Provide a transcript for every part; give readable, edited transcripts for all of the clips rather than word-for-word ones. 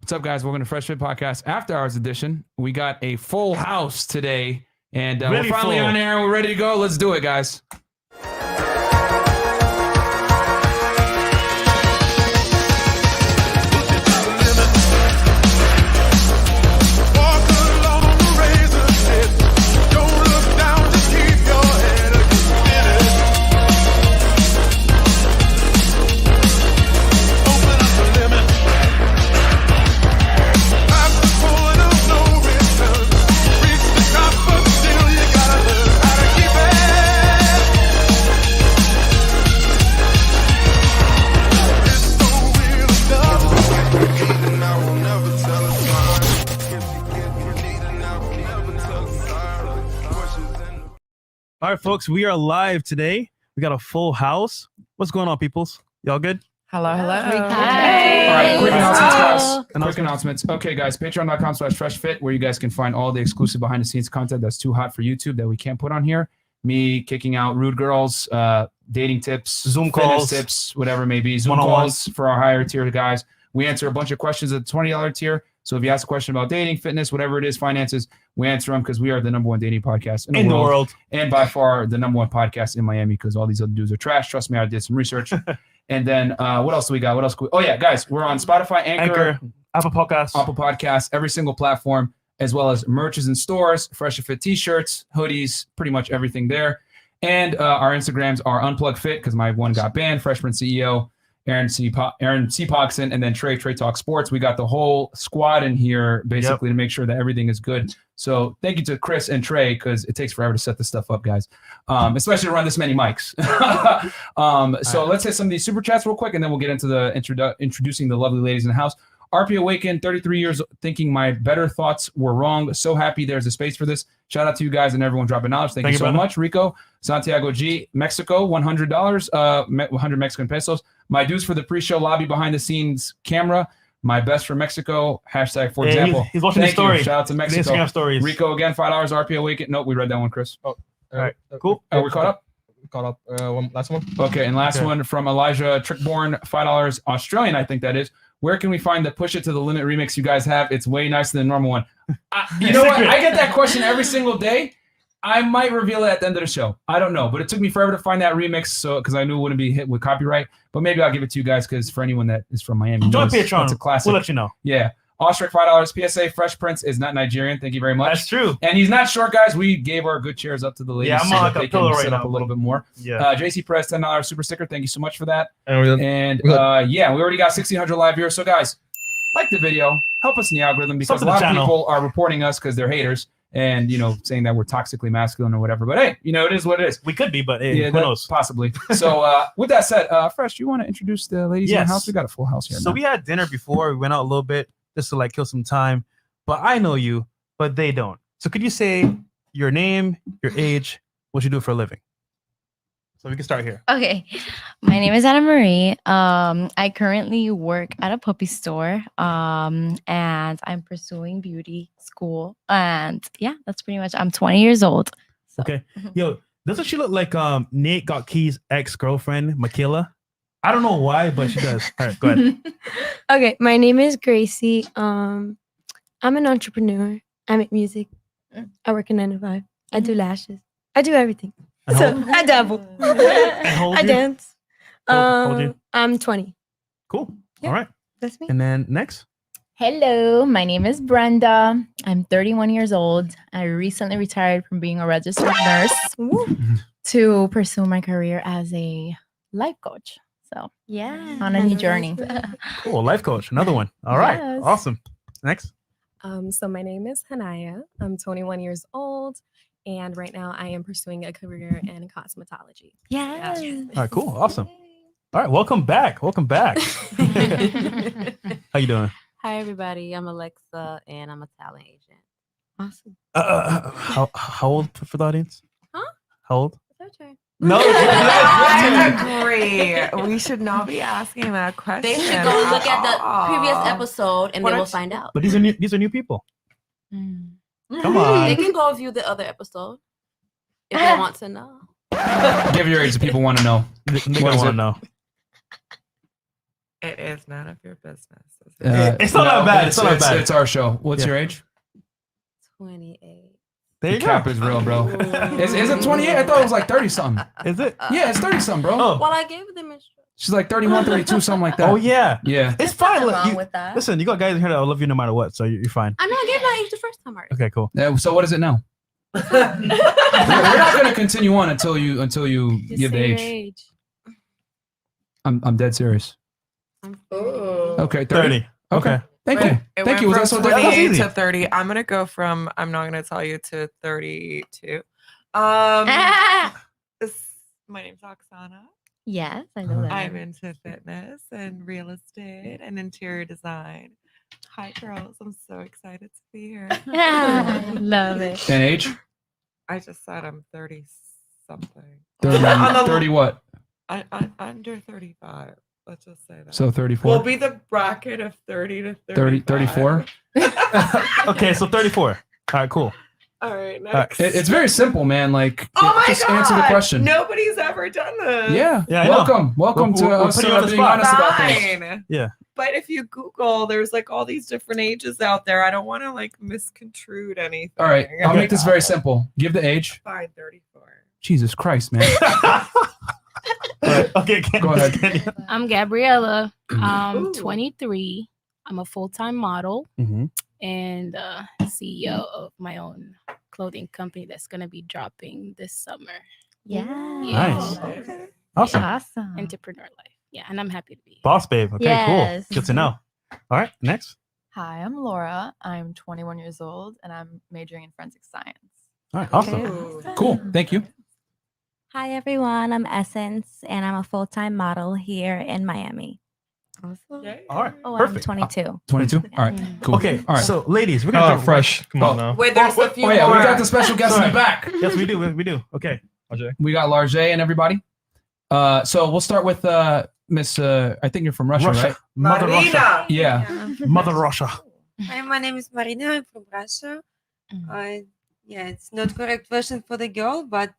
What's up, guys? Welcome to Fresh&Fit Podcast After Hours Edition. We got a full house today, and we're finally on air. We're ready to go. Let's do it, guys. All right, folks, we are live today. We got a full house. What's going on, peoples? Y'all good? Hello. Hi. All right, quick announcements, guys. Quick announcements. Okay, guys, patreon.com/freshfit, where you guys can find all the exclusive behind-the-scenes content that's too hot for YouTube that we can't put on here. Me kicking out rude girls, dating tips, Zoom calls, tips, whatever it may be. Zoom calls for our higher tier guys. We answer a bunch of questions at the $20 tier. So if you ask a question about dating, fitness, whatever it is, finances, we answer them because we are the #1 dating podcast in the world. And by far the #1 podcast in Miami because all these other dudes are trash. Trust me, I did some research. And then what else do we got? Oh, yeah, guys, we're on Spotify, Anchor, Apple Podcasts, every single platform, as well as merches in stores, Fresh&Fit t-shirts, hoodies, pretty much everything there. And our Instagrams are Unplug Fit because my one got banned, Freshman CEO, Aaron C. Poxon, and then Trey Talk Sports. We got the whole squad in here basically to make sure that everything is good. So thank you to Chris and Trey because it takes forever to set this stuff up, guys, especially to run this many mics. So let's hit some of these super chats real quick, and then we'll get into the introducing the lovely ladies in the house. RP Awakened, 33 years, thinking my better thoughts were wrong. So happy there's a space for this. Shout out to you guys and everyone dropping knowledge. Thank you so much. Rico, Santiago G, Mexico, $100, 100 Mexican pesos. My dues for the pre-show lobby behind the scenes camera. My best for Mexico. Hashtag for example. He's watching the story. Shout out to Mexico. Instagram stories. Rico again, $5. RP Awakened. Nope, we read that one, Chris. Oh, all right. Cool. We're caught up. Last one. Okay, and last one from Elijah Trickborn, $5 Australian, I think that is. Where can we find the Push It to the Limit remix you guys have? It's way nicer than the normal one. You know what? I get that question every single day. I might reveal it at the end of the show. I don't know, but it took me forever to find that remix, so because I knew it wouldn't be hit with copyright. But maybe I'll give it to you guys because for anyone that is from Miami, join Patreon. It's a classic. We'll let you know. Yeah. Ostrich, $5. PSA, Fresh Prince is not Nigerian. Thank you very much. That's true. And he's not short, guys. We gave our good chairs up to the ladies so that they can sit up a little bit more. Yeah. JC Perez, $10 super sticker. Thank you so much for that. And we already got 1,600 live viewers. So, guys, like the video. Help us in the algorithm because a lot of people are reporting us because they're haters and, saying that we're toxically masculine or whatever. But, hey, it is what it is. We could be, but who knows? Possibly. So, with that said, Fresh, do you want to introduce the ladies in the house? We got a full house here. So, we had dinner before. We went out a little bit just to kill some time. But I know you, but they don't. So could you say your name, your age, what you do for a living? So we can start here. Okay. My name is Anna Marie. I currently work at a puppy store. And I'm pursuing beauty school. And yeah, that's pretty much, I'm 20 years old. So. Okay. Yo, doesn't she look like Nate Got Key's ex-girlfriend, Michaela? I don't know why, but she does. All right, go ahead. Okay, my name is Gracie. I'm an entrepreneur. I make music. I work in 9 to 5. I do lashes. I do everything. So I dabble. I dance. How old are you? I'm 20. Cool. Yeah, all right. That's me. And then next. Hello, my name is Brenda. I'm 31 years old. I recently retired from being a registered nurse to pursue my career as a life coach. So yeah, on a new journey. Cool, life coach, another one. All right, awesome. Next. So my name is Hanaya. I'm 21 years old, and right now I am pursuing a career in cosmetology. Yes. All right, cool, awesome. All right, welcome back. How you doing? Hi everybody. I'm Alexa, and I'm a talent agent. Awesome. How old for the audience? Huh? How old? It's your turn. No, I agree. We should not be asking that question. They should go look at the previous episode and they will find out. But these are new people. Come on. They can go view the other episode if they want to know. Give your age if people want to know. They want to know. It is none of your business. It's not that bad. It's not that bad. It's our show. What's Yeah. your age? 28. There The you cap go. is real, bro. Is it 28? I thought it was like 30 something. Is it? Yeah, it's 30 something, bro. Oh. Well, I gave them instructions. She's like 31, 32, something like that. Oh yeah. Yeah. It's fine. Nothing Look, wrong you- with that. Listen, you got guys in here that will love you no matter what, so you're fine. I know I gave my age the first time already. Okay, cool. So what is it now? We're not going to continue on until you give the age. I'm dead serious. Okay, 30. 30. Okay. Thank you. It Thank you. Was that went so from difficult? 28 easy. to 30. I'm gonna go from. I'm not gonna tell you to 32. My name's Oksana. Yes, I know that. I'm into fitness and real estate and interior design. Hi, girls. I'm so excited to be here. Love it. And age? I just said I'm 30 something. 30 what? Under 35. Let's just say that. So 34? We'll be the bracket of 30 to 30, 35. 34? Okay, so 34. All right, cool. All right, next. It's very simple, man. Like, Oh my just God! answer the question. Nobody's ever done this. Yeah. Yeah, I know. Welcome. Welcome We'll to us put you on the being spot. honest about things. Fine. Yeah. But if you Google, there's like all these different ages out there. I don't want to like misconstrue anything. All right. I'll make this very simple. Give the age. Fine, 34. Jesus Christ, man. Okay, Go ahead. I'm Gabriella. I'm Ooh. 23. I'm a full-time model Mhm. and CEO of my own clothing company that's going to be dropping this summer. Yeah. Nice. Okay. Awesome. Awesome. Entrepreneur life. Yeah, and I'm happy to be here. Boss babe. Okay, Yes. cool. Good to know. All right, next. Hi, I'm Laura. I'm 21 years old and I'm majoring in forensic science. All right, awesome. Ooh. Cool. Thank you. Hi, everyone. I'm Essence, and I'm a full-time model here in Miami. Yay. All right, Oh, I'm perfect. 22. 22? All right. Cool. Okay, All right. so ladies, we're gonna Fresh. Come on Oh. now. Wait, there's a few Oh, yeah. more. We got the special guest in the back. Yes, we do. We do. Okay. We got Larjay and everybody. So we'll start with Miss, I think you're from Russia, right? Mother Russia. Marina. Yeah. Mother Russia. Hi, my name is Marina. I'm from Russia. Yeah, it's not correct version for the girl, but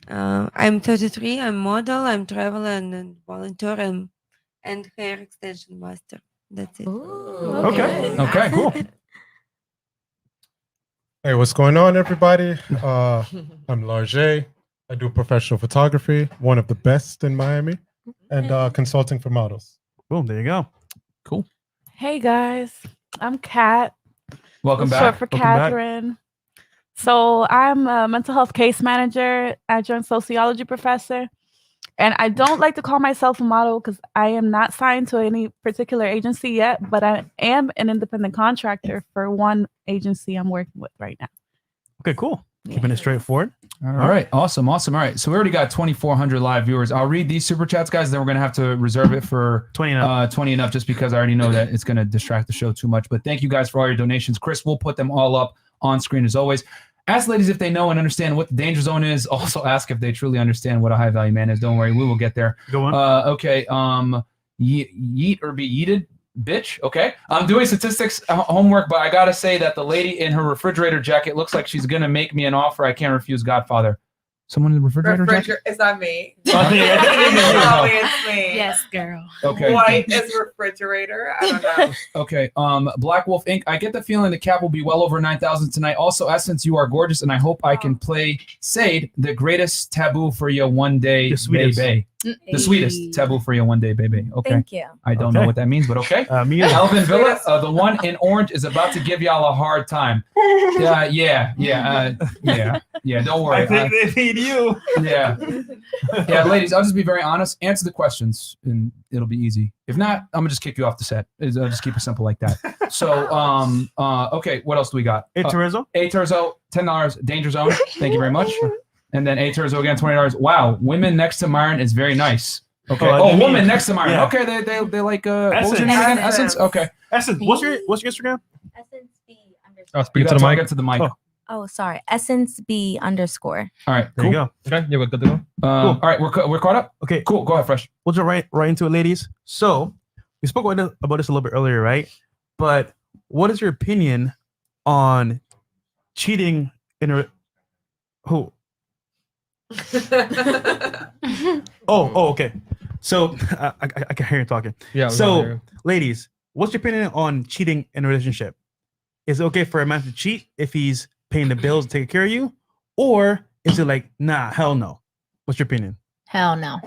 I'm 33. I'm model. I'm traveler and volunteer and hair extension master. That's it. Okay. Okay, cool. Hey, what's going on, everybody? I'm Larjay. I do professional photography, one of the best in Miami, and consulting for models. Boom, there you go. Cool. Hey guys, I'm Kat. Welcome back. Short for Welcome back. Catherine. So I'm a mental health case manager, adjunct sociology professor, and I don't like to call myself a model because I am not signed to any particular agency yet, but I am an independent contractor for one agency I'm working with right now. Okay, cool. Keeping it straightforward. All right. Awesome. Awesome. All right. So we already got 2,400 live viewers. I'll read these super chats, guys. Then we're going to have to reserve it for 20 and up. 20 and up just because I already know that it's going to distract the show too much. But thank you guys for all your donations. Chris will put them all up on screen as always. Ask ladies if they know and understand what the danger zone is. Also ask if they truly understand what a high value man is. Don't worry. We will get there. Go on. Okay. Yeet or be yeeted. Bitch. Okay. I'm doing statistics homework, but I got to say that the lady in her refrigerator jacket looks like she's going to make me an offer I can't refuse. Godfather. Someone in the refrigerator jacket? Is that me? I think it is you. Probably it's me. Yes, girl. Okay. White is refrigerator. I don't know. Okay. Black Wolf Inc. I get the feeling the cap will be well over 9,000 tonight. Also, Essence, you are gorgeous, and I hope I can play Sade, the greatest taboo for you one day, The sweetest. baby. The sweetest taboo for you one day, baby. Okay. Thank you. I don't know Okay. what that means, but okay. Me either. Alvin Villa, the one in orange, is about to give y'all a hard time. Yeah. Don't worry. I think they need you. Yeah, ladies, I'll just be very honest. Answer the questions, and it'll be easy. If not, I'm gonna just kick you off the set. I'll just keep it simple like that. So, okay, what else do we got? Hey, Teresa. A Terzo, $10, Danger Zone. Thank you very much. And then A Terzo again, $20. Wow, women next to Myron is very nice. Okay. Oh, Woman next to Myron. Yeah. Okay, they like what was your name again? Essence. Okay. Essence. What's your Instagram? Essence B underscore. Oh, You speak to gotta the talk mic. into the mic. Oh, sorry. Essence B underscore. All right. There Cool. you go. Okay, you're good to go. All right, we're caught up. Okay, Cool. Go ahead, Fresh. we'll jump right into it, ladies. So we spoke about this a little bit earlier, right? But what is your opinion on cheating in a who? Oh, okay. So I can hear you talking. Yeah. So, ladies, what's your opinion on cheating in a relationship? Is it okay for a man to cheat if he's paying the bills and taking care of you? Or is it like, nah, hell no? What's your opinion? Hell no.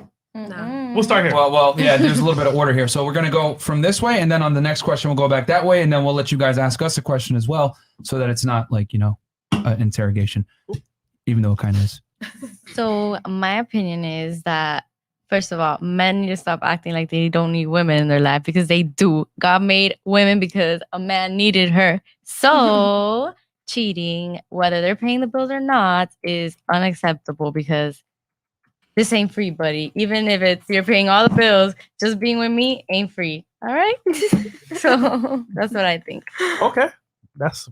We'll start here. Well, yeah, there's a little bit of order here. So we're going to go from this way, and then on the next question, we'll go back that way, and then we'll let you guys ask us a question as well, so that it's not like, interrogation, even though it kind of is. So my opinion is that, first of all, men need to stop acting like they don't need women in their life, because they do. God made women because a man needed her. So cheating, whether they're paying the bills or not, is unacceptable, because this ain't free, buddy. Even if it's you're paying all the bills, just being with me ain't free. All right. So that's what I think. Okay, that's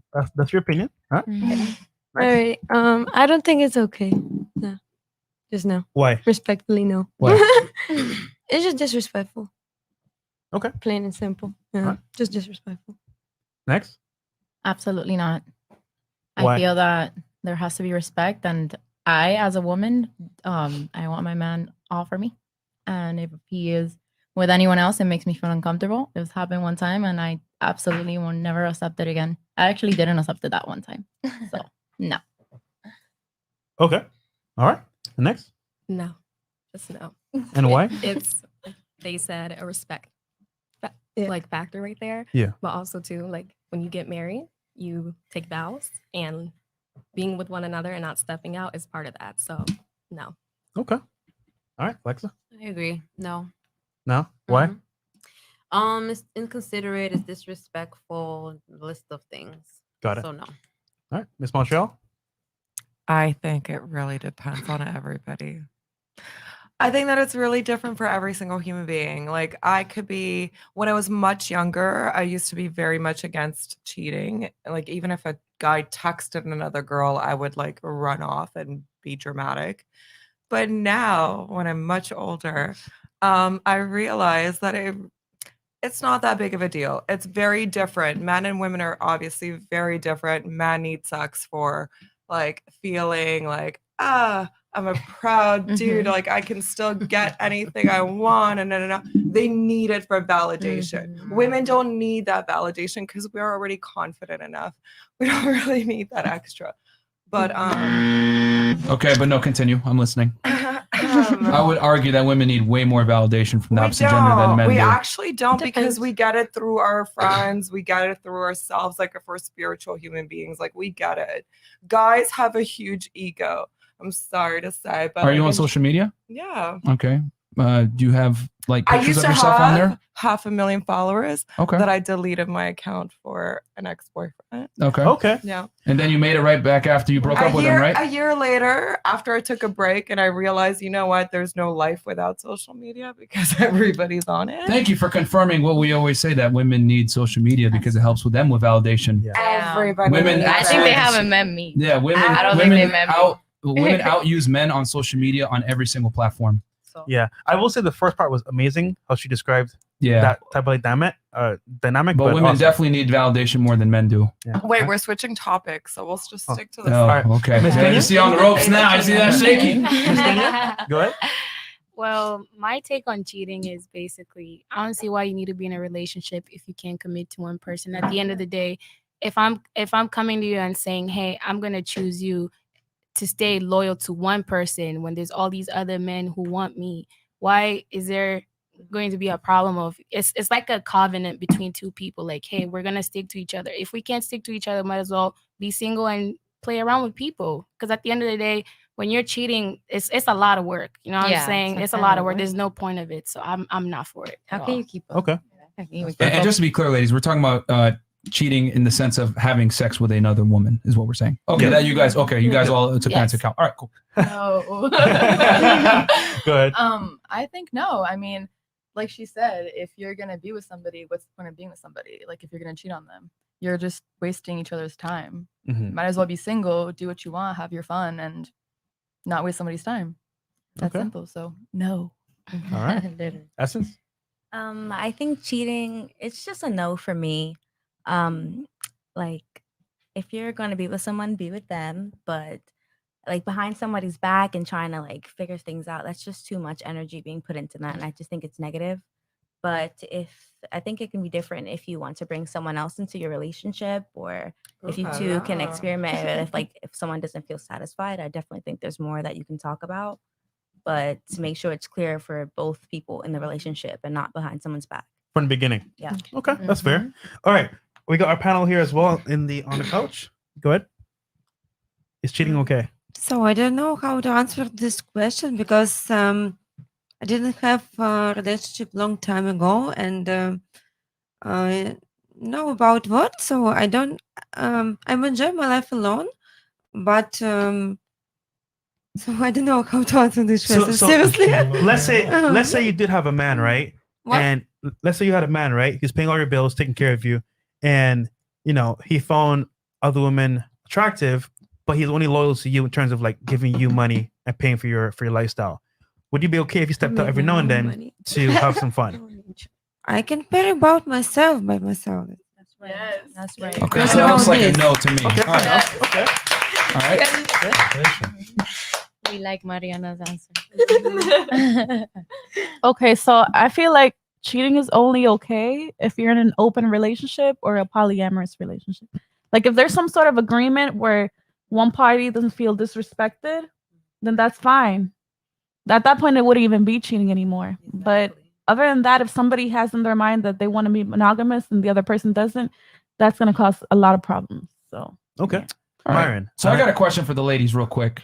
your opinion, huh? All right. I don't think it's okay. No. Just no. Why? Respectfully, no. Why? It's just disrespectful. Okay. Plain and simple. Yeah. Just disrespectful. Next. Absolutely not. Why? I feel that there has to be respect, and I, as a woman, I want my man all for me. And if he is with anyone else, it makes me feel uncomfortable. It was happened one time, and I absolutely will never accept it again. I actually didn't accept it that one time. So, no. Okay. All right. And next. No, just no. And why? It's, like they said, a respect like factor right there. Yeah. But also too, like when you get married, you take vows, and being with one another and not stepping out is part of that. So no. Okay. All right, Alexa. I agree. No. No. Why? It's inconsiderate, it's disrespectful, list of things. Got it. So no. All right, Miss Montreal. I think it really depends on everybody. I think that it's really different for every single human being. Like I could be, when I was much younger, I used to be very much against cheating. Like even if a guy texted another girl, I would like run off and be dramatic. But now, when I'm much older, I realize that it's not that big of a deal. It's very different. Men and women are obviously very different. Men need sex for like feeling like, I'm a proud dude. Like I can still get anything I want. And no. They need it for validation. Women don't need that validation because we're already confident enough. We don't really need that extra. But Okay, but no, continue. I'm listening. I would argue that women need way more validation from the opposite gender than men we do. actually don't, because we get it through our friends. We get it through ourselves. Like if we're spiritual human beings, like we get it. Guys have a huge ego. I'm sorry to say, but Are you on social media? Yeah. Okay. Do you have like I pictures used of to yourself on there? have 500,000 followers. Okay. That I deleted my account for an ex-boyfriend. Okay. Okay. Yeah. And then you made it right back after you broke up with him, right? A year later, after I took a break and I realized, you know what, there's no life without social media because everybody's on it. Thank you for confirming what we always say, that women need social media because it helps with them with validation. Everybody. Women needs I it. think they haven't met me. Yeah, women. I don't think women they met me. women outuse men on social media on every single platform. Yeah, I will say the first part was amazing. How she described Yeah. that type of dynamic. But women awesome. definitely need validation more than men do. Yeah. Wait, we're switching topics, so we'll just stick to this. Oh, okay. Miss Yeah, Kenya? you see on the ropes now. I see that shaking. Go ahead. Well, my take on cheating is basically, I don't see why you need to be in a relationship if you can't commit to one person. At the end of the day, if I'm coming to you and saying, hey, I'm gonna choose you to stay loyal to one person when there's all these other men who want me, why is there going to be a problem of it's like a covenant between two people, like, hey, we're gonna stick to each other. If we can't stick to each other, might as well be single and play around with people, because at the end of the day, when you're cheating, it's a lot of work, you know what I'm saying? It's a lot of work. There's no point of it, so I'm not for it. How can you keep up? Okay. And just to be clear, ladies, we're talking about cheating in the sense of having sex with another woman is what we're saying. Okay, Yeah. that you guys all took that into Yes. account. All right, cool. No. Go ahead. I think no. I mean, like she said, if you're gonna be with somebody, what's the point of being with somebody? Like if you're gonna cheat on them, you're just wasting each other's time. Mhm. Might as well be single, do what you want, have your fun, and not waste somebody's time. That's Okay. simple. So no. All right. Essence. I think cheating, it's just a no for me. Like if you're gonna be with someone, be with them. But like behind somebody's back and trying to like figure things out. That's just too much energy being put into that. And I just think it's negative. But I think it can be different if you want to bring someone else into your relationship, or if you two can experiment. If someone doesn't feel satisfied, I definitely think there's more that you can talk about. But to make sure it's clear for both people in the relationship and not behind someone's back. From the beginning. Yeah. Okay, that's fair. All right, we got our panel here as well on the couch. Go ahead. Is cheating okay? So I don't know how to answer this question because I didn't have a relationship long time ago, and I know about what. So I don't. I'm enjoying my life alone, but so I don't know how to answer this question. Seriously. let's say you did have a man, right? What? And let's say you had a man, right? He's paying all your bills, taking care of you, and he found other women attractive, but he's only loyal to you in terms of like giving you money and paying for your lifestyle. Would you be okay if you stepped out every now and then to have some fun? I can pay about myself by myself. That's right. Yes. That's right. Okay, so that looks like a no to me. Okay. All right. All right. We like Mariana's answer. Okay, so I feel like cheating is only okay if you're in an open relationship or a polyamorous relationship. Like if there's some sort of agreement where one party doesn't feel disrespected, then that's fine. At that point, it wouldn't even be cheating anymore. But other than that, if somebody has in their mind that they want to be monogamous and the other person doesn't, that's going to cause a lot of problems. So okay, yeah. All right. Myron. So I got a question for the ladies, real quick,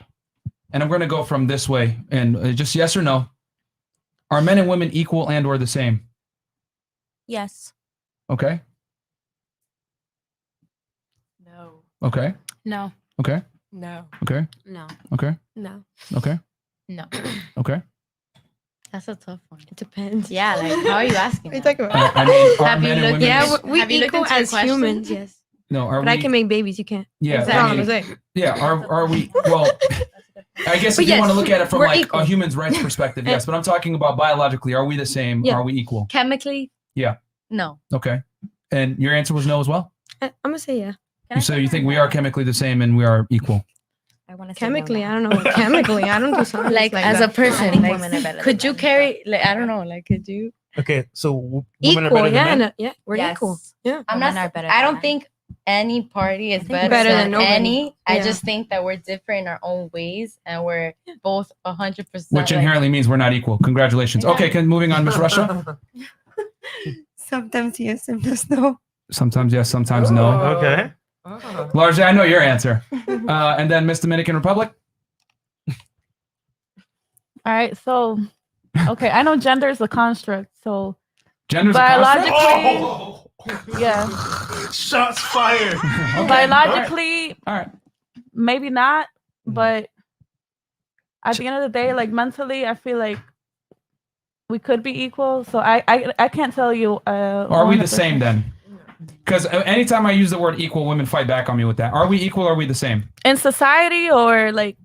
and I'm going to go from this way, and just yes or no: are men and women equal and or the same? Yes. Okay. No. Okay. No. Okay. No. Okay. No. Okay. No. Okay. No. Okay. That's a tough one. It depends. Yeah, like how are you asking? What are you talking about? I mean, are Have you men and looked- women? Yeah, we Have you looked equal into your as question? humans, yes. No, are But we? I can make babies, you can't. Yeah, That's all I I'm mean, gonna say. yeah. Are we? Well, I guess But if you yes, want to look at it from we're like equal. a human's rights perspective, yes. But I'm talking about biologically. Are we the same? Yeah. Are we equal? Chemically, Yeah. no. Okay. And your answer was no as well. I'm gonna say yeah. So you think we are chemically the same and we are equal? I want to say Chemically, I don't know. Chemically, I don't do science Like like as that. a person, think like, women are better could than you men, carry? Like I don't know. Like could you? Okay, so women are Equal, better than yeah, men? yeah, we're Yes. equal. Yeah. I'm Women not. are better I than don't men. think any party is think better, better than than nobody. any. I Yeah. just think that we're different in our own ways, and we're both 100%. Which inherently means we're not equal. Congratulations. Yeah. Okay, moving on, Miss Russia. Sometimes yes, sometimes no. Sometimes yes, sometimes no. Okay. Largely, I know your answer. And then Miss Dominican Republic. all right, so okay, I know gender is a construct, so Gender's a biologically, construct? yeah, Shots fired. Okay, biologically, All right. maybe not, but at the end of the day, like mentally, I feel like we could be equal. So I can't tell you. Are we the 100%. same then? Because anytime I use the word equal, women fight back on me with that. Are we equal or are we the same? in society or like?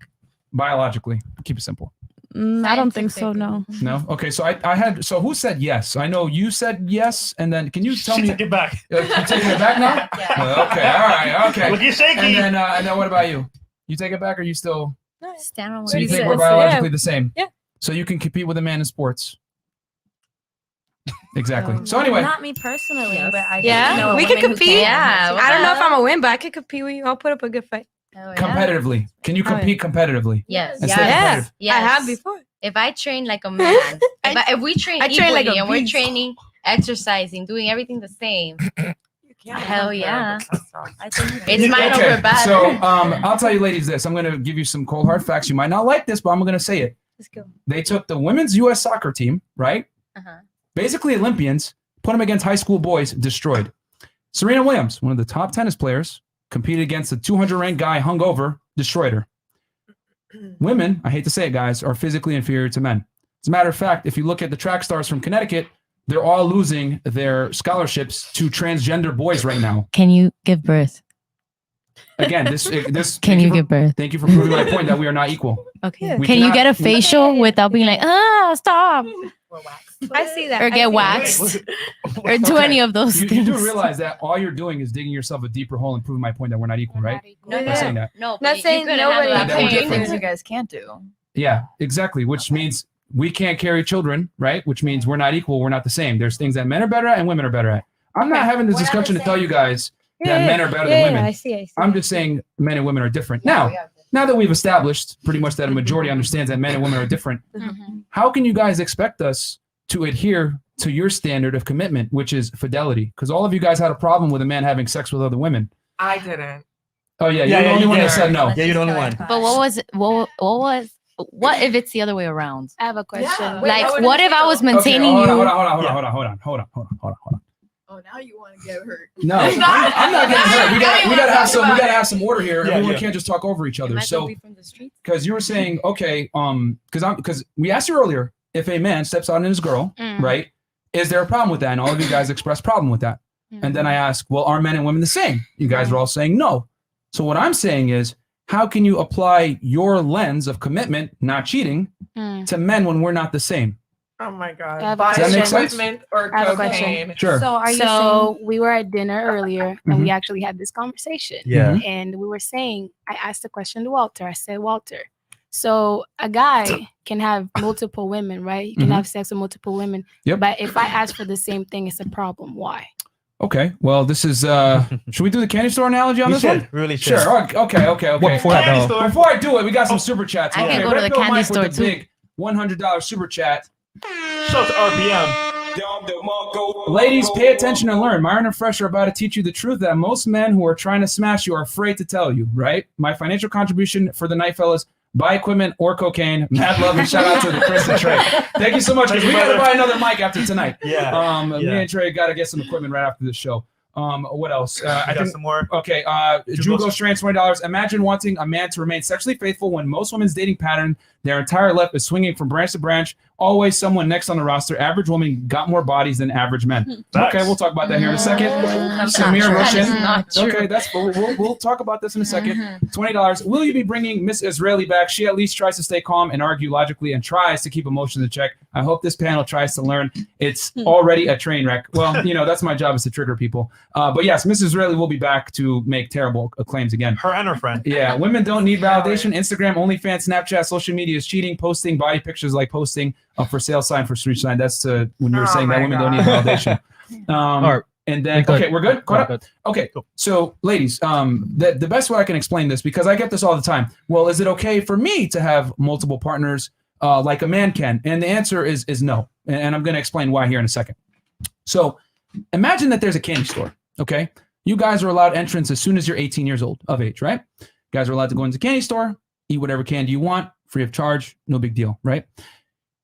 Biologically. Keep it simple. I don't think so. No. No? Okay, so I had, so who said yes? I know you said yes, and then can you tell me? Take it back. You taking it back now? Yeah. Okay, all right, okay. Look, you're shaky. And then what about you? You take it back or you still? Stand on So what you he think we're says. biologically the same? Yeah. So you can compete with a man in sports. Exactly. So anyway, Not me personally, but I Yeah, know we could women who compete. can. Yeah, I don't know if I'm a win, but I could compete with you. I'll put up a good fight. Oh, yeah. competitively. Can you compete competitively? Yes. And stay Yes, competitive? Yes. I have before. If I train like a man, if we train I equally train like a and we're beast. training, exercising, doing everything the same, hell yeah. I think it's mine over bad. So I'll tell you ladies this. I'm going to give you some cold hard facts. You might not like this, but I'm going to say it. Let's go. They took the women's U.S. soccer team, right? Uh-huh. Basically Olympians, put them against high school boys, destroyed. Serena Williams, one of the top tennis players, competed against a 200 ranked guy hungover, destroyed her. Women, I hate to say it, guys, are physically inferior to men. As a matter of fact, if you look at the track stars from Connecticut, they're all losing their scholarships to transgender boys right now. Can you give birth? Again, this. Can you give birth? Thank you for proving my point that we are not equal. Okay. We Can you cannot- get a facial without being like, stop? I see that. Or I get see waxed? Or do Okay. any of those You things? do realize that all you're doing is digging yourself a deeper hole and proving my point that we're not equal, right? No, By saying that. No, Not saying nobody that There are pain. things you guys can't do. Yeah, exactly. Which means we can't carry children, right? Which means we're not equal. We're not the same. There's things that men are better at and women are better at. I'm not having this discussion to tell you guys that men are better than women. I see. I'm just saying men and women are different. Now that we've established pretty much that a majority understands that men and women are different, how can you guys expect us to adhere to your standard of commitment, which is fidelity? Because all of you guys had a problem with a man having sex with other women. I didn't. Oh yeah, you're the only one that said no. Yeah, you're the only one. But what if it's the other way around? I have a question. Like, what if I was Okay, maintaining hold on, you? hold on. Oh, now you want to get hurt. No, I'm not getting hurt. We gotta have some order here. Yeah, Everyone yeah. can't just talk over each other. So, from the streets? because you were saying, okay, because we asked you earlier, if a man steps out on his girl, right, is there a problem with that? And all of you guys expressed problem with that. And then I asked, well, are men and women the same? You guys are all saying no. So what I'm saying is, how can you apply your lens of commitment, not cheating, to men when we're not the same? Oh my God. I have a Does that make sense? question. Or I have a cocaine. question. Sure. So are you So we were at dinner earlier and Mhm. we actually had this conversation. Yeah. And we were saying, I asked the question to Walter. I said, Walter, so a guy can have multiple women, right? He can Mhm. have sex with multiple women. Yep. But if I ask for the same thing, it's a problem. Why? Okay, well, this is, should we do the candy store analogy on We this should, one? we really should. Sure, okay. Before that, though. Before I do it, we got some super chats. I can Okay, go to Red the Pill candy Mike with store the too. big $100 super chat. Shout out to RPM. Ladies, pay attention and learn. Myron and Fresh are about to teach you the truth that most men who are trying to smash you are afraid to tell you, right? My financial contribution for the night, fellas, buy equipment or cocaine. Mad love and shout out to the Chris and Trey. Thank you so much, because we got to buy another mic after tonight. Yeah. Me and Trey got to get some equipment right after the show. What else? I think some more. Okay, Jugo Strand, $20. Imagine wanting a man to remain sexually faithful when most women's dating pattern, their entire life is swinging from branch to branch. Always someone next on the roster. Average woman got more bodies than average men. Okay, we'll talk about that here in a second. Samir Roshan. Okay, we'll talk about this in a second. $20. Will you be bringing Miss Israeli back? She at least tries to stay calm and argue logically and tries to keep emotions in check. I hope this panel tries to learn. It's already a train wreck. Well, that's my job, is to trigger people. But yes, Miss Israeli will be back to make terrible claims again. Her and her friend. Yeah, women don't need validation. Instagram, OnlyFans, Snapchat, social media is cheating. Posting body pictures like posting a for sale sign for street sign. That's when you were saying that women don't need validation. And then, okay, we're good? Caught up? Okay, so ladies, the best way I can explain this, because I get this all the time. Well, is it okay for me to have multiple partners like a man can? And the answer is no. And I'm going to explain why here in a second. So imagine that there's a candy store, okay? You guys are allowed entrance as soon as you're 18 years old of age, right? You guys are allowed to go into the candy store, eat whatever candy you want, free of charge, no big deal, right?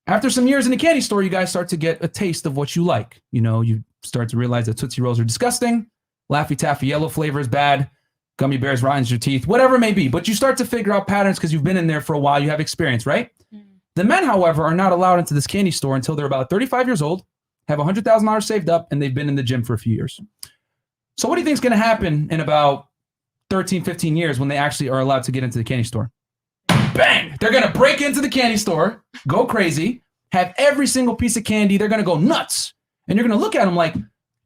After some years in the candy store, you guys start to get a taste of what you like. You start to realize that Tootsie Rolls are disgusting, Laffy Taffy yellow flavor is bad, Gummy Bears rottens your teeth, whatever it may be. But you start to figure out patterns because you've been in there for a while, you have experience, right? The men, however, are not allowed into this candy store until they're about 35 years old, have $100,000 saved up, and they've been in the gym for a few years. So what do you think is going to happen in about 13, 15 years when they actually are allowed to get into the candy store? Bang! They're going to break into the candy store, go crazy, have every single piece of candy. They're going to go nuts. And you're going to look at them like,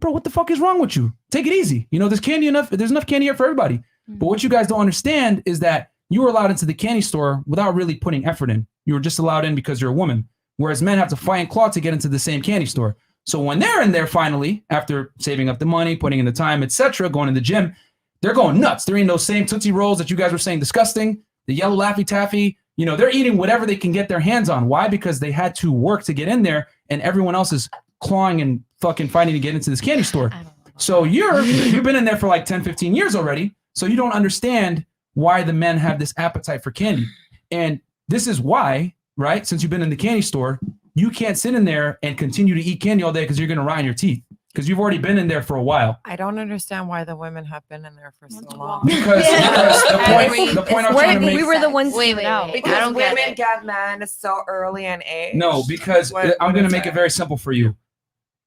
bro, what the fuck is wrong with you? Take it easy. There's candy enough. There's enough candy here for everybody. But what you guys don't understand is that you were allowed into the candy store without really putting effort in. You were just allowed in because you're a woman. Whereas men have to fight and claw to get into the same candy store. So when they're in there finally, after saving up the money, putting in the time, etc., going to the gym, they're going nuts. They're eating those same Tootsie Rolls that you guys were saying disgusting, the yellow Laffy Taffy. They're eating whatever they can get their hands on. Why? Because they had to work to get in there, and everyone else is clawing and fucking fighting to get into this candy store. So you've been in there for like 10, 15 years already, so you don't understand why the men have this appetite for candy. And this is why, right, since you've been in the candy store, you can't sit in there and continue to eat candy all day because you're going to rot in your teeth, because you've already been in there for a while. I don't understand why the women have been in there for so long. Because the point I'm trying to make. We were the ones. Wait. Because women get men so early in age. No, because I'm going to make it very simple for you.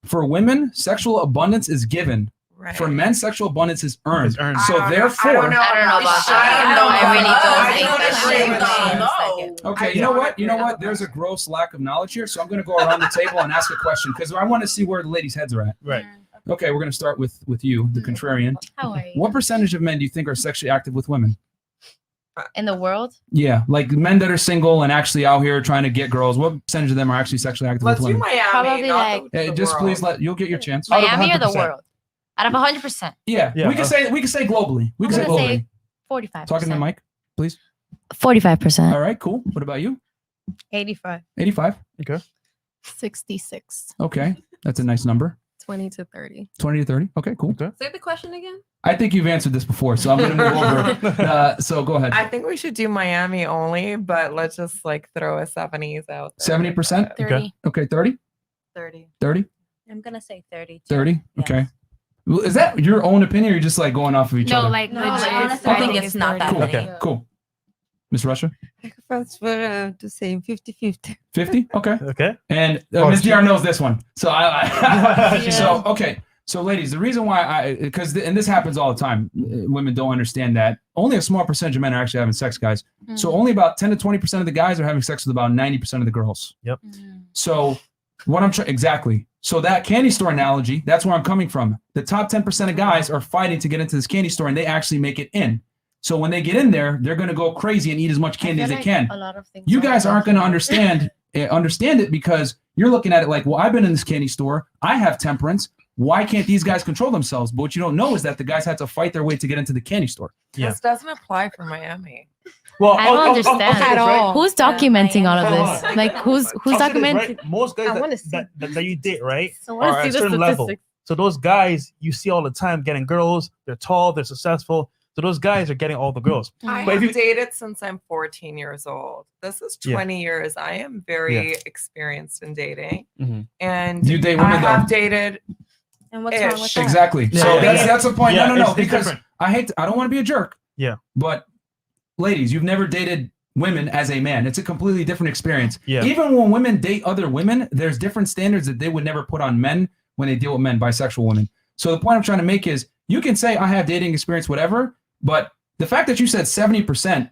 For women, sexual abundance is given. For men, sexual abundance is earned. It's earned. So therefore, I don't know about that. I really don't think okay, you know what? You know what? There's a gross lack of knowledge here, so I'm going to go around the table and ask a question because I want to see where the ladies' heads are at. Right. Okay, we're going to start with you, the contrarian. How are you? What percentage of men do you think are sexually active with women? In the world? Yeah, like men that are single and actually out here trying to get girls. What percentage of them are actually sexually active Let's with do women? Miami, Probably not like the Just world. please you'll get your chance. Miami or the 100%. world? Out of 100%. Yeah, Yeah, we can say globally. We I'm can say gonna globally. say 45%. Talking to the mic, please. 45%. All right, cool. What about you? 85. 85. Okay. 66. Okay, that's a nice number. 20 to 30. 20 to 30. Okay, cool. Okay. Say the question again. I think you've answered this before, so I'm going to move over. So go ahead. I think we should do Miami only, but let's just like throw a 70s out there. 70%. 30. Okay, 30. 30. 30. I'm gonna say 30. 30. Okay. Well, is that your own opinion, or you're just like going off of each No, other? like No, legit. honestly, I think it's not that Cool. many. Okay. Cool. Miss Russia. I prefer to say 50-50. 50. Okay. Okay. And Oh, Ms. it's DR knows this one. So Yeah. so okay. So ladies, the reason why and this happens all the time, women don't understand that only a small percentage of men are actually having sex, guys. So only about 10 to 20% of the guys are having sex with about 90% of the girls. Yep. So what I'm trying exactly. So that candy store analogy, that's where I'm coming from. The top 10% of guys are fighting to get into this candy store and they actually make it in. So when they get in there, they're going to go crazy and eat as much candy as they can. A lot of things You guys aren't going to understand it because you're looking at it like, well, I've been in this candy store. I have temperance. Why can't these guys control themselves? But what you don't know is that the guys had to fight their way to get into the candy store. Yeah. This doesn't apply for Miami. Well, I don't understand at all. Who's documenting all of Hold this? on. Like who's I'll say this, documenting? right? Most guys I wanna that you date, right, I wanna are see at a the certain level. statistics. So those guys you see all the time getting girls. They're tall. They're successful. So those guys are getting all the girls. I But if have you, dated since I'm 14 years old. This is Yeah. 20 years. I am very experienced in dating. Mhm. And You date I women, though? have dated And what's wrong with ish. that? Exactly. Yeah, So yeah, that's the point. Yeah, No, it's because different. I don't want to be a jerk. Yeah. But ladies, you've never dated women as a man. It's a completely different experience. Yeah. Even when women date other women, there's different standards that they would never put on men when they deal with men, bisexual women. So the point I'm trying to make is you can say I have dating experience, whatever, but the fact that you said 70%,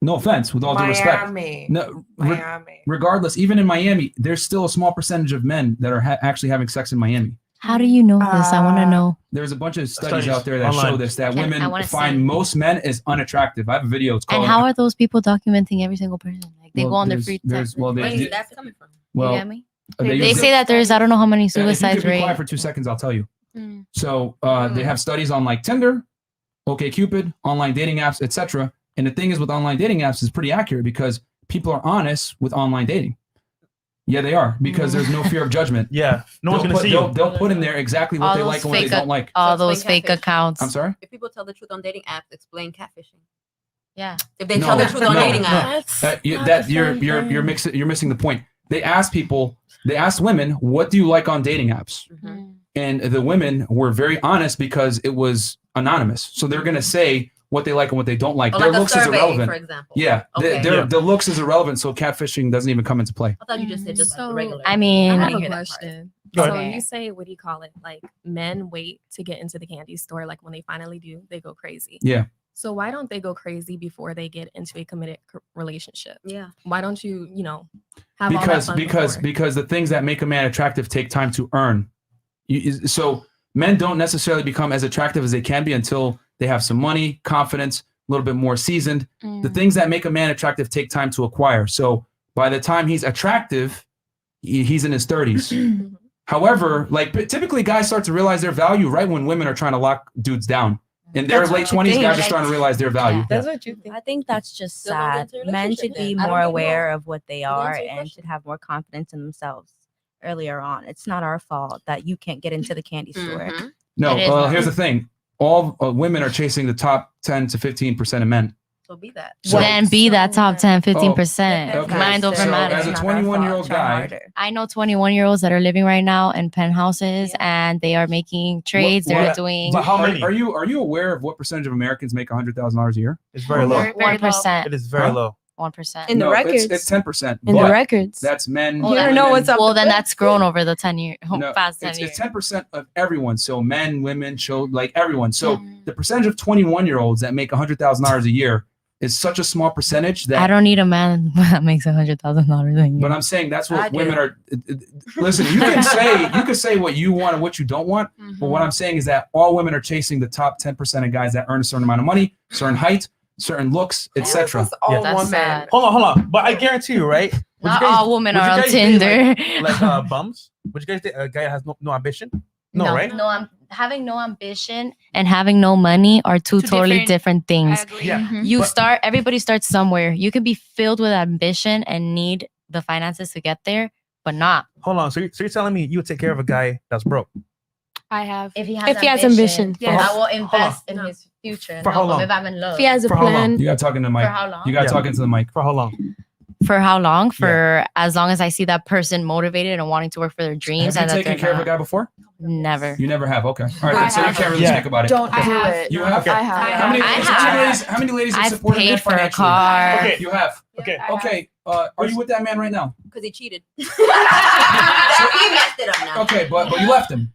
no offense, with all due respect. Miami. No, Miami. regardless, even in Miami, there's still a small percentage of men that are actually having sex in Miami. How do you know this? I want to know. There's a bunch of studies Studies out there that show online. this, that I women wanna find see. most men as unattractive. I have a video. It's called. And how are those people documenting every single person? Like they Well, go on their there's- free there's- time. well, they- Where they- is that coming from? well, you get me? they They use say it- that there's I don't know how many If you suicides could be quiet rate. for 2 seconds, I'll tell you. Mm. So they have studies on like Tinder, OkCupid, online dating apps, etc. And the thing is with online dating apps is pretty accurate because people are honest with online dating. Yeah, they are because there's no fear of judgment. yeah, no one's They'll gonna put- see they'll, you. they'll put in there exactly what All they those like and what they fake don't like. all So those explain fake catfish. accounts. I'm sorry. If people tell the truth on dating apps, explain catfishing. Yeah. If they tell the truth on dating apps, You're missing the point. They asked women, what do you like on dating apps? And the women were very honest because it was anonymous. So they're going to say what they like and what they don't like. or Their like a looks is survey, irrelevant. for example. Yeah, Okay. the looks is irrelevant. So catfishing doesn't even come into play. I thought you just said just like regular. I mean, I I have didn't a hear that part. question. Go So ahead. you say, what do you call it? Like men wait to get into the candy store. Like when they finally do, they go crazy. Yeah. So why don't they go crazy before they get into a committed relationship? Yeah. Why don't you, have all that fun before? Because the things that make a man attractive take time to earn. So men don't necessarily become as attractive as they can be until they have some money, confidence, a little bit more seasoned. The things that make a man attractive take time to acquire. So by the time he's attractive, he's in his 30s. However, like typically guys start to realize their value right when women are trying to lock dudes down. In their That's late what you 20s, think. guys are starting to realize their value. That's what you think. I think that's just Still don't get sad. into a Men should relationship be then. I more don't aware of what they Did you are answer your and question? should have more confidence in themselves earlier on. It's not our fault that you can't get into the candy store. Mhm. No, It is here's the thing. All women are chasing the top 10 to 15% of men. So be that. So- then be that top 10, 15%. Okay. Mind over So matter. as a It's not our 21-year-old fault. Try guy, harder. I know 21-year-olds that are living right now in penthouses and they are making trades. They're what- doing But how are, many? are you aware of what percentage of Americans make $100,000 a year? It's very low. 1%. It is very Huh? low. 1%. In the No, records. it's 10%. In the but records. That's men. Well, You don't know what's up. well, the then book. that's grown over the 10 year No, past 10 it's years. 10% of everyone. So men, women, children, like everyone. So the percentage of 21-year-olds that make $100,000 a year is such a small percentage that I don't need a man that makes $100,000 a year. But I'm saying that's I what do. women are. Listen, you can say what you want and what you don't want. But what I'm saying is that all women are chasing the top 10% of guys that earn a certain amount of money, certain height, certain looks, etc. That's sad. Hold on. But I guarantee you, right? Would Not you guys- all women would you are on guys date, Tinder. like bums? Would you guys date a guy that has no ambition? No, right? No, I'm having no ambition and having no money are two totally different things. Yeah. Everybody starts somewhere. You can be filled with ambition and need the finances to get there, but not. Hold on. So you're telling me you would take care of a guy that's broke? I have. If he If he has ambition. yes. I will Hold on. invest in his future. For how long? If I'm in love. If he has a For how long? plan. You got to talk into the mic. For how long? You got to talk into the mic. For how long? For how long? For as long as I see that person motivated and wanting to work for their dreams. Have and you that taken they're care of a not- guy before? Never. You never have. Okay. All right. Then, so you can't really speak about it. Don't do have. it. You have? I have. How many, I have. How many ladies have I've supported men paid for a financially? car. Okay. You have. Okay. Okay. Are you with that man right now? Because he cheated. So he messed it up now. Okay, but you left him.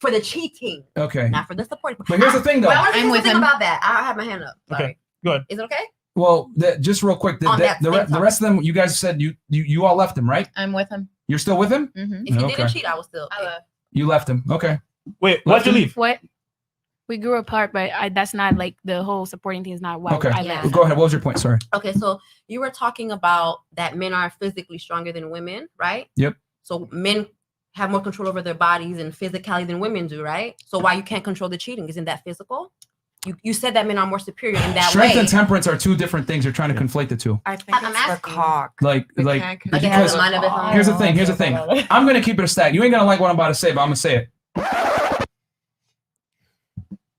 For the cheating, Okay. not for the support. But here's the thing, though. Well, I want to I'm say with something him. about that. I have my hand up. Sorry. Okay. Good. Is it okay? Well, just real quick, On that same the topic. rest of them, you guys said you all left him, right? I'm with him. You're still with him? Mm-hmm. If he Okay. didn't cheat, I was still. I left. You left him. Okay. Wait, why'd you leave? What? We grew apart, but that's not like the whole supporting thing is not why Okay. I left. Go ahead. What was your point? Sorry. Okay, so you were talking about that men are physically stronger than women, right? Yep. So men have more control over their bodies and physicality than women do, right? So why you can't control the cheating? Isn't that physical? You said that men are more superior in that Strength way. and temperance are two different things. You're trying to conflate the two. I think I'm it's the asking. cock. Like Like it has because a mind of its own. here's the thing. Here's the thing. I'm gonna keep it a stack. You ain't gonna like what I'm about to say, but I'm gonna say it.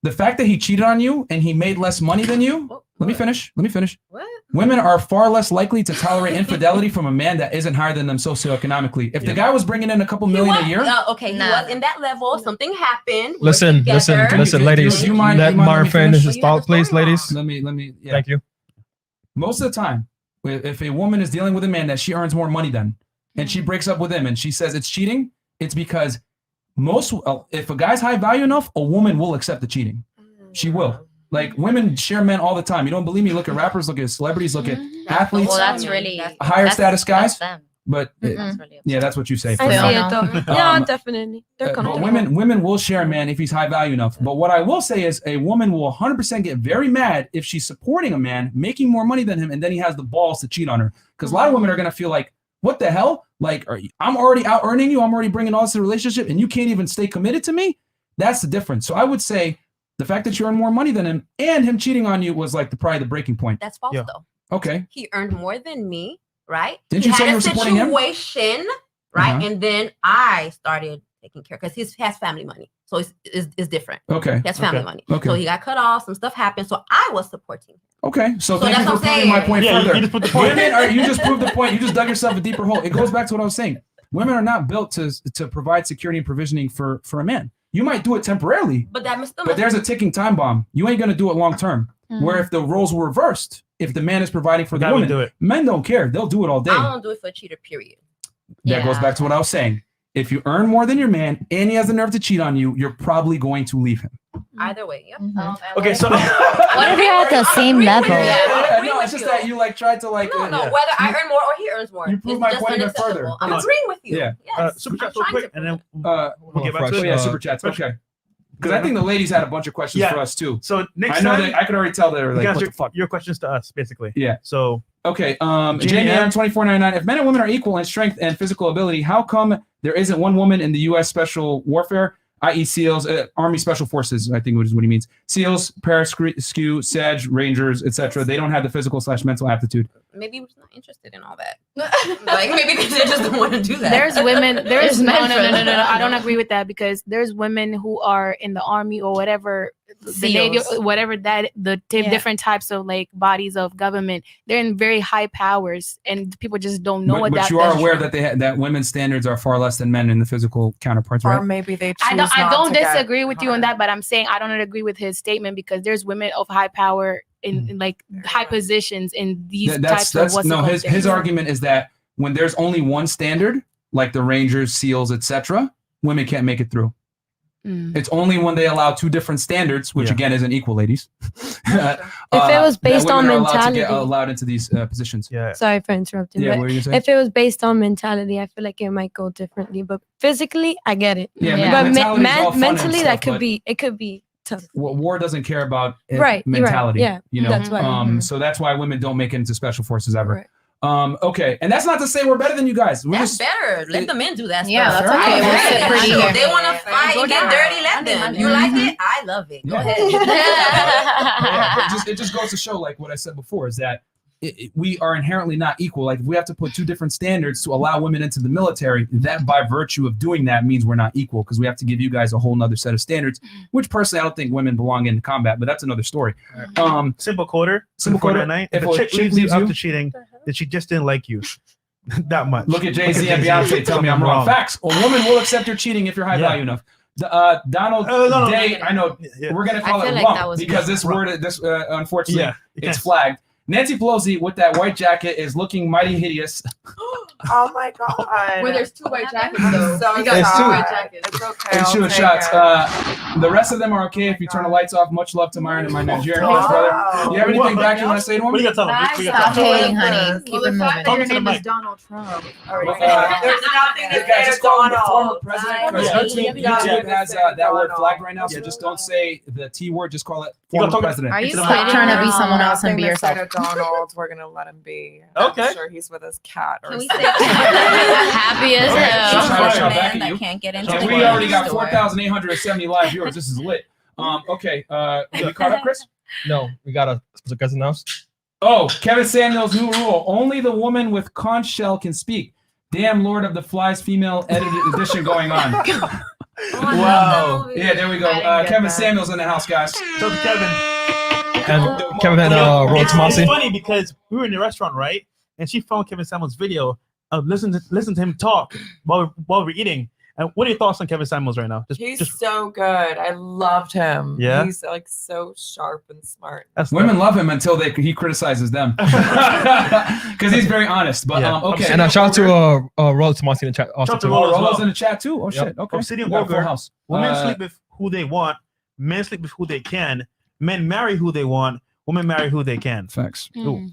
The fact that he cheated on you and he made less money than you. Let me finish. What? Women are far less likely to tolerate infidelity from a man that isn't higher than them socioeconomically. If the guy was bringing in a couple million a year, Okay, he was in that level. Something happened. We were Listen, together. ladies. Do you mind- Let do you mind Myron me finish finish? his thought, please, ladies. let me. Yeah. Thank you. Most of the time, if a woman is dealing with a man that she earns more money than, and she breaks up with him and she says it's cheating, it's because if a guy's high value enough, a woman will accept the cheating. She will. Like women share men all the time. You don't believe me? Look at rappers, look at celebrities, look at athletes. Well, that's really higher that's- status guys. that's them. But yeah, that's what you say. I see it though. Yeah, definitely. They're But comfortable. women will share a man if he's high value enough. But what I will say is a woman will 100% get very mad if she's supporting a man making more money than him and then he has the balls to cheat on her. Because a lot of women are going to feel like, what the hell? Like, I'm already out earning you. I'm already bringing all this to the relationship and you can't even stay committed to me. That's the difference. So I would say the fact that you earn more money than him and him cheating on you was like probably the breaking point. That's false though. Okay. He earned more than me, right? Didn't he you say had you a were supporting him? situation, right? Uh-huh. And then I started taking care because he has family money, so it's different. Okay. He has family Okay. money. Okay. So he got cut off. Some stuff happened. So I was supporting him. Okay, so thank that's you for what I'm proving my saying. point Yeah, further. you just put the point. You just proved the point. You just dug yourself a deeper hole. It goes back to what I was saying. Women are not built to provide security and provisioning for a man. You might do it temporarily, But that must but there's a ticking time bomb. You ain't gonna do it long term. Where if the roles were reversed, if the man is providing for the Guy would woman, do it. men don't care. They'll do it all day. I don't do it for a cheater. Period. That goes back to what I was saying. If you earn more than your man and he has the nerve to cheat on you, you're probably going to leave him. Either way, yep. Okay, so What if you're at the same level? No, it's just that you like tried to like. No, yeah. whether I earn more or he earns more. You proved it's my just point even unacceptable. further. I'm Yes. agreeing with you. Yeah. Yes. super I'm chats real trying quick, to and then Uh, we'll get back to Fresh, it. yeah, super chats. Fresh. Okay. Because I think the ladies had a bunch of questions Yeah. for us too. So next I know time, that I could already tell they were you like, guys what the fuck? your questions to us, basically. Yeah. So Okay. Jamie Jamie M. M 2499. If men and women are equal in strength and physical ability, how come there isn't one woman in the U.S. Special Warfare, i.e., SEALs, Army Special Forces? I think is what he means. SEALs, Paraskew, SAG, Rangers, etc. They don't have the physical/mental aptitude. Maybe we're not interested in all that. Like maybe they just don't want to do that. There's women. There's men no. for that. I don't agree with that because there's women who are in the army or whatever, the Navy, SEALs. whatever that different types of like bodies of government. They're in very high powers, and people just don't know But, what but that. you are that's aware true. that that women's standards are far less than men in the physical counterparts, right? Or maybe they choose I not don't to get disagree with you on hard. that, but I'm saying I don't agree with his statement because there's women of high power in like high positions in these That's types of what's no. it called His things. argument is that when there's only one standard, like the Rangers, SEALs, etc., women can't make it through. It's only when they allow two different standards, which again isn't equal, ladies. If it was based on mentality, allowed into these positions. Yeah. Sorry for interrupting. Yeah, but what were you saying? if it was based on mentality, I feel like it might go differently. But physically, I get it. Yeah, but mentality is all fun and mentally, stuff, that could but- be. It could be tough. War doesn't care about Right, you're right. mentality. Yeah, you know. that's why. So that's why women don't make it into special forces ever. Okay, and that's not to say we're better than you guys. We're That's just better. Let the men do that Yeah, stuff. that's okay. We'll sit pretty If here. they want to fight and get dirty, let them. You like it? I love it. Go ahead. It just goes to show, like what I said before, is that we are inherently not equal. Like if we have to put two different standards to allow women into the military, that by virtue of doing that means we're not equal because we have to give you guys a whole nother set of standards, which personally I don't think women belong in combat, but that's another story. Simple quarter. Simple Before quarter. that night. If If a a chick chick leaves you leaves after you- cheating, that she just didn't like you that much. Look at Jay-Z and Beyonce tell me I'm wrong. Facts. A woman will accept your cheating if you're high value enough. Donald no, Day, I know we're gonna call I it feel like that rump was because good. this word, unfortunately, Yeah, it's flagged. Nancy Pelosi with that white jacket is looking mighty hideous. Oh my god. Where there's two white jackets I'm though. so You got It's two two. white jackets. It's okay. And I'll shooting take shots. it. The rest of them are okay if you turn the lights off. Much love to Myron and my Nigerian Wow. brother. You have anything back you want to say to him? What do you got to tell him? Stop What do you got to tell him? hating, honey. Keep Well, it the fact moving. that your to the name is mic. Donald Trump. There's nothing to Guys, say just to call him the former Donald. president I because hate YouTube has that word Donald. flagged right now. So just don't say the T word. Just call it You gotta former talk- president. Are you It's a quit trying to be someone else and be Nothing to say yourself? to Donald, we're gonna let him be. Okay. I'm sure he's with his cat or Can we something. say happy as Okay, hell? she's trying to shout back Man at you. that can't get into And the we already got store. 4,870 live viewers. This is lit. Okay. You caught up, Chris? No, we got a special guest announced. Oh, Kevin Samuel's new rule. Only the woman with conch shell can speak. Damn Lord of the Flies female edited edition going on. Wow. Yeah, there we go. I didn't get Kevin that. Samuel's in the house, guys. So Kevin. And Kevin had Roll It's Tomasi. funny because we were in the restaurant, right? And she found Kevin Samuel's video. Listen to him talk while we're eating. And what are your thoughts on Kevin Samuels right now? He's so good. I loved him. Yeah? He's like so sharp and smart. Women love him until he criticizes them because he's very honest. But Yeah. okay. And shout out to Roll Tomasi in the chat also. Shout out to too. Roll as Rollo's well. in the chat too. Oh shit. Okay. Obsidian We got a full Ogre. house. Women sleep with who they want. Men sleep with who they can. Men marry who they want. Women marry who they can. Facts. Ooh.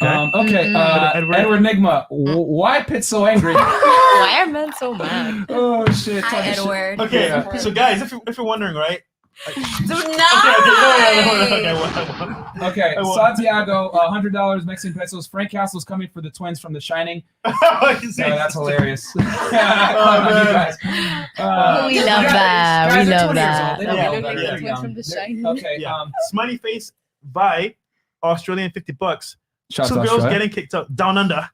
Okay. Okay. Edward Nigma. Why Pitt so angry? Why are men so mad? Oh shit. Hi, talking shit. Edward. Okay. Yeah. So guys, if you're wondering, right? Okay, I won't. Santiago, $100 Mexican pesos. Frank Castle's coming for the twins from The Shining. Okay. That's hilarious. man. We love that. We love that. They don't know Yeah. better. Yeah. They're young. From The Shining. Okay. Yeah. Smiley face Vi, Australian $50. Shouts Two out girls Australia. getting kicked out down under.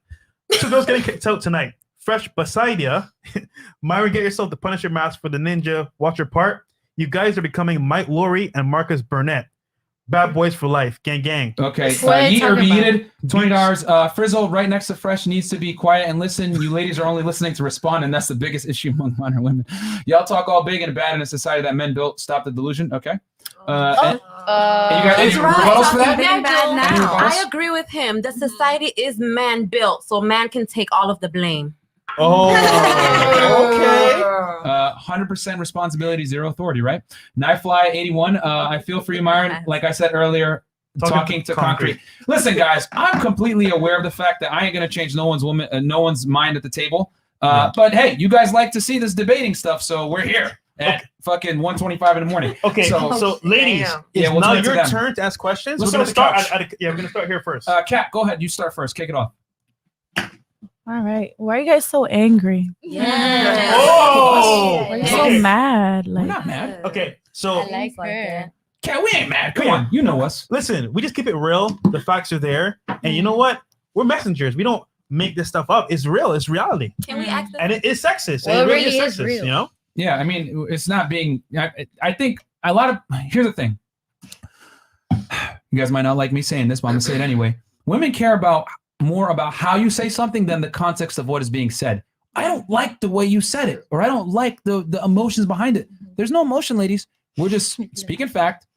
Two girls getting kicked out tonight. Fresh beside ya. Myron, get yourself the Punisher mask for the ninja. Watch your part. You guys are becoming Mike Laurie and Marcus Burnett. Bad boys for life. Gang, gang. Okay. What are you Yeet or talking be about? yeeted. $20. Frizzle right next to Fresh needs to be quiet and listen. You ladies are only listening to respond, and that's the biggest issue among modern women. Y'all talk all big and bad in a society that men built. Stop the delusion. Okay. And you got any He's right. rebuttals for that? Yeah, bad Joe. now. I agree with him. The society is man built, so man can take all of the blame. Oh, okay. 100% responsibility, zero authority, right? Knifefly 81. I feel for you, Myron. Like I said earlier, talking to concrete. Listen, guys, I'm completely aware of the fact that I ain't gonna change no one's mind at the table. But hey, you guys like to see this debating stuff, so we're here at fucking 1:25 in the morning. Okay, So- so ladies, Yeah, it's we'll now turn to your them. turn to ask questions. Let's We're gonna start start. with the We're gonna start here first. Kat, go ahead. You start first. Kick it off. All right. Why are you guys so angry? Yeah. Oh! Why are you so Okay. mad? We're Like, not mad. Okay, so I like her. Kat, we ain't mad. Come on, you know us. listen, we just keep it real. The facts are there, and you know what? We're messengers. We don't make this stuff up. It's real. It's reality, Can we ask and it's sexist. Well, it it really really is is sexist. real. You know. Yeah, I mean, it's not being. I think a lot of. Here's the thing. You guys might not like me saying this, but I'm gonna say it anyway. Women care more about how you say something than the context of what is being said. I don't like the way you said it, or I don't like the emotions behind it. There's no emotion, ladies. We're just speaking fact.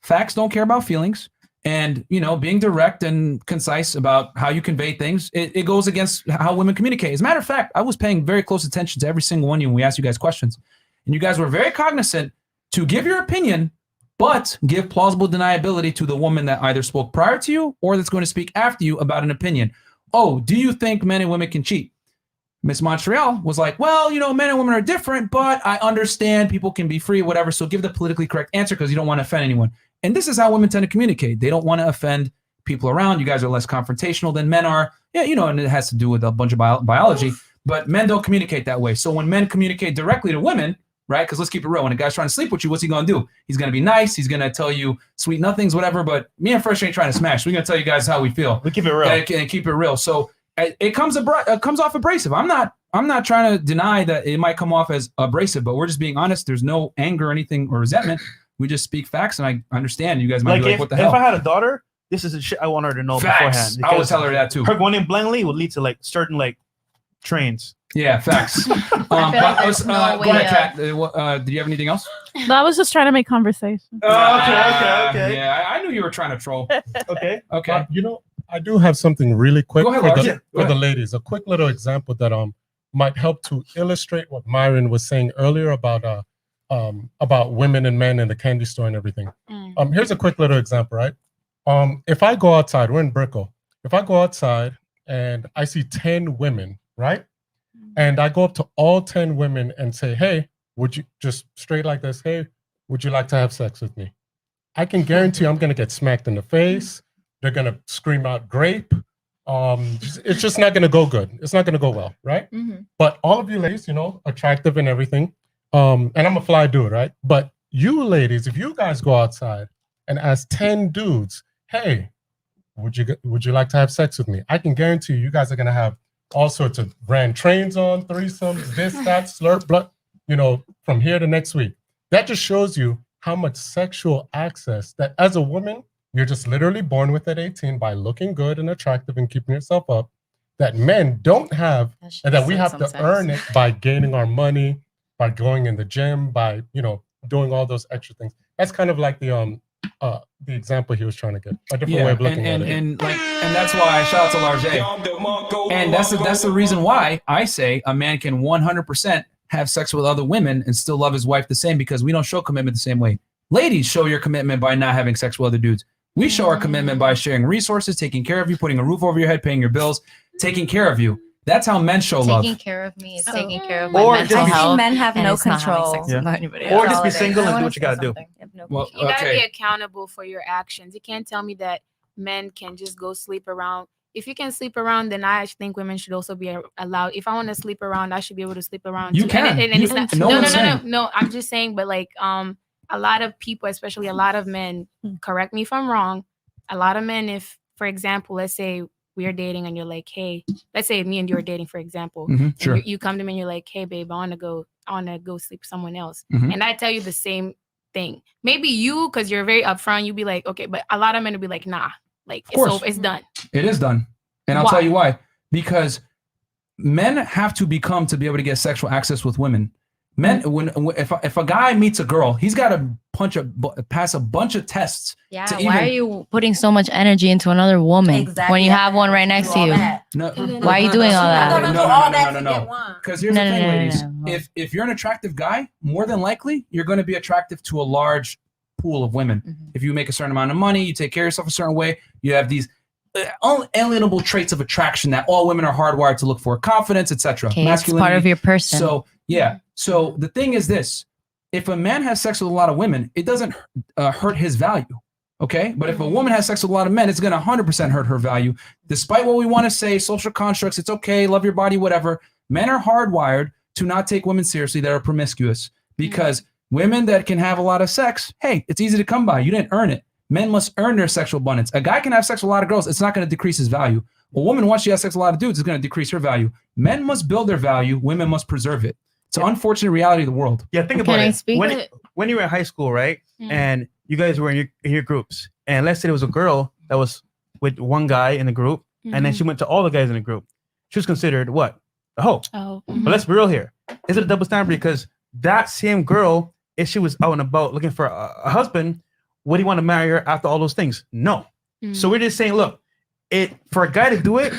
Facts don't care about feelings. And, being direct and concise about how you convey things, it goes against how women communicate. As a matter of fact, I was paying very close attention to every single one of you when we asked you guys questions. And you guys were very cognizant to give your opinion, but give plausible deniability to the woman that either spoke prior to you or that's going to speak after you about an opinion. Oh, do you think men and women can cheat? Miss Montreal was like, well, men and women are different, but I understand people can be free, whatever. So give the politically correct answer because you don't want to offend anyone. And this is how women tend to communicate. They don't want to offend people around. You guys are less confrontational than men are. Yeah, and it has to do with a bunch of biology, but men don't communicate that way. So when men communicate directly to women, right? Because let's keep it real. When a guy's trying to sleep with you, what's he going to do? He's going to be nice. He's going to tell you sweet nothings, whatever. But me and Fresh ain't trying to smash. We're going to tell you guys how we feel. We keep it real. And keep it real. So it comes off abrasive. I'm not trying to deny that it might come off as abrasive, but we're just being honest. There's no anger or anything or resentment. We just speak facts, and I understand you guys might be like, what the hell? If I had a daughter, this is the shit I want her to know beforehand. I would tell her that too. Her going in blindly would lead to certain trains. Yeah, facts. Go ahead, Kat. Do you have anything else? No, I was just trying to make conversation. Okay. Yeah, I knew you were trying to troll. Okay. I do have something really quick Go ahead, for the ladies. A quick little example that might help to illustrate what Myron was saying earlier about women and men in the candy store and everything. Here's a quick little example, right? If I go outside, we're in Brickell. If I go outside and I see 10 women, right? And I go up to all 10 women and say, hey, would you just straight like this? Hey, would you like to have sex with me? I can guarantee I'm going to get smacked in the face. They're going to scream out grape. It's just not going to go good. It's not going to go well, right? Mm-hmm. But all of you ladies, attractive and everything. And I'm a fly dude, right? But you ladies, if you guys go outside and ask 10 dudes, hey, would you like to have sex with me? I can guarantee you guys are going to have all sorts of ran trains on, threesomes, this, that, slurp, blood, from here to next week. That just shows you how much sexual access that as a woman, you're just literally born with at 18 by looking good and attractive and keeping yourself up, that men don't have, and that we have to earn it by gaining our money, by going in the gym, by, doing all those extra things. That's kind of like the example he was trying to get, a different way of looking at it. And that's why shout out to Large. And that's the reason why I say a man can 100% have sex with other women and still love his wife the same, because we don't show commitment the same way. Ladies show your commitment by not having sex with other dudes. We show our commitment by sharing resources, taking care of you, putting a roof over your head, paying your bills, taking care of you. That's how men show love. Taking care of me is taking care of Or my mental just- health. men have and no it's not having control. sex with anybody Or else. just be single and do what you got to do. Well, You gotta be accountable for your actions. You can't tell me that men can just go sleep around. If you can sleep around, then I think women should also be allowed. If I want to sleep around, I should be able to sleep around. You too. can. And it's not, No one's saying. no. I'm just saying, but a lot of people, especially a lot of men, correct me if I'm wrong. A lot of men, if, for example, let's say we're dating and you're like, hey, let's say me and you are dating, for example. Sure. And you come to me and you're like, hey, babe, I want to go sleep with someone else. Mhm. And I tell you the same thing. Maybe you, because you're very upfront, you'd be like, okay, but a lot of men would be like, nah, it's done. It is done. And I'll tell you why. Because men have to become to be able to get sexual access with women. Men, if a guy meets a girl, he's got to pass a bunch of tests. Yeah, to why are you putting so much energy into another woman when you have one right next to you? No, Why are you doing all that? No. Because here's the thing, ladies. If you're an attractive guy, more than likely you're going to be attractive to a large pool of women. If you make a certain amount of money, you take care of yourself a certain way, you have these unalienable traits of attraction that all women are hardwired to look for: confidence, etc. Okay, it's part of your person. So yeah. So the thing is this: if a man has sex with a lot of women, it doesn't hurt his value. Okay, but if a woman has sex with a lot of men, it's going to 100% hurt her value. Despite what we want to say, social constructs, it's okay, love your body, whatever. Men are hardwired to not take women seriously that are promiscuous, because women that can have a lot of sex, hey, it's easy to come by. You didn't earn it. Men must earn their sexual abundance. A guy can have sex with a lot of girls. It's not going to decrease his value. A woman, once she has sex with a lot of dudes, it's going to decrease her value. Men must build their value. Women must preserve it. It's an unfortunate reality of the world. Yeah, think about it. When you were in high school, right? And you guys were in your groups. And let's say there was a girl that was with one guy in the group, and then she went to all the guys in the group. She was considered what? A hoe. Oh. But let's be real here. Is it a double standard? Because that same girl, if she was out and about looking for a husband, would he want to marry her after all those things? No. So we're just saying, look, for a guy to do it,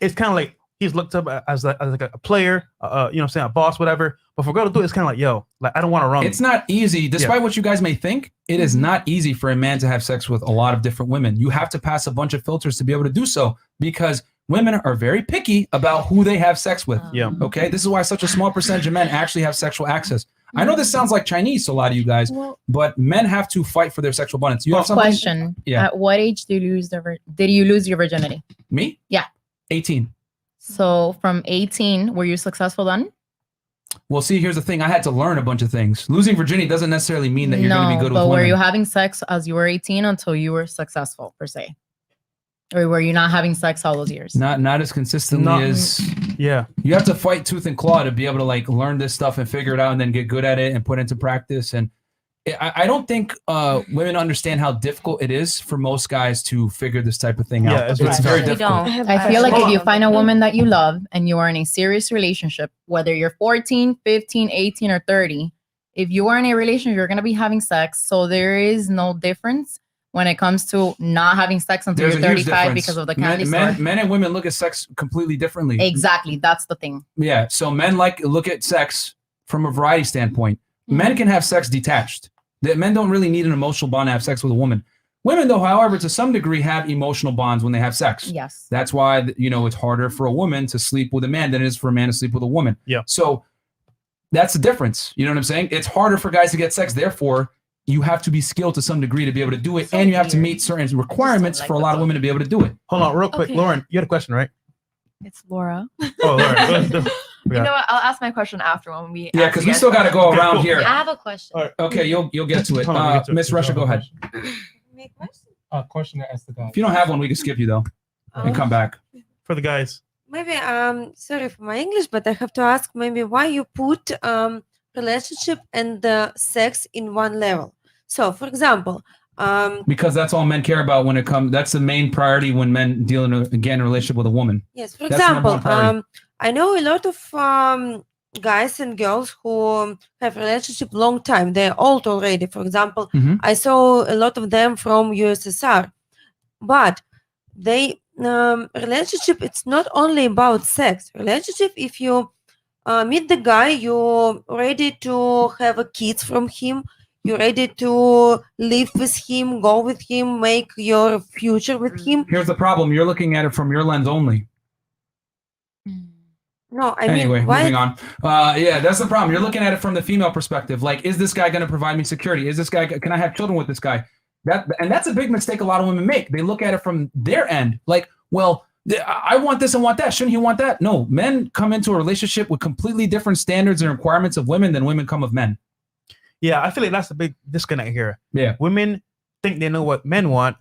it's kind of like he's looked up as like a player, you know what I'm saying, a boss, whatever. But for a girl to do it, it's kind of like, yo, like I don't want to run. It's not easy. Despite what you guys may think, it is not easy for a man to have sex with a lot of different women. You have to pass a bunch of filters to be able to do so because women are very picky about who they have sex with. Okay. This is why such a small percentage of men actually have sexual access. I know this sounds like Chinese to a lot of you guys, but men have to fight for their sexual abundance. You have something? Question. Yeah. At what age did you lose your virginity? Me? Yeah. 18. So from 18, were you successful then? Well, see, here's the thing. I had to learn a bunch of things. Losing virginity doesn't necessarily mean that you're going to be good with but women. were you having sex as you were 18 until you were successful, per se? Or were you not having sex all those years? Not as consistently as you have to fight tooth and claw to be able to like learn this stuff and figure it out and then get good at it and put it into practice. And I don't think women understand how difficult it is for most guys to figure this type of thing out. It's very difficult. I feel like if you find a woman that you love and you are in a serious relationship, whether you're 14, 15, 18, or 30, if you are in a relationship, you're going to be having sex. So there is no difference when it comes to not having sex until There's you're a huge 35 difference. because of the candy store. Men and women look at sex completely differently. Exactly. That's the thing. Yeah. So men look at sex from a variety standpoint. Men can have sex detached. Men don't really need an emotional bond to have sex with a woman. Women, though, however, to some degree have emotional bonds when they have sex. Yes. That's why, it's harder for a woman to sleep with a man than it is for a man to sleep with a woman. Yeah. So that's the difference. You know what I'm saying? It's harder for guys to get sex. Therefore, you have to be skilled to some degree to be able to do it. And you have to meet certain requirements for a lot of women to be able to do it. Hold on real quick. Okay. Lauren, you had a question, right? It's Laura. Oh, Lauren. You know what? I'll ask my question after when we. Yeah, because we still got to go around here. I have a question. Okay, you'll get to it. Hold on, we'll get to it. Miss Russia, go ahead. Question to ask the guy. If you don't have one, we can skip you though and come back. For the guys. Maybe sorry for my English, but I have to ask maybe why you put relationship and the sex in one level. So, for example, Because that's all men care about when it comes. That's the main priority when men deal in a relationship with a woman. yes, for That's the number example, one priority. I know a lot of guys and girls who have relationship long time. They're old already. For example, Mhm. I saw a lot of them from USSR, but they relationship. It's not only about sex. Relationship. If you meet the guy, you're ready to have a kids from him. You're ready to live with him, go with him, make your future with him. Here's the problem: you're looking at it from your lens only. No, I Anyway, mean, why? moving on. Yeah, that's the problem. You're looking at it from the female perspective. Like, is this guy going to provide me security? Is this guy? Can I have children with this guy? That's a big mistake a lot of women make. They look at it from their end. Like, well, I want this and want that. Shouldn't he want that? No, men come into a relationship with completely different standards and requirements of women than women come of men. Yeah, I feel like that's a big disconnect here. Yeah. Women think they know what men want,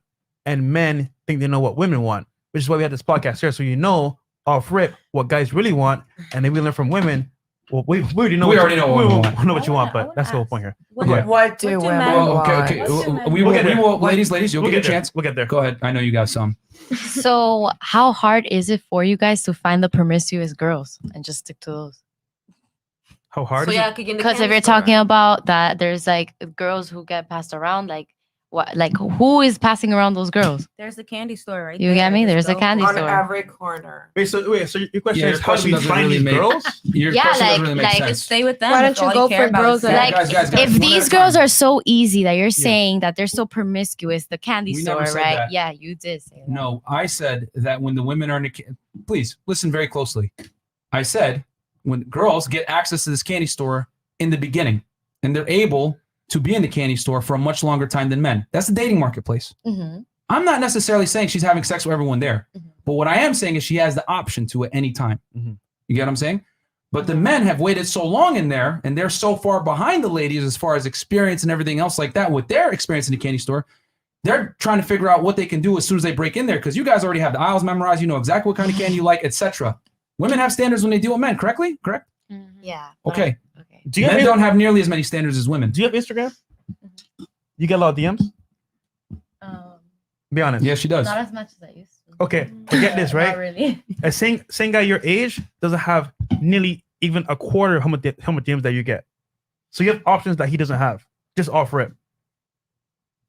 and men think they know what women want, which is why we had this podcast here. So off rip what guys really want, and then we learn from women. Well, we already know. We already know what we want. We know what you want, but that's the whole point here. Yeah. What do women want? Okay. We will, ladies, you'll We'll get a get there. chance. We'll get there. Go ahead. I know you got some. So, how hard is it for you guys to find the promiscuous girls and just stick to those? How hard? So is yeah, it? I could get in the Because if candy you're store. talking about that, there's like girls who get passed around. Like, what? Like, who is passing around those girls? There's a candy store right You there. get me? Just There's a go candy On store. every corner. Wait, so your question Yeah, is your how do question we doesn't find really these make- girls? Your Yeah, question doesn't like- really make like sense. Stay with them. Why if don't you all go care for about girls is that- sex. Guys, If one at these a girls time. are so easy that you're saying that they're so promiscuous, the candy We store, never said right? that. Yeah, you did say that. No, I said that when the women are in the please listen very closely. I said when girls get access to this candy store in the beginning, and they're able to be in the candy store for a much longer time than men. That's the dating marketplace. Mm-hmm. I'm not necessarily saying she's having sex with everyone there, but what I am saying is she has the option to at any time. Mhm. You get what I'm saying? But the men have waited so long in there, and they're so far behind the ladies as far as experience and everything else like that with their experience in the candy store. They're trying to figure out what they can do as soon as they break in there, because you guys already have the aisles memorized. You know exactly what kind of candy you like, etc. Women have standards when they deal with men, correctly? Correct? Yeah. Okay. Okay. Do you Men have, don't have nearly as many standards as women. do you have Instagram? You get a lot of DMs? Be honest. Yeah, she does. Not as much as I used to. Okay, but get this, right? Not really. A same guy your age doesn't have nearly even a quarter of how much DMs that you get. So you have options that he doesn't have. Just off rip.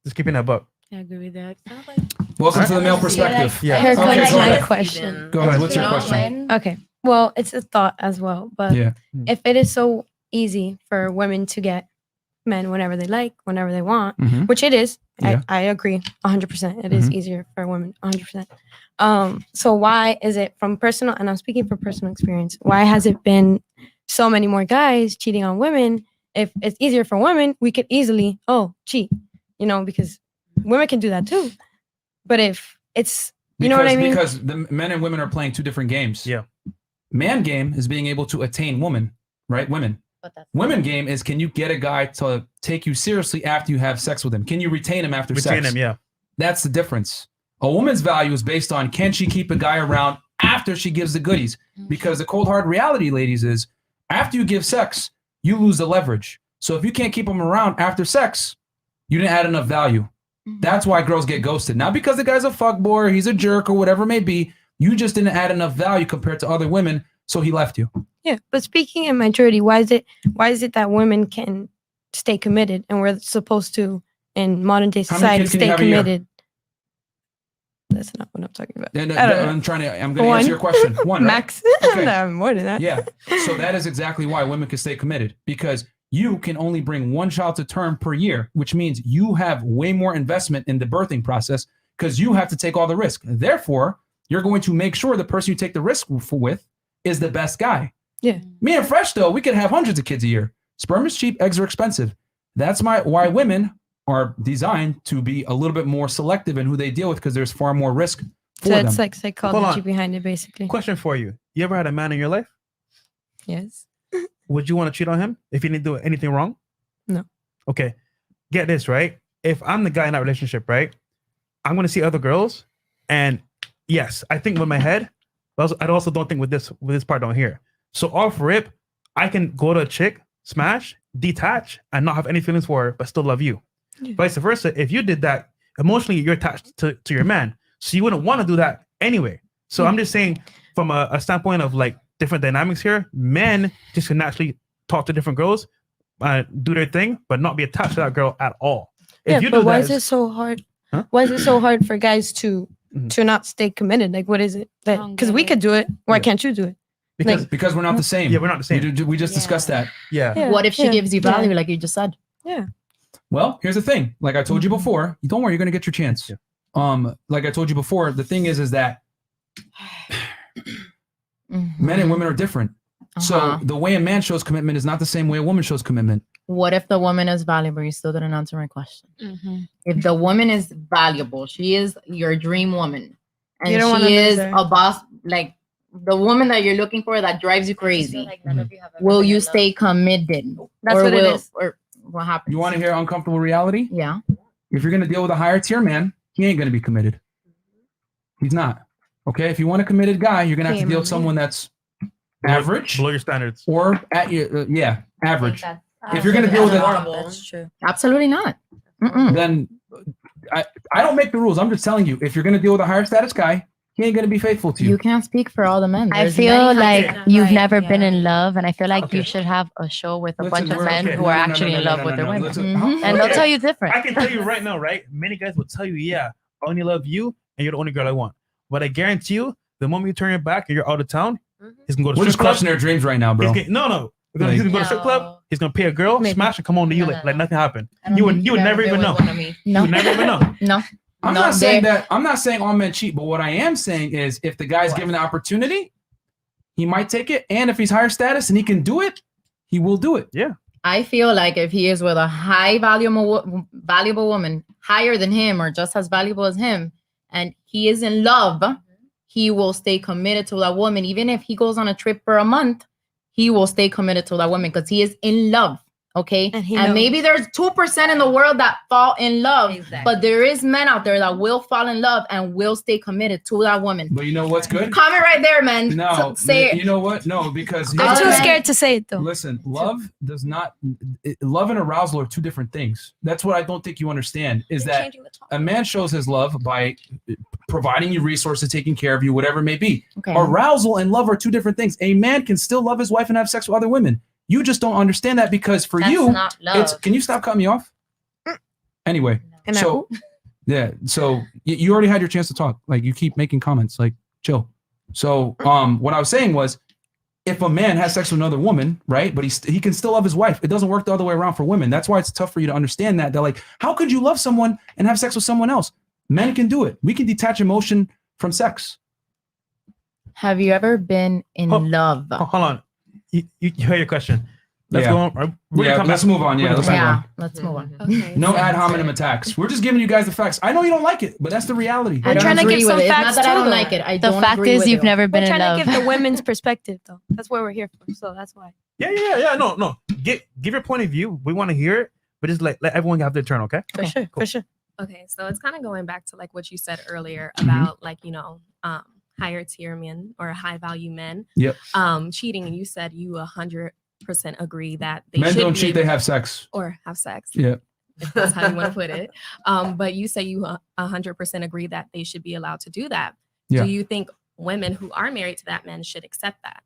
Just keeping that buck. I agree with that. Welcome to the male perspective. Yeah. Here Okay, comes go my ahead. question. Go ahead. What's your question? Okay. Well, it's a thought as well, but Yeah. if it is so easy for women to get men whenever they like, whenever they want, Mhm. which it is, Yeah. I agree 100%. It is Mhm. easier for women 100%. So why is it from personal, and I'm speaking from personal experience, why has it been so many more guys cheating on women? If it's easier for women, we could easily, cheat, because women can do that too. But if it's, you know what I mean? Because the men and women are playing two different games. Yeah. Man game is being able to attain woman, right? Women. Women game is, can you get a guy to take you seriously after you have sex with him? Can you retain him after sex? Retain him, yeah. That's the difference. A woman's value is based on, can she keep a guy around after she gives the goodies? Because the cold hard reality, ladies, is after you give sex, you lose the leverage. So if you can't keep him around after sex, you didn't add enough value. That's why girls get ghosted. Not because the guy's a fuckboy, he's a jerk, or whatever it may be. You just didn't add enough value compared to other women, so he left you. Yeah, but speaking in maturity, why is it that women can stay committed and we're supposed to in modern day How many society kids can you stay have a year? committed? That's not what I'm talking about. And, I don't know. I'm going to answer your question. One, right? Max. Okay. No, more than that. Yeah. So that is exactly why women can stay committed, because you can only bring one child to term per year, which means you have way more investment in the birthing process because you have to take all the risk. Therefore, you're going to make sure the person you take the risk with is the best guy. Yeah. Me and Fresh, though, we could have hundreds of kids a year. Sperm is cheap, eggs are expensive. That's why women are designed to be a little bit more selective in who they deal with, because there's far more risk for So them. it's like Hold psychology on. behind it, basically. Question for you. You ever had a man in your life? Yes. Would you want to cheat on him if he didn't do anything wrong? No. Okay. Get this, right? If I'm the guy in that relationship, right? I'm going to see other girls. And yes, I think with my head, but I also don't think with this part down here. So off rip, I can go to a chick, smash, detach, and not have any feelings for her, but still love you. Yeah. Vice versa. If you did that, emotionally, you're attached to your man. So you wouldn't want to do that anyway. So I'm just saying from a standpoint of like different dynamics here, men just can naturally talk to different girls, do their thing, but not be attached to that girl at all. Yeah, If you but do why that, is it so hard? Huh? Why is it so hard for guys to not stay committed? Like, what is it? Because we could do it. Why can't you do it? Because we're not the same. Yeah, we're not the same. We just discussed that. Yeah. What if she gives you value, like you just said? Yeah. Well, here's the thing. Like I told you before, don't worry, you're gonna get your chance. Like I told you before, the thing is that men and women are different. So the way a man shows commitment is not the same way a woman shows commitment. What if the woman is valuable? You still didn't answer my question. If the woman is valuable, she is your dream woman, You and don't wanna she lose is her. a boss, like the woman that you're looking for that drives you crazy. Will you stay committed? That's Or what it will- is. Or what happens? You want to hear uncomfortable reality? Yeah. If you're gonna deal with a higher tier man, he ain't gonna be committed. He's not. Okay. If you want a committed guy, you're gonna have to deal with someone that's average, below your standards, or at your average. If you're gonna deal with That's true. Absolutely not. then I don't make the rules. I'm just telling you, if you're gonna deal with a higher status guy, he ain't gonna be faithful to you. You can't speak for all the men. I There's feel many like kinds of- you've never been in love, and I feel like you should have a show with a bunch of men who are actually in love with their women. And they'll tell you different. I can tell you right now, right? Many guys will tell you, yeah, I only love you and you're the only girl I want. But I guarantee you, the moment you turn your back and you're out of town, he's gonna go to We're strip just club. crushing their dreams right now, bro. He's gonna go to strip club. He's gonna pay a girl, smash, and come home to you like nothing happened. You would never even know. You would never even know. No. I'm not saying that. I'm not saying all men cheat, but what I am saying is, if the guy's given the opportunity, he might take it, and if he's higher status and he can do it, he will do it. Yeah. I feel like if he is with a high valuable woman, higher than him or just as valuable as him, and he is in love, he will stay committed to that woman. Even if he goes on a trip for a month, he will stay committed to that woman because he is in love. Okay. And knows. maybe there's 2% in the world that fall in love, but there is men out there that will fall in love and will stay committed to that woman. But you know what's good? Comment right there, man. No, Say it. you know what? No, because I'm too scared to say it though. Listen, love does not. Love and arousal are two different things. That's what I don't think you understand. Is that a man shows his love by providing you resources, taking care of you, whatever it may be. Okay. Arousal and love are two different things. A man can still love his wife and have sex with other women. You just don't understand that because for That's you, not love. Can you stop cutting me off? Anyway, And So, yeah. So you already had your chance to talk. Like you keep making comments. Like chill. So what I was saying was, if a man has sex with another woman, right, but he can still love his wife, it doesn't work the other way around for women. That's why it's tough for you to understand that. They're like, how could you love someone and have sex with someone else? Men can do it. We can detach emotion from sex. Have you ever been in love? Hold on. You heard your question. Let's Yeah. go on. Let's move on. Yeah, let's move on. Let's move on. Okay. No ad hominem attacks. We're just giving you guys the facts. I know you don't like it, but that's the reality. I don't agree with it. It's not facts that I too, don't though. like it. I The don't fact agree is with you've you. never been We're in trying love. to give the women's perspective, though. That's what we're here for. So that's why. Yeah. No. Give your point of view. We want to hear it, but just let everyone have their turn, okay? For sure. Cool. For sure. Okay, so it's kind of going back to like what you said earlier Mm-hmm. about like, higher tier men or high value men. Yep. Cheating, and you said you 100% agree that Men should don't be cheat, they able- have sex. or have sex. Yeah. If that's how you want to put it. But you say you 100% agree that they should be allowed to do that. Yeah. Do you think women who are married to that man should accept that?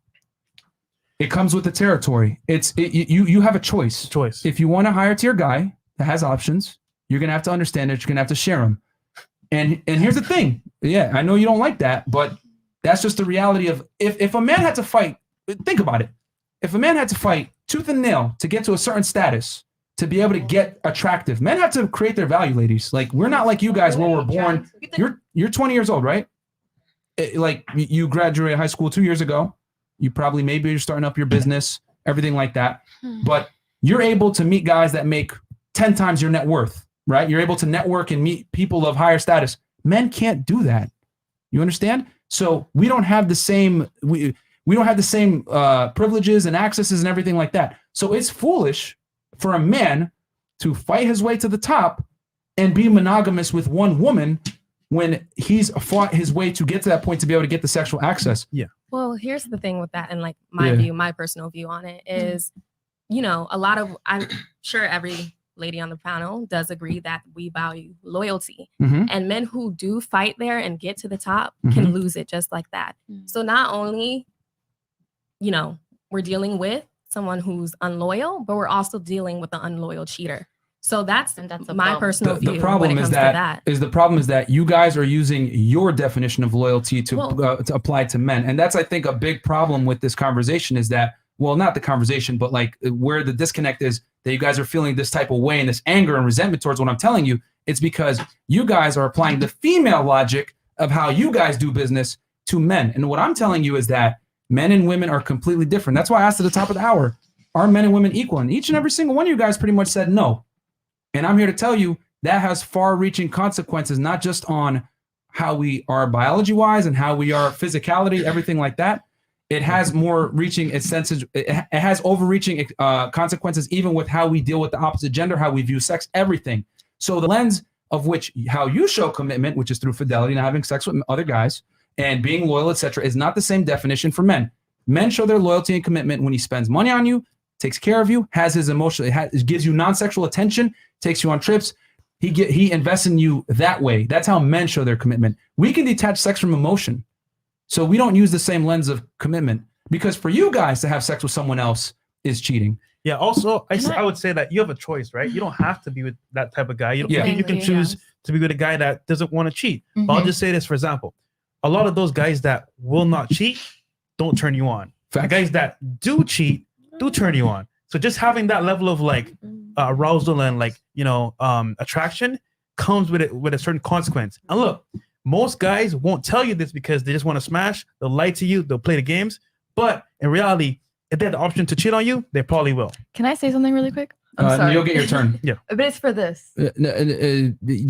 It comes with the territory. You have a choice. If you want a higher tier guy that has options, you're gonna have to understand that you're gonna have to share them. And here's the thing. Yeah, I know you don't like that, but that's just the reality of if a man had to fight, think about it. If a man had to fight tooth and nail to get to a certain status, to be able to get attractive, men have to create their value, ladies. Like we're not like you guys where we're born. You're 20 years old, right? Like you graduated high school 2 years ago. You probably maybe you're starting up your business, everything like that. But you're able to meet guys that make 10 times your net worth, right? You're able to network and meet people of higher status. Men can't do that. You understand? So we don't have the same we don't have the same privileges and accesses and everything like that. So it's foolish for a man to fight his way to the top and be monogamous with one woman when he's fought his way to get to that point to be able to get the sexual access. Yeah. Well, here's the thing with that, and like my view, my personal view on it is, I'm sure every lady on the panel does agree that we value loyalty. Mhm. And men who do fight there and get to the top Mhm. can lose it just like that. So not only, we're dealing with someone who's unloyal, but we're also dealing with the unloyal cheater. So that's my personal view. The problem when it is comes to that. the problem is that you guys are using your definition of loyalty to apply to men, and that's I think a big problem with this conversation is that not the conversation, but like where the disconnect is that you guys are feeling this type of way and this anger and resentment towards what I'm telling you. It's because you guys are applying the female logic of how you guys do business to men, and what I'm telling you is that men and women are completely different. That's why I asked at the top of the hour, are men and women equal? And each and every single one of you guys pretty much said no. And I'm here to tell you that has far-reaching consequences, not just on how we are biology-wise and how we are physicality, everything like that. It has more reaching, it has overreaching consequences even with how we deal with the opposite gender, how we view sex, everything. So the lens of which how you show commitment, which is through fidelity and having sex with other guys and being loyal, etc., is not the same definition for men. Men show their loyalty and commitment when he spends money on you, takes care of you, has his emotional, gives you non-sexual attention, takes you on trips. He invests in you that way. That's how men show their commitment. We can detach sex from emotion. So we don't use the same lens of commitment because for you guys to have sex with someone else is cheating. Yeah. Also, I would say that you have a choice, right? You don't have to be with that type of guy. You can choose to be with a guy that doesn't want to cheat. But I'll just say this, for example, a lot of those guys that will not cheat don't turn you on. The guys that do cheat do turn you on. So just having that level of like arousal and like attraction comes with it with a certain consequence. And look, most guys won't tell you this because they just want to smash. They'll lie to you. They'll play the games. But in reality, if they had the option to cheat on you, they probably will. Can I say something really quick? I'm sorry. You'll get your turn. Yeah. But it's for this.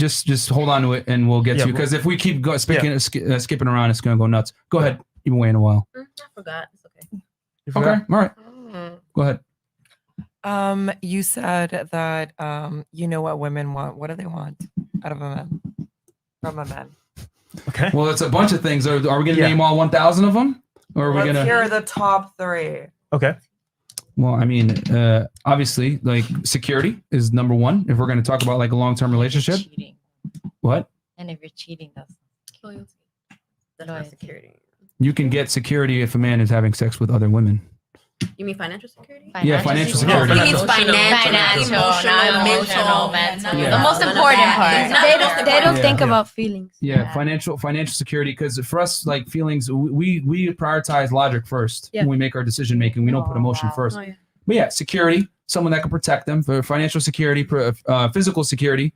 Just hold on to it and we'll get to you because if we keep skipping around, it's going to go nuts. Go ahead. You've been waiting a while. I forgot. It's okay. Okay. All right. Go ahead. You said that you know what women want. What do they want out of a man? From a man. Okay. Well, it's a bunch of things. Are we going to name all 1,000 of them? Or are we Let's going to hear the top 3. Okay. Well, I mean, obviously, like security is number one. If we're going to talk about like a long-term relationship. Cheating. What? And if you're cheating, that's loyalty. That's not security. You can get security if a man is having sex with other women. You mean financial security? Yeah, financial security. He means financial, emotional, mental. Yeah. The most important part. They don't Yeah. think Yeah. about feelings. Yeah, financial security, because for us, like feelings, we prioritize logic first Yeah. when we make our decision making. We don't put emotion first. Oh, yeah. But yeah, security, someone that can protect them. For financial security, physical security,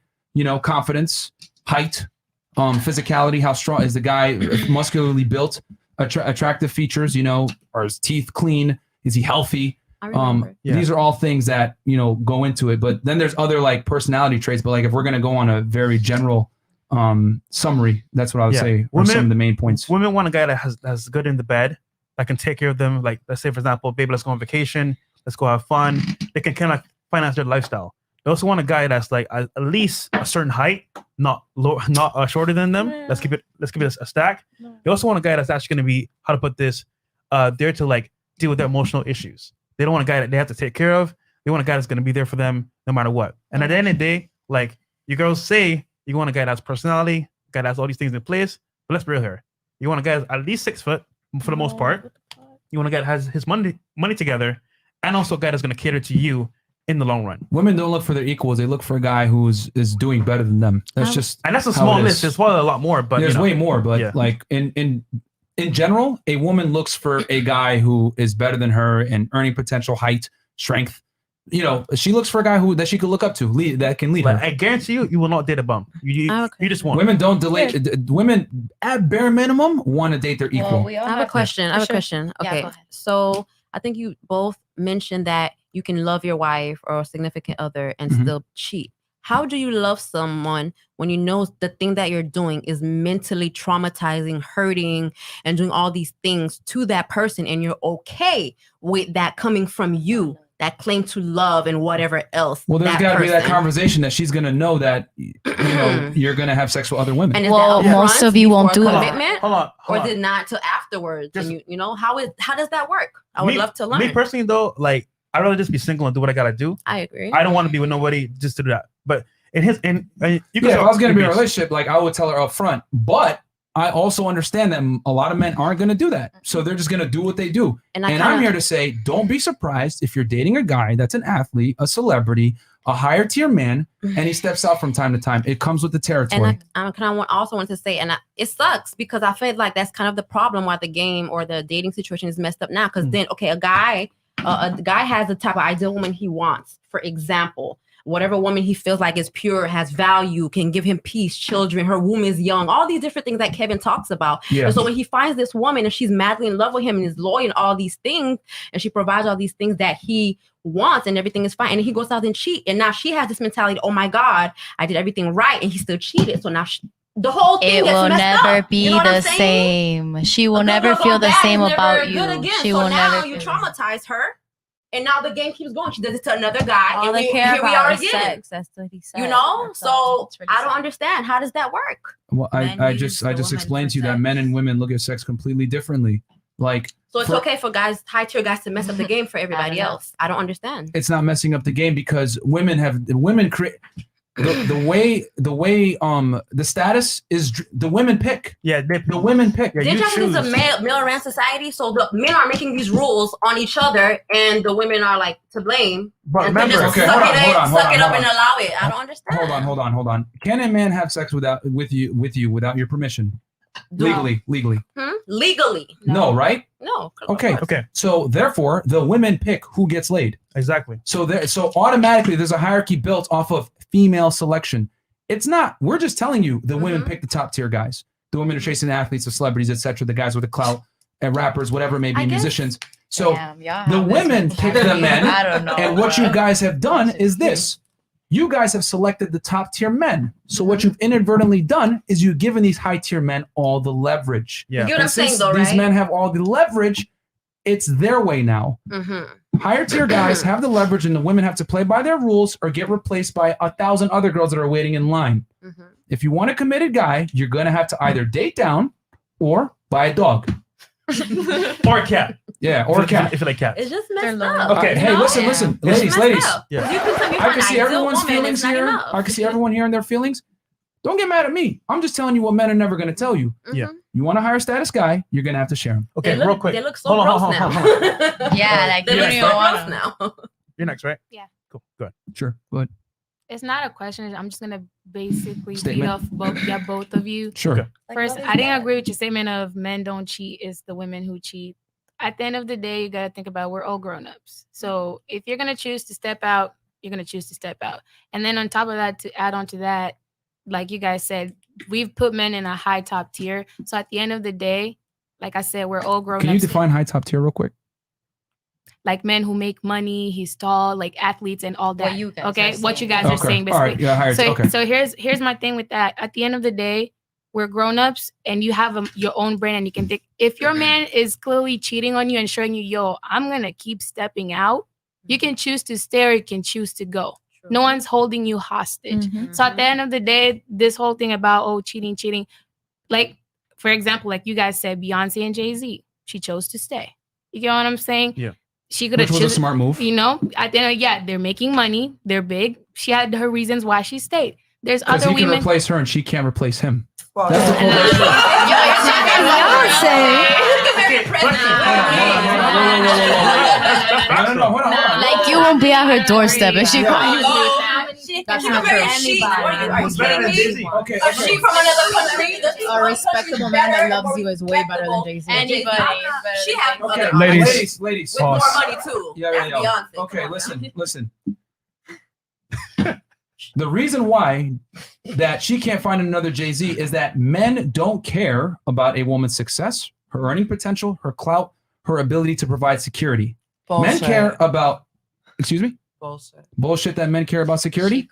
confidence, height, physicality. How strong is the guy? Muscularly built, attractive features. Are his teeth clean? Is he healthy? These are all things that go into it. But then there's other like personality traits. But like if we're gonna go on a very general summary, that's what I would say are some of the main points. Women want a guy that's good in the bed, that can take care of them. Like let's say for example, baby, let's go on vacation, let's go have fun. They can kind of finance their lifestyle. They also want a guy that's like at least a certain height, not shorter than them. Let's keep it a stack. They also want a guy that's actually going to be, how to put this, there to like deal with their emotional issues. They don't want a guy that they have to take care of. They want a guy that's going to be there for them no matter what. And at the end of the day, like you girls say, you want a guy that's personality, a guy that's all these things in place. But let's be real here. You want a guy that's at least 6 foot for the most part. You want a guy that has his money together, and also a guy that's going to cater to you in the long run. Women don't look for their equals; they look for a guy who is doing better than them. That's and that's a small list. There's probably a lot more, but there's way more. But like in general, a woman looks for a guy who is better than her in earning potential, height, strength. She looks for a guy that she could look up to, that can lead her. I guarantee you will not date a bum. You just won't. Women don't delay. Women at bare minimum want to date their equal. I have a question. Okay, so I think you both mentioned that you can love your wife or significant other and still cheat. How do you love someone when you know the thing that you're doing is mentally traumatizing, hurting, and doing all these things to that person, and you're okay with that coming from you, that claim to love and whatever else? Well, there's got to be that conversation that she's going to know that you're going to have sex with other women. And most of you won't do that. Commitment, hold on. Or did not till afterwards? And how does that work? I would love to learn. Me personally, though, like I'd rather just be single and do what I gotta do. I agree. I don't want to be with nobody just to do that. But if I was gonna be in a relationship, like I would tell her up front. But I also understand that a lot of men aren't gonna do that, so they're just gonna do what they do. And I'm here to say, don't be surprised if you're dating a guy that's an athlete, a celebrity, a higher tier man, and he steps out from time to time. It comes with the territory. And I also want to say, it sucks because I feel like that's kind of the problem why the game or the dating situation is messed up now. Because then, okay, a guy has the type of ideal woman he wants. For example, whatever woman he feels like is pure, has value, can give him peace, children, her womb is young, all these different things that Kevin talks about. Yeah. And so when he finds this woman and she's madly in love with him and is loyal and all these things, and she provides all these things that he wants and everything is fine, and he goes out and cheat, and now she has this mentality, oh my God, I did everything right, and he still cheated. So now the whole thing it gets will messed never up. be You know the same. She will never feel the same about you. She will never. You traumatize her, and now the game keeps going. She does it to another guy, All and they here care we about are is again. sex. That's what he said. So I don't understand. How does that work? Well, I just explained to you that men and women look at sex completely differently. Like, so it's okay for guys, high tier guys, to mess up the game for everybody else. I don't understand. It's not messing up the game because women create the way the status is the women pick. Yeah, the women pick. They're just it's a male ran society, so the men are making these rules on each other, and the women are like to blame. But and remember, just okay, suck hold it on. up and allow it. I don't understand. Hold on. Can a man have sex with you without your permission? Legally. Legally. No, right? No. Okay. So therefore, the women pick who gets laid. Exactly. So automatically, there's a hierarchy built off of female selection. It's not. We're just telling you the women pick the top tier guys. The women are chasing the athletes, the celebrities, etc. The guys with the clout, and rappers, whatever it may be, musicians. So the women pick the men. I don't know. And what you guys have done is this. You guys have selected the top tier men. So what you've inadvertently done is you've given these high tier men all the leverage. Yeah. You get what I'm saying, though, these right? men have all the leverage, it's their way now. Higher tier guys have the leverage, and the women have to play by their rules or get replaced by 1,000 other girls that are waiting in line. If you want a committed guy, you're going to have to either date down or buy a dog. Or a cat. Yeah, or a cat. If you like cats. It's just messed up. Okay, hey, listen. Ladies. Yeah. You can tell me I can see an ideal everyone's woman, feelings it's not here. enough. I can see everyone here and their feelings. Don't get mad at me. I'm just telling you what men are never going to tell you. Yeah. You want a higher status guy, you're going to have to share him. Okay, real quick. They look so Hold on, gross hold on, now. hold on. Yeah, like They you look don't so even want gross now. You're next, right? Yeah. Cool. Good. Sure. Go ahead. It's not a question. I'm just gonna basically beat Statement. off both of you. Sure. Okay. First, I didn't agree with your statement of men don't cheat. It's the women who cheat. At the end of the day, you gotta think about we're all grown-ups. So if you're gonna choose to step out, you're gonna choose to step out. And then on top of that, to add on to that, like you guys said, we've put men in a high top tier. So at the end of the day, like I said, we're all grown-ups. Can you define high top tier real quick? Like men who make money, he's tall, like athletes and all that. you guys okay, are what you saying. guys are Okay. saying, All basically. right. Yeah, higher. So, Okay. so here's my thing with that. At the end of the day, we're grown-ups and you have your own brain and you can think if your man is clearly cheating on you and showing you, yo, I'm gonna keep stepping out, you can choose to stay or you can choose to go. No one's holding you hostage. So at the end of the day, this whole thing about cheating, like for example, like you guys said, Beyonce and Jay-Z, she chose to stay. You get what I'm saying? Yeah. She could have Which was a smart move. You know, at the end of, yeah, they're making money, they're big. She had her reasons why she stayed. There's Because other he can women. replace her and she can't replace him. Well, That's the whole hold on. Like you won't be at her doorstep and she That's not true. Okay. Is she from another country? A respectable man that loves you is way better than Jay-Z. Anybody. She has Okay, other ladies. with more money too. Yeah. That's Beyonce. Okay, listen. The reason why that she can't find another Jay-Z is that men don't care about a woman's success, her earning potential, her clout, her ability to provide security. Bullshit. Men care about, excuse me? Bullshit. That men care about security?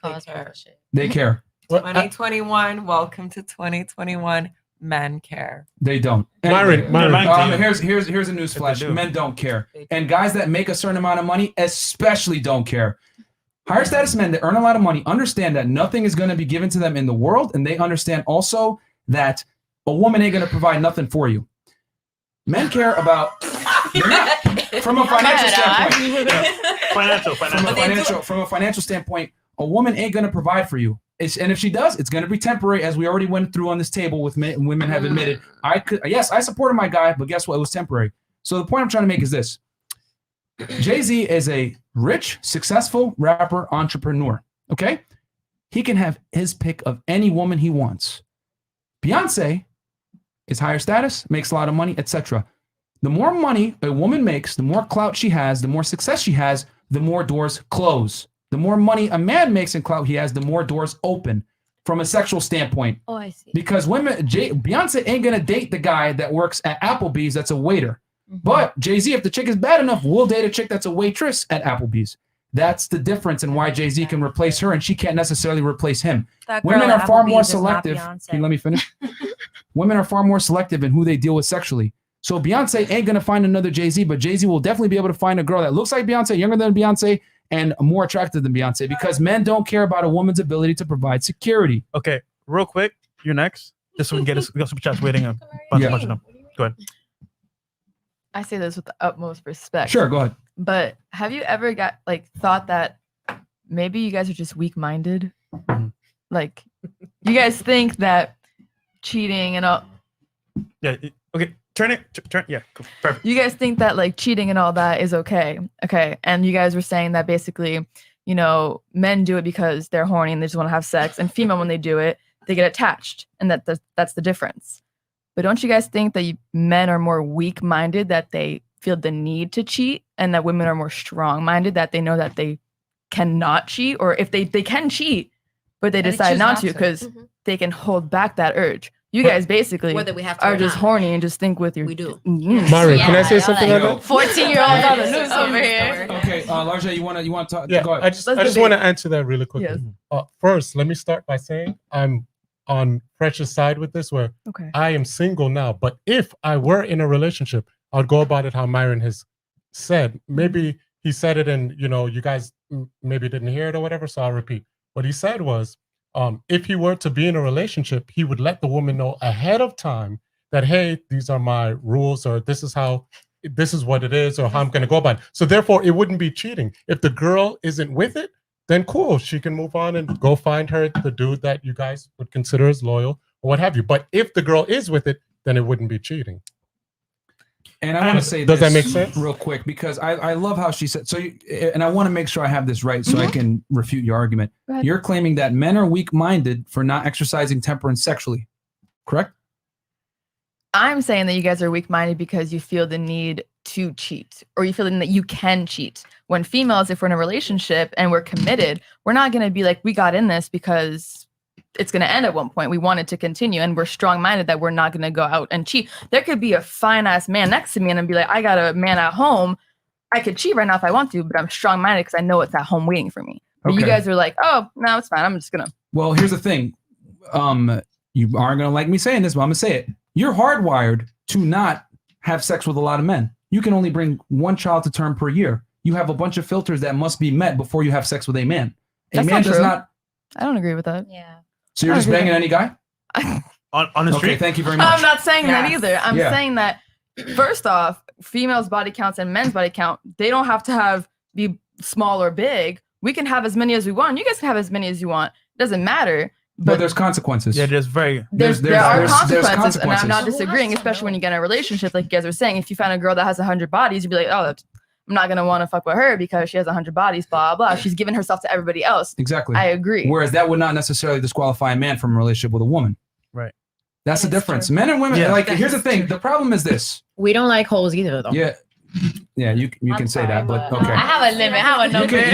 They care. 2021. Welcome to 2021. Men care. They don't. Myron, Here's a news flash. Men don't care. And guys that make a certain amount of money especially don't care. Higher status men that earn a lot of money understand that nothing is going to be given to them in the world, and they understand also that a woman ain't going to provide nothing for you. Men care about from a financial standpoint. From a financial standpoint, a woman ain't going to provide for you. And if she does, it's going to be temporary, as we already went through on this table with men, women have admitted. I supported my guy, but guess what? It was temporary. So the point I'm trying to make is this. Jay-Z is a rich, successful rapper, entrepreneur. Okay? He can have his pick of any woman he wants. Beyonce is higher status, makes a lot of money, etc. The more money a woman makes, the more clout she has, the more success she has, the more doors close. The more money a man makes and clout he has, the more doors open from a sexual standpoint. Oh, I see. Because Beyonce ain't gonna date the guy that works at Applebee's that's a waiter. But Jay-Z, if the chick is bad enough, will date a chick that's a waitress at Applebee's. That's the difference in why Jay-Z can replace her and she can't necessarily replace him. Women are far more selective. Can you let me finish? Women are far more selective in who they deal with sexually. So Beyonce ain't gonna find another Jay-Z, but Jay-Z will definitely be able to find a girl that looks like Beyonce, younger than Beyonce, and more attractive than Beyonce, because men don't care about a woman's ability to provide security. Okay, real quick, you're next. Just so we can get us. We got super chats waiting. A bunch of them. Go ahead. I say this with the utmost respect. Sure, go ahead. But have you ever thought that maybe you guys are just weak-minded? Like, you guys think that cheating and all. Yeah. Okay. Turn it. Turn. Yeah. Cool. Perfect. You guys think that like cheating and all that is okay. Okay. And you guys were saying that basically, you know, men do it because they're horny and they just want to have sex. And female, when they do it, they get attached. And that's the difference. But don't you guys think that men are more weak-minded, that they feel the need to cheat, and that women are more strong-minded, that they know that they cannot cheat, or if they can cheat, but they decide not to because they can hold back that urge. You guys basically Whether we have to are or just not. horny and just think with your. We do. Myron, can I say something like that? 14-year-olds on the news over here. Okay, Larja, you want to talk? Yeah, Go ahead. I just want to answer that really quickly. Yes. First, let me start by saying I'm on Fresh's side with this, where Okay. I am single now. But if I were in a relationship, I'd go about it how Myron has said. Maybe he said it and, you know, you guys maybe didn't hear it or whatever, so I'll repeat. What he said was, if he were to be in a relationship, he would let the woman know ahead of time that, hey, these are my rules, or this is what it is, or how I'm going to go about it. So therefore, it wouldn't be cheating. If the girl isn't with it, then cool. She can move on and go find her the dude that you guys would consider as loyal or what have you. But if the girl is with it, then it wouldn't be cheating. And I want to say does this that make sense? real quick because I love how she said so. And I want to make sure I have this right so I can refute your argument. You're claiming that men are weak-minded for not exercising temperance sexually, correct? I'm saying that you guys are weak-minded because you feel the need to cheat, or you feel that you can cheat. When females, if we're in a relationship and we're committed, we're not going to be like, we got in this because it's going to end at one point. We want it to continue, and we're strong-minded that we're not going to go out and cheat. There could be a fine-ass man next to me and I'd be like, I got a man at home. I could cheat right now if I want to, but I'm strong-minded because I know it's at home waiting for me. But you guys are like, oh, no, it's fine. I'm just going to. Well, here's the thing. You aren't going to like me saying this, but I'm going to say it. You're hardwired to not have sex with a lot of men. You can only bring one child to term per year. You have a bunch of filters that must be met before you have sex with a man. That's man not does true. not. I don't agree with that. Yeah. So you're just banging any guy? On the street? Okay, thank you very much. I'm not saying that either. I'm Yeah. saying that first off, females' body counts and men's body count, they don't have to be small or big. We can have as many as we want. You guys can have as many as you want. It doesn't matter. But there's consequences. Yeah, there's very there are consequences, consequences. and I'm not disagreeing, especially when you get in a relationship, like you guys were saying. If you find a girl that has 100 bodies, you'd be like, oh, I'm not gonna want to fuck with her because she has 100 bodies, blah blah. She's giving herself to everybody else. Exactly. I agree. Whereas that would not necessarily disqualify a man from a relationship with a woman. Right. That's the difference. Men and women, like, here's the thing. The problem is this. We don't like holes either, though. Yeah. Yeah, you can say that, but okay. I have a limit. I have a number. You can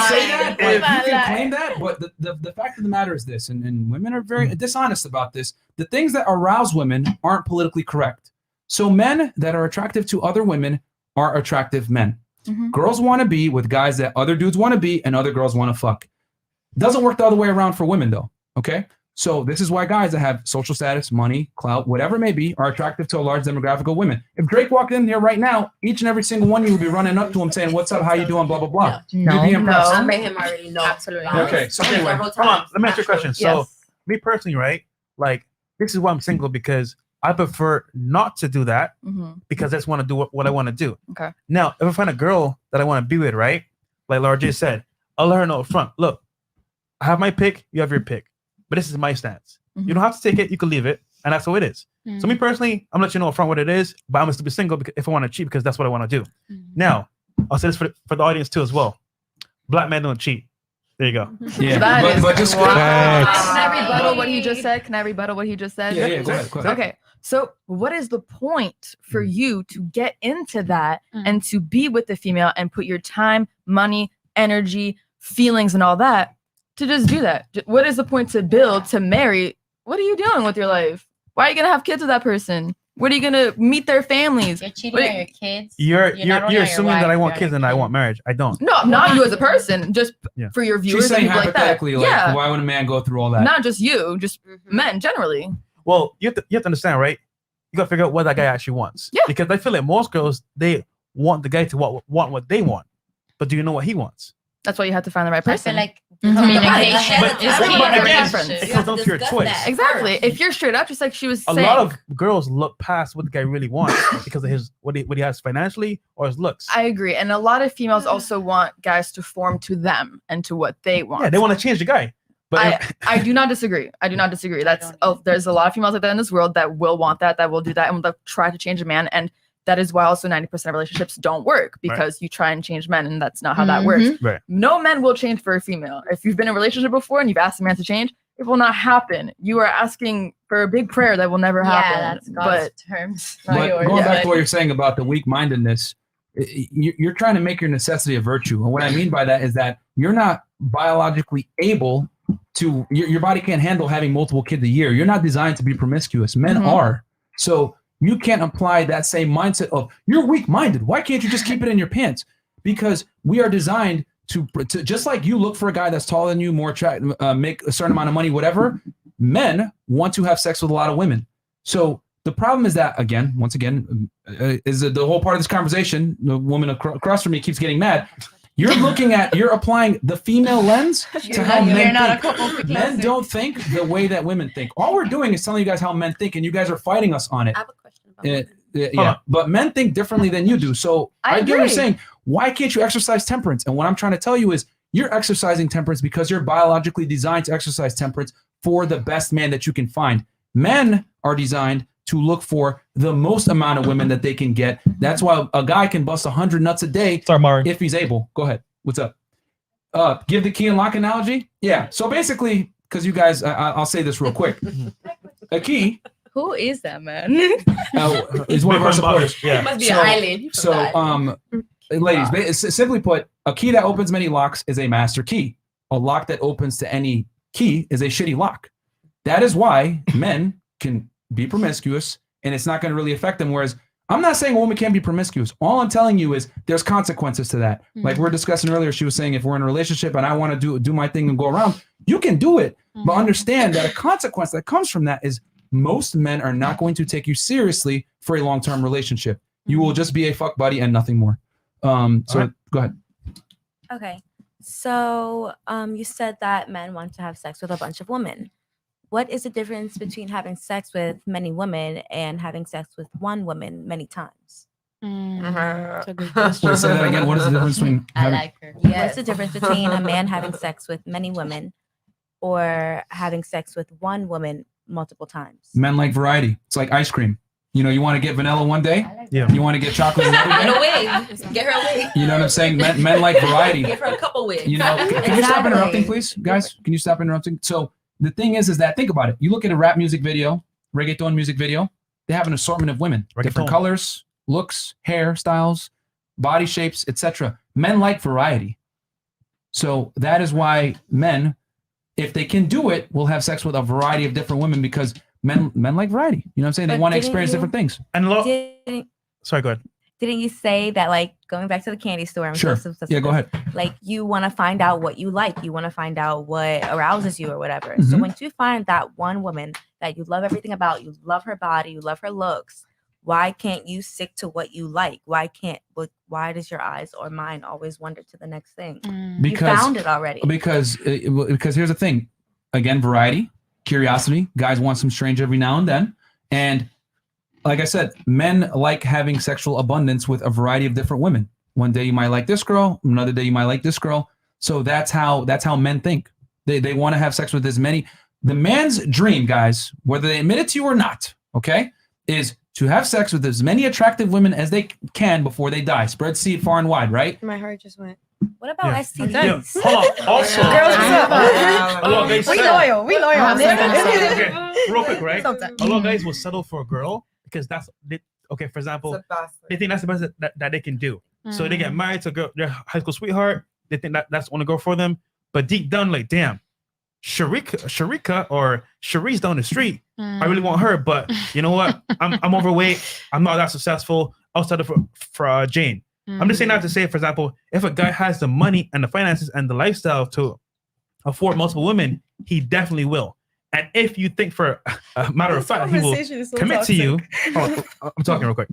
say that, but you can If- claim that, but the fact of the matter is this, and women are very dishonest about this. The things that arouse women aren't politically correct. So men that are attractive to other women are attractive men. Girls want to be with guys that other dudes want to be and other girls want to fuck. Doesn't work the other way around for women though, okay? So this is why guys that have social status, money, clout, whatever it may be, are attractive to a large demographic of women. If Drake walked in here right now, each and every single one of you would be running up to him saying, what's up, how you doing, blah, blah, blah. You'd be impressed. I made him already know. Absolutely. Okay, so anyway, hold on. Let me ask you a question. So, me personally, right? Like, this is why I'm single because I prefer not to do that because I just want to do what I want to do. Okay. Now, if I find a girl that I want to be with, right? Like Laura J said, I'll let her know up front. Look, I have my pick. You have your pick. But this is my stance. You don't have to take it. You can leave it. And that's how it is. So me personally, I'm letting you know up front what it is. But I'm going to be single if I want to cheat because that's what I want to do. Now, I'll say this for the audience too as well. Black men don't cheat. There you go. Yeah, but just Can I rebuttal what he just said? Can I rebuttal what he just said? Yeah, go ahead. Okay. So what is the point for you to get into that and to be with the female and put your time, money, energy, feelings, and all that to just do that? What is the point to build, to marry? What are you doing with your life? Why are you going to have kids with that person? What are you going to meet their families? You're cheating on your kids. You're not only on assuming your that I wife, want you're kids and I want marriage. I don't. No, not you as a person, just for your viewers. She's saying and people like that. hypothetically, like, why would a man go through all that? Not just you, just men generally. Well, you have to understand, right? You got to figure out what that guy actually wants. Yeah. Because I feel like most girls, they want the guy to want what they want. But do you know what he wants? That's why you have to find the right person. I feel like communication But is again, it comes down to your choice. Exactly. If you're straight up, just like she was A saying. lot of girls look past what the guy really wants because of his what he has financially or his looks. I agree. And a lot of females also want guys to form to them and to what they want. Yeah, they want to change the guy. But I do not disagree. I do not disagree. There's a lot of females like that in this world that will want that will do that, and will try to change a man. And that is why also 90% of relationships don't work because you try and change men, and that's not how that works. Right. No men will change for a female. If you've been in a relationship before and you've asked a man to change, it will not happen. You are asking for a big prayer that will never happen. Yeah, that's God's terms. But going back to what you're saying about the weak-mindedness, you're trying to make your necessity a virtue. And what I mean by that is that you're not biologically able to, your body can't handle having multiple kids a year. You're not designed to be promiscuous. Men are. So you can't apply that same mindset of you're weak-minded. Why can't you just keep it in your pants? Because we are designed to just like you look for a guy that's taller than you, more attractive, make a certain amount of money, whatever. Men want to have sex with a lot of women. So the problem is that, once again, is the whole part of this conversation. The woman across from me keeps getting mad. You're applying the female lens to how men think. Men don't think the way that women think. All we're doing is telling you guys how men think, and you guys are fighting us on it. I have a question. But men think differently than you do. So I get what you're saying. Why can't you exercise temperance? And what I'm trying to tell you is You're exercising temperance because you're biologically designed to exercise temperance for the best man that you can find. Men are designed to look for the most amount of women that they can get. That's why a guy can bust 100 nuts a day if he's able. Go ahead. What's up? Give the key and lock analogy. Yeah. So basically, because you guys, I'll say this real quick. A key. Who is that man? Is one of our supporters. It must be an island. So, ladies, simply put, a key that opens many locks is a master key. A lock that opens to any key is a shitty lock. That is why men can be promiscuous and it's not going to really affect them. Whereas I'm not saying a woman can't be promiscuous. All I'm telling you is there's consequences to that. Like we were discussing earlier, she was saying if we're in a relationship and I want to do my thing and go around, you can do it. But understand that a consequence that comes from that is most men are not going to take you seriously for a long-term relationship. You will just be a fuck buddy and nothing more. Go ahead. Okay. So you said that men want to have sex with a bunch of women. What is the difference between having sex with many women and having sex with one woman many times? Wait, say that again. What is the difference between What's the difference between a man having sex with many women or having sex with one woman multiple times? Men like variety. It's like ice cream. You know, you want to get vanilla one day. You want to get chocolate another Get day. a wig. Get her a wig. You know what I'm saying? Men like variety. Give her a couple wigs. You know, can you stop interrupting, please, guys? Can you stop interrupting? So the thing is that think about it. You look at a rap music video, reggaeton music video. They have an assortment of women, different colors, looks, hair styles, body shapes, etc. Men like variety. So that is why men, if they can do it, will have sex with a variety of different women because men like variety. You know what I'm saying? They want to experience different things. And sorry, go ahead. Didn't you say that, like, going back to the candy store? And Sure. Yeah, go ahead. Like, you want to find out what you like. You want to find out what arouses you or whatever. So Mhm. when you find that one woman that you love everything about, you love her body, you love her looks, why can't you stick to what you like? Why does your eyes or mind always wander to the next thing? You found it already. Because here's the thing. Again, variety, curiosity. Guys want some strange every now and then. And like I said, men like having sexual abundance with a variety of different women. One day you might like this girl, another day you might like this girl. So that's how men think. They want to have sex with as many. The man's dream, guys, whether they admit it to you or not, okay, is to have sex with as many attractive women as they can before they die. Spread seed far and wide, right? My heart just went. What about STDs? Yeah. Hold on. Also, Girls, what's a lot of guys We settle- loyal. We loyal. Okay, real quick, right? Sometimes. A lot of guys will settle for a girl because for example, they think that's the best that they can do. So they get married to a girl, their high school sweetheart. They think that's the only girl for them. But deep down, like, damn, Sharika or Sharice down the street, I really want her. But you know what? I'm overweight. I'm not that successful. I'll settle for Jane. I'm just saying that to say, for example, if a guy has the money and the finances and the lifestyle to afford multiple women, he definitely will. And if you think for a matter of fact, he will commit to you. Oh, I'm talking real quick.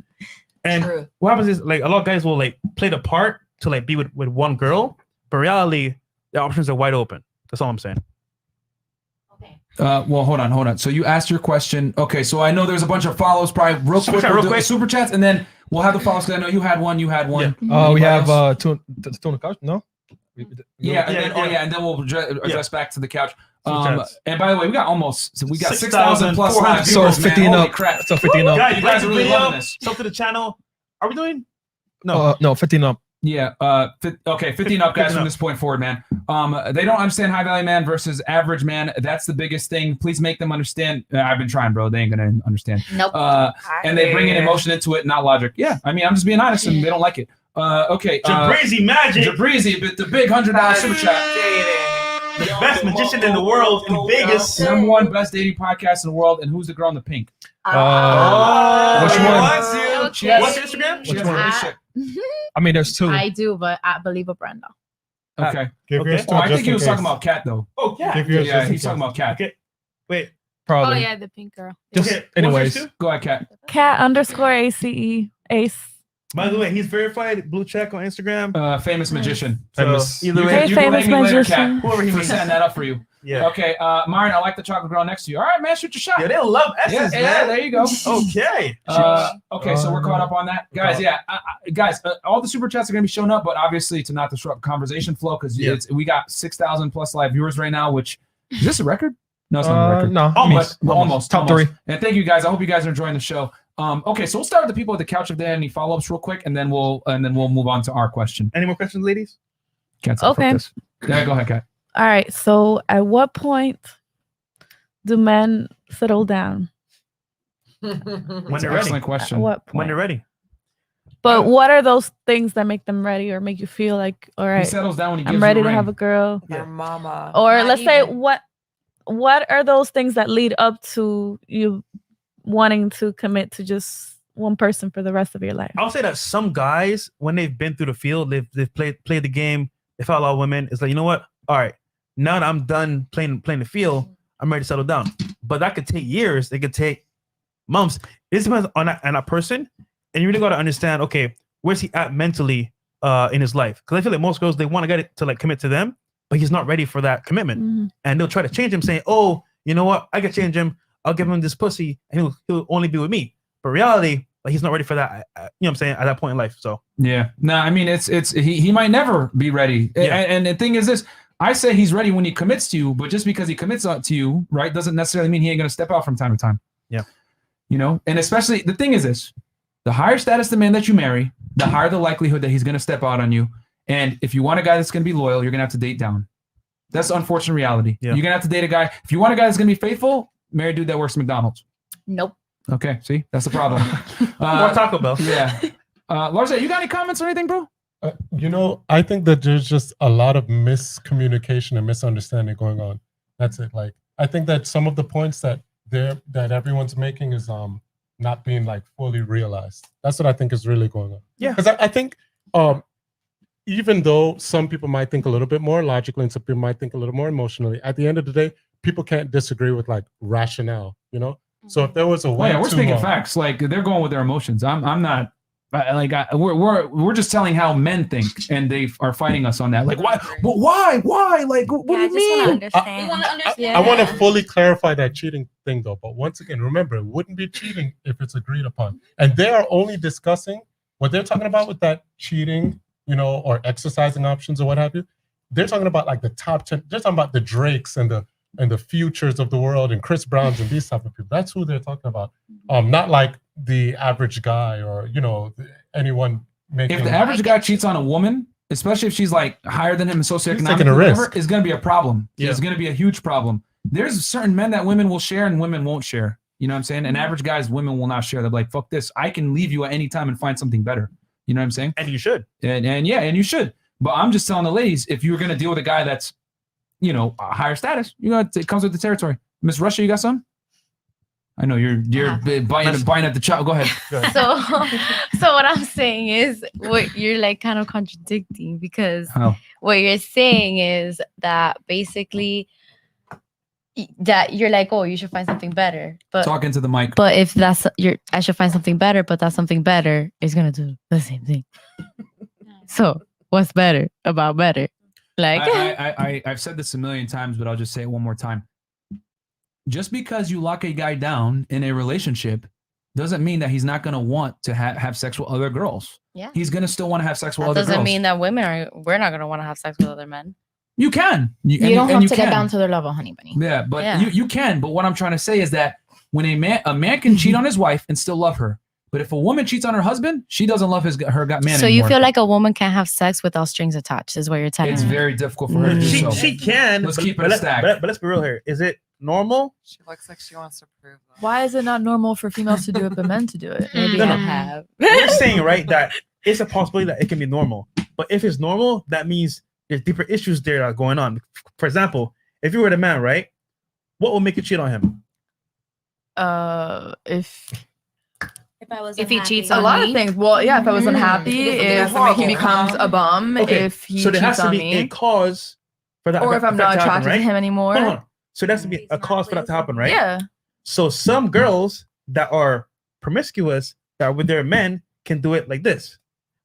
And what happens is, like, a lot of guys will like play the part to like be with one girl, but reality, the options are wide open. That's all I'm saying. Well, hold on. So you asked your question. Okay, so I know there's a bunch of follows, probably real quick, super chats, and then we'll have the follows because I know you had one. You had one. Yeah. We have two on the couch. No. And then we'll address back to the couch. Chats. And by the way, we got 6,000 plus live So viewers, 50 man. and Holy up. crap. So 50 and up. Guys, You guys are really loving this. Sub to the channel. Are we doing? No. No, 15 up. Yeah. 15 up, guys, from this point forward, man. They don't understand high value man versus average man. That's the biggest thing. Please make them understand. I've been trying, bro. They ain't gonna understand. Nope. And they bring in emotion into it, not logic. Yeah. I mean, I'm just being honest, and they don't like it. Okay. Jabrizi Magic. Jabrizi, but the big $100 super chat. The best magician in the world in Vegas. Number one best dating podcast in the world. And who's the girl in the pink? Which one? What's your Instagram? She has a relationship. I mean, there's two. I do, but I believe Brenda. Okay. Okay. Oh, I think he was talking about Kat, though. Oh, yeah. Yeah, he's talking about Kat. Okay. Wait. Probably. Oh yeah, the pink girl. Just anyways. Go ahead, Kat. cat_ACE Ace. By the way, he's verified blue check on Instagram. Famous magician. So Famous. either way, Hey, you can famous thank me later, magician. Kat, whoever he for setting that up for you. Yeah. Okay, Myron, I like the chocolate girl next to you. All right, man, shoot your shot. Yeah, they love S's, yeah, man. there you go. Okay. Okay, so we're caught up on that, guys. Yeah, guys, all the super chats are gonna be showing up, but obviously to not disrupt conversation flow because we got 6,000 plus live viewers right now. Which is this a record? No, it's not a record. No, almost top three. And thank you guys. I hope you guys are enjoying the show. Okay, so we'll start with the people at the couch if they had any follow-ups real quick, and then we'll move on to our question. Any more questions, ladies? Can't say fuck Okay. this. Yeah, go ahead, Kat. All right. So, at what point do men settle down? When That's they're an ready. excellent question. At what When point? they're ready. But what are those things that make them ready or make you feel like, all right, settles down when he gives I'm you ready a to ring. have a girl? Their mama. Or Not let's say even. what are those things that lead up to you wanting to commit to just one person for the rest of your life? I'll say that some guys, when they've been through the field, they've played the game, they found a lot of women. It's like, you know what? All right, now that I'm done playing the field, I'm ready to settle down. But that could take years. It could take months. It depends on that person, and you really got to understand. Okay, where's he at mentally in his life? Because I feel like most girls, they want to get it to like commit to them, but he's not ready for that commitment, and they'll try to change him, saying, "Oh, you know what? I can change him. I'll give him this pussy, and he'll only be with me." But reality, like he's not ready for that. You know what I'm saying? At that point in life, so Yeah. No, I mean it's he might never be ready. Yeah. And the thing is this, I say he's ready when he commits to you, but just because he commits to you, right, doesn't necessarily mean he ain't gonna step out from time to time. Yeah. You know, and especially the thing is this, the higher status the man that you marry, the higher the likelihood that he's gonna step out on you. And if you want a guy that's gonna be loyal, you're gonna have to date down. That's the unfortunate reality. Yeah. You're gonna have to date a guy. If you want a guy that's gonna be faithful, marry a dude that works at McDonald's. Nope. Okay, see, that's the problem. more Taco Bell. Yeah. Larsa, you got any comments or anything, bro? You know, I think that there's just a lot of miscommunication and misunderstanding going on. That's it. Like, I think that some of the points that everyone's making is not being like fully realized. That's what I think is really going on. Yeah. Because I think even though some people might think a little bit more logically and some people might think a little more emotionally, at the end of the day, people can't disagree with like rationale, you know? So if there was a way, yeah, we're speaking facts. Like they're going with their emotions. I'm not. We're just telling how men think, and they are fighting us on that. Like why? But why? Like what do you mean? I want to fully clarify that cheating thing though. But once again, remember, it wouldn't be cheating if it's agreed upon. And they are only discussing what they're talking about with that cheating, you know, or exercising options or what have you. They're talking about like the top 10. They're talking about the Drakes and the Futures of the world and Chris Browns and these type of people. That's who they're talking about. Not like the average guy or, you know, anyone making. If the average guy cheats on a woman, especially if she's like higher than him in socioeconomic, taking a risk. is going to be a problem. Yeah. It's going to be a huge problem. There's certain men that women will share and women won't share. You know what I'm saying? And average guys, women will not share. They're like, fuck this. I can leave you at any time and find something better. You know what I'm saying? And you should. And you should. But I'm just telling the ladies, if you're going to deal with a guy that's, you know, a higher status, you know, it comes with the territory. Miss Russia, you got some? I know you're buying at the child. Go ahead. So what I'm saying is what you're like kind of contradicting because what you're saying is that basically that you're like, oh, you should find something better. But talking to the mic. But if that's I should find something better, but that something better is gonna do the same thing. So what's better about better? Like I've said this a million times, but I'll just say it one more time. Just because you lock a guy down in a relationship doesn't mean that he's not going to want to have sex with other girls. Yeah. He's going to still want to have sex with that other doesn't girls. mean that we're not going to want to have sex with other men. You can. You don't have to get down to their level, honey bunny. Yeah, but you can. But what I'm trying to say is that when a man can cheat on his wife and still love her, but if a woman cheats on her husband, she doesn't love her man So anymore. you feel like a woman can't have sex without strings attached is what you're telling It's me. very difficult for her to do so. She can. Let's but, keep but it let's, stacked. but let's be real here. Is it normal? She looks like she wants to prove that. Why is it not normal for females to do it but men to do it? Maybe No, no. I have. We're saying, right, that it's a possibility that it can be normal. But if it's normal, that means there's deeper issues there that are going on. For example, if you were the man, right, what will make you cheat on him? If he cheats a on lot me? of things. Well, yeah, if I was unhappy, if he becomes a bum, if he so there has cheats to on be me, a cause for that. or if I'm not to happen, attracted right? to him anymore. Hold on. So there has to be a cause for that to happen, right? Yeah. So some girls that are promiscuous, that are with their men, can do it like this.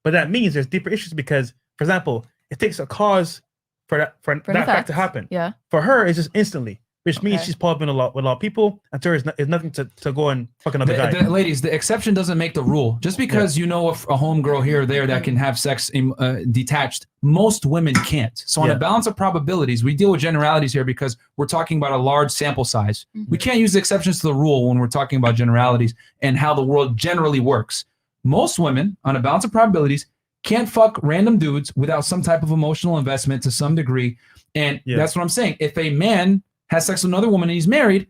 But that means there's deeper issues because, for example, it takes a cause for that fact to happen. Yeah. For her, it's just instantly, which means Okay. she's probably been with a lot of people, and to her, it's nothing to go and fuck another guy. Ladies, the exception doesn't make the rule. Just because you know a homegirl here or there that can have sex detached, most women can't. So on a balance of probabilities, we deal with generalities here because we're talking about a large sample size. We can't use the exceptions to the rule when we're talking about generalities and how the world generally works. Most women, on a balance of probabilities, can't fuck random dudes without some type of emotional investment to some degree. And that's what I'm saying. If a man has sex with another woman and he's married,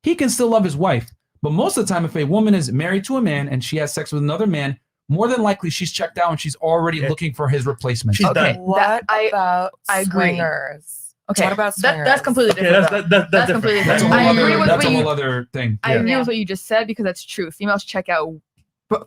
he can still love his wife. But most of the time, if a woman is married to a man and she has sex with another man, more than likely she's checked out and she's already looking for his replacement. She's done. What about I agree. swingers? Okay, What about swingers? that's completely different. That's completely That's a different. whole I agree other, with that's what a you. whole other thing. I agree with what you just said because that's true. Females check out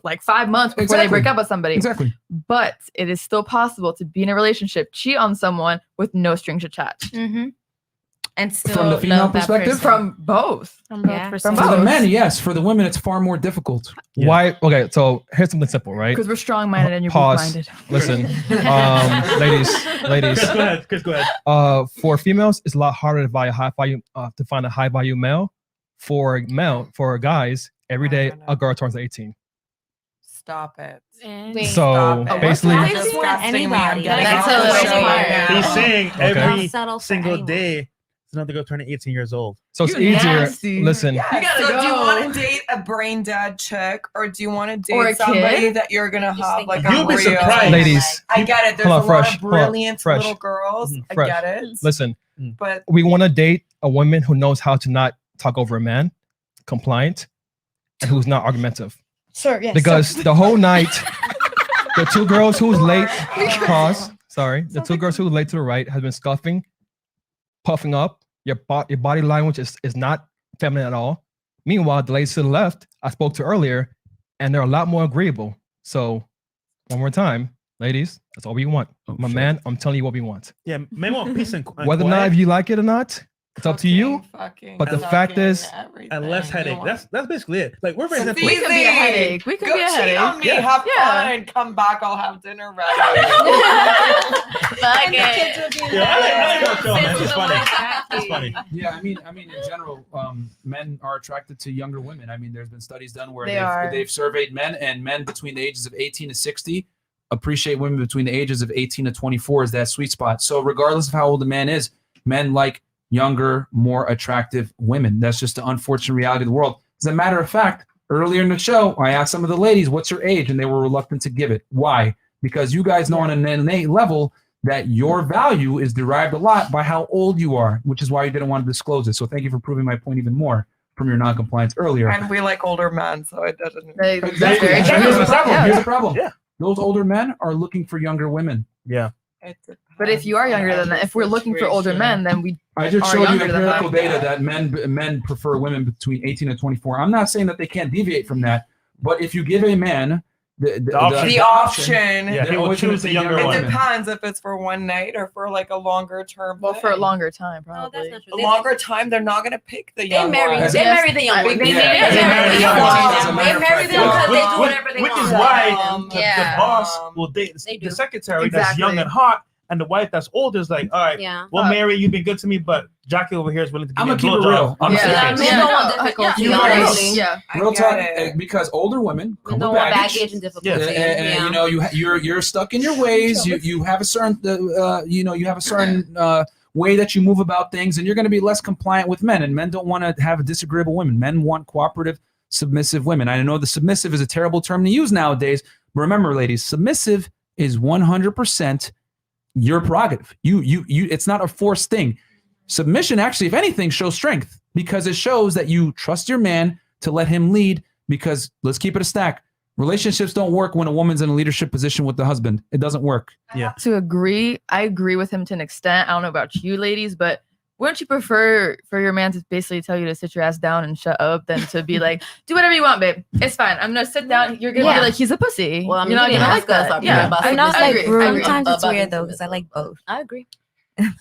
like 5 months before they break up with somebody. Exactly. But it is still possible to be in a relationship, cheat on someone with no strings attached. And still From the female love that perspective? person. From both. From both From perspectives. For the both. men, yes. For the women, it's far more difficult. Why? Okay, so here's something simple, right? Because we're strong-minded and you're Pause. weak-minded. Listen, ladies. Chris, go ahead. For females, it's a lot harder to find a high value male. For guys, every day a girl turns 18. Stop it. So basically, Anybody. That's a little weird. He's saying Okay. every Settle for single anyone. day, it's another girl turning 18 years old. so it's You easier. nasty. Listen, Yeah, gotta so do you go. want to date a brain dead chick or do you want to Or a date somebody kid? that you're gonna have like a You'll be real surprised. ladies. I get it. There's Hold on, a Fresh. lot of Hold on, brilliant Fresh. little girls. I Fresh. get it. Listen. But We want to date a woman who knows how to not talk over a man, compliant, and who's not argumentative. Sure, yes. Because the whole night, the two girls who's late, the two girls who were late to the right has been scuffing, puffing up. Your body language is not feminine at all. Meanwhile, the ladies to the left, I spoke to earlier, and they're a lot more agreeable. So, one more time, ladies, that's all we want. My man, I'm telling you what we want. Yeah, men want peace and Whether or not if you like it or not, it's up to you. fucking, But the fact is, and less headache. That's basically it. Like we're very simple. We can be a headache. We can Go be a cheat headache. on me, Yeah. have Yeah. fun, and come back. I'll have dinner ready. Fuck it. Yeah, I like that show, man. It's funny. It's funny. Yeah, I mean, in general, men are attracted to younger women. I mean, there's been studies done where They are. they've surveyed men, and men between the ages of 18 to 60 appreciate women between the ages of 18 to 24 is that sweet spot. So regardless of how old a man is, men like younger, more attractive women. That's just the unfortunate reality of the world. As a matter of fact, earlier in the show, I asked some of the ladies, what's your age? And they were reluctant to give it. Why? Because you guys know on an innate level that your value is derived a lot by how old you are, which is why you didn't want to disclose it. So thank you for proving my point even more from your non-compliance earlier. And we like older men, so it doesn't. Exactly. Here's the problem. Yeah. Here's the problem. Yeah. Those older men are looking for younger women. Yeah. But if you are younger than that, if we're looking for older men, then we I just are showed you younger than empirical that. data that men prefer women between 18 and 24. I'm not saying that they can't deviate from that, but if you give a man the option. Yeah, then he will which choose the younger It one. depends if it's for one night or for like a longer term. Well, for a longer time, No, probably. that's not A true. longer time, they're not gonna pick the They young marry. one. They marry the young one. They Yeah. marry the young As a one. matter They of marry fact, them because they Which- do whatever they which want. is why the Yeah. boss will date They the do. secretary that's Exactly. young and hot, and the wife that's old is like, all right, Yeah. we'll marry you. You've been good to me, but Jackie over here is willing to give I'm me a gonna keep it blowjob. real. I'm Yeah. serious. Yeah, men don't want difficulty. You know, honestly. Yeah. I Real get talk, it. because older women come Men with don't want baggage. baggage and difficulty. And you know you're stuck in your ways. You have a certain you have a certain way that you move about things, and you're going to be less compliant with men. And men don't want to have disagreeable women. Men want cooperative, submissive women. I know the submissive is a terrible term to use nowadays, but remember, ladies, submissive is 100% your prerogative. You it's not a forced thing. Submission actually, if anything, shows strength because it shows that you trust your man to let him lead. Because let's keep it a stack. Relationships don't work when a woman's in a leadership position with the husband. It doesn't work. Yeah. To agree, I agree with him to an extent. I don't know about you ladies, but wouldn't you prefer for your man to basically tell you to sit your ass down and shut up than to be like, do whatever you want, babe. It's fine. I'm gonna sit down. You're gonna be like, he's a pussy. Well, I mean, you're not he gonna didn't like ask us, that. I'm Yeah, about I'm not I like agree. rude. I agree. Sometimes it's Above weird though and because I like both. I agree. I mean,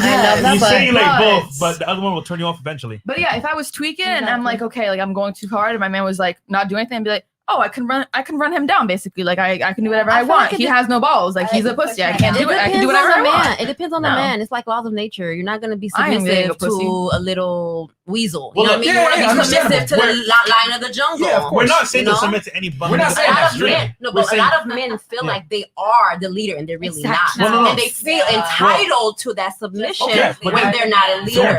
I love yeah, You say you like but- both, but the other one will turn you off eventually. But yeah, if I was tweaking and I'm like, okay, like I'm going too hard, and my man was like not doing anything, I'd be like, oh, I can run him down basically. Like I can do whatever I feel want. like He has no balls. Like he's a pussy. I can't do it. I can do whatever I want. It depends on the man. It's like laws of nature. You're not gonna be I ain't getting submissive a pussy. to a little weasel. Well, You know what I mean? yeah, You want to yeah, be submissive to understandable. the lion of the jungle. Yeah, of course. We're not saying you to know? submit to anybody. We're not saying that's a lot of men. No, but a lot of men feel like they are the leader and they're really not. Well, no. And they feel entitled to that submission but when they're not a leader.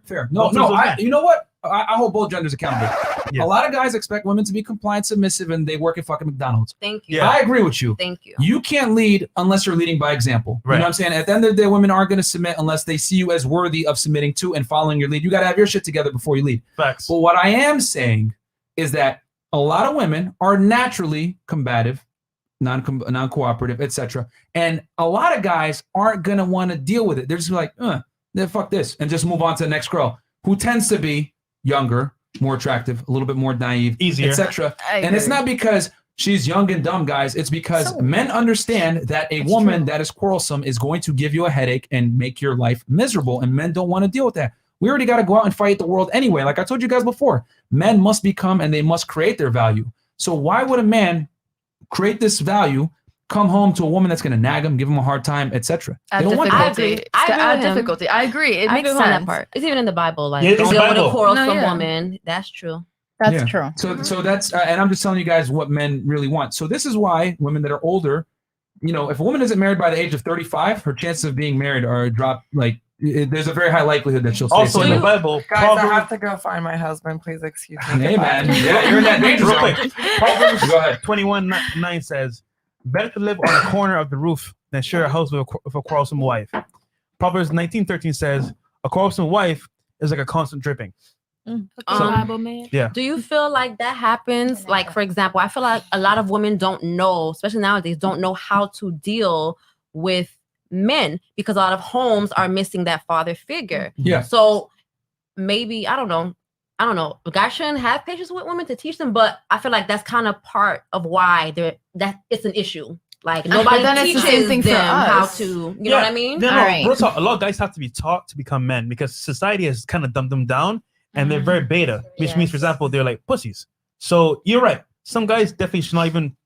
Fair. No, you know what? I hold both genders accountable. A lot of guys expect women to be compliant, submissive, and they work at fucking McDonald's. Thank you. I agree with you. Thank you. You can't lead unless you're leading by example. You know what I'm saying? At the end of the day, women aren't going to submit unless they see you as worthy of submitting to and following your lead. You got to have your shit together before you lead. Facts. But what I am saying is that a lot of women are naturally combative, non-cooperative, etc. And a lot of guys aren't going to want to deal with it. They're just like, fuck this, and just move on to the next girl who tends to be younger, more attractive, a little bit more naive, easier, etc. And it's not because she's young and dumb, guys. It's because men understand that a woman that is quarrelsome is going to give you a headache and make your life miserable, and men don't want to deal with that. We already got to go out and fight the world anyway. Like I told you guys before, men must become and they must create their value. So why would a man create this value, come home to a woman that's going to nag him, give him a hard time, etc.? Add difficulty. Add difficulty. I agree. It makes sense. That part. It's even in the Bible. Like, Yeah, it's don't the deal with a Bible. quarrelsome woman. That's true. That's true. So that's and I'm just telling you guys what men really want. So this is why women that are older, you know, if a woman isn't married by the age of 35, her chances of being married are dropped. Like there's a very high likelihood that she'll stay Also in the single. Bible, Guys, I have to go find my husband. Please excuse me. Hey man, yeah, you're in that danger Real zone. quick. Proverbs 21:9 says, "Better to live on a corner of the roof than share a house with a quarrelsome wife." Proverbs 19:13 says, "A quarrelsome wife is like a constant dripping." Yeah. Do you feel like that happens? Like, for example, I feel like a lot of women don't know, especially nowadays, don't know how to deal with men because a lot of homes are missing that father figure. Yeah. So maybe, I don't know. Guys shouldn't have patience with women to teach them, but I feel like that's kind of part of why that it's an issue. Like nobody then it's the teaches same thing for them how us. to, you know what I mean? Real talk, a lot of guys have to be taught to become men because society has kind of dumbed them down and they're very beta, which means, for example, they're like pussies. So you're right. Some guys definitely should not even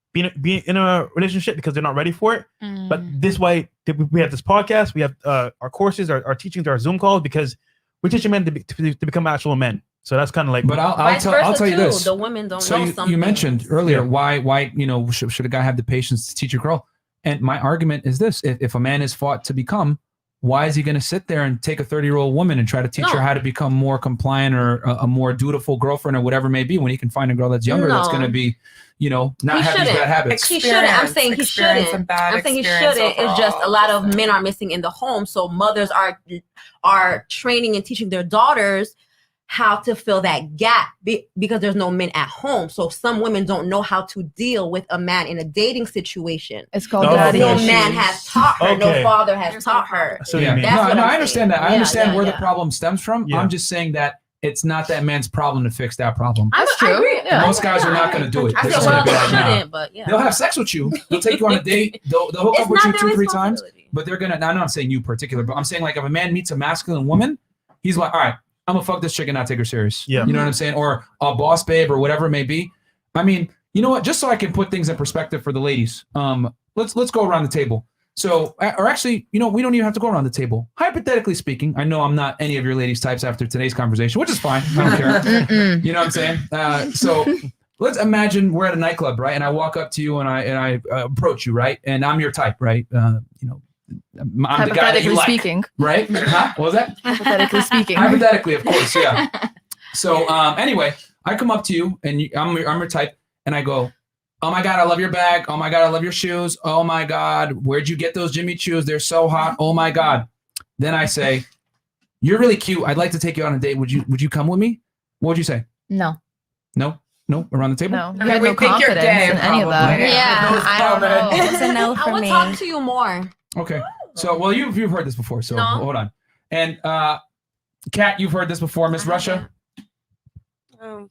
be in a relationship because they're not ready for it. But this way, we have this podcast, we have our courses, our teachings, our Zoom calls, because we're teaching men to become actual men. So that's kind of like. But I'll tell you this. The women don't so know you, something. you mentioned earlier why should a guy have the patience to teach a girl? And my argument is this: if a man is fought to become, why is he going to sit there and take a 30-year-old woman and try to teach her how to become more compliant or a more dutiful girlfriend or whatever it may be when he can find a girl that's younger that's going to be, not have these bad habits? He shouldn't. I'm saying he shouldn't. I'm saying he shouldn't. It's just a lot of men are missing in the home. So mothers are training and teaching their daughters how to fill that gap because there's no men at home. So some women don't know how to deal with a man in a dating situation. It's called daddy issues. No man has taught her. No father has taught her. So yeah. I understand that. I understand where the problem stems from. I'm just saying that it's not that man's problem to fix that problem. That's true. Most guys are not going to do it. I They're feel just gonna be like, nah. shouldn't, but yeah. They'll have sex with you. They'll take you on a date. They'll hook up with you 2-3 times. But they're gonna. I'm not saying you particular, but I'm saying like if a man meets a masculine woman, he's like, all right, I'm gonna fuck this chick and not take her serious. Yeah. You know what I'm saying? Or a boss babe or whatever it may be. I mean, you know what? Just so I can put things in perspective for the ladies, let's go around the table. So, or actually, we don't even have to go around the table. Hypothetically speaking, I know I'm not any of your ladies' types after today's conversation, which is fine. I don't care. You know what I'm saying? So let's imagine we're at a nightclub, right? And I walk up to you and I approach you, right? And I'm your type, right? I'm the guy that you like, speaking, right? Huh? What was that? Hypothetically speaking. Hypothetically, of course, yeah. So anyway, I come up to you and I'm your type, and I go, "Oh my God, I love your bag. Oh my God, I love your shoes. Oh my God, where'd you get those Jimmy Choos? They're so hot. Oh my God." Then I say, "You're really cute. I'd like to take you on a date. Would you come with me?" What would you say? No. No, around the table? No, you had no confidence in any of that. Yeah, I don't know. It's a no for I would me. talk to you more. Okay. So, well, you've heard this before, so hold on. And Kat, you've heard this before, Miss Russia? No,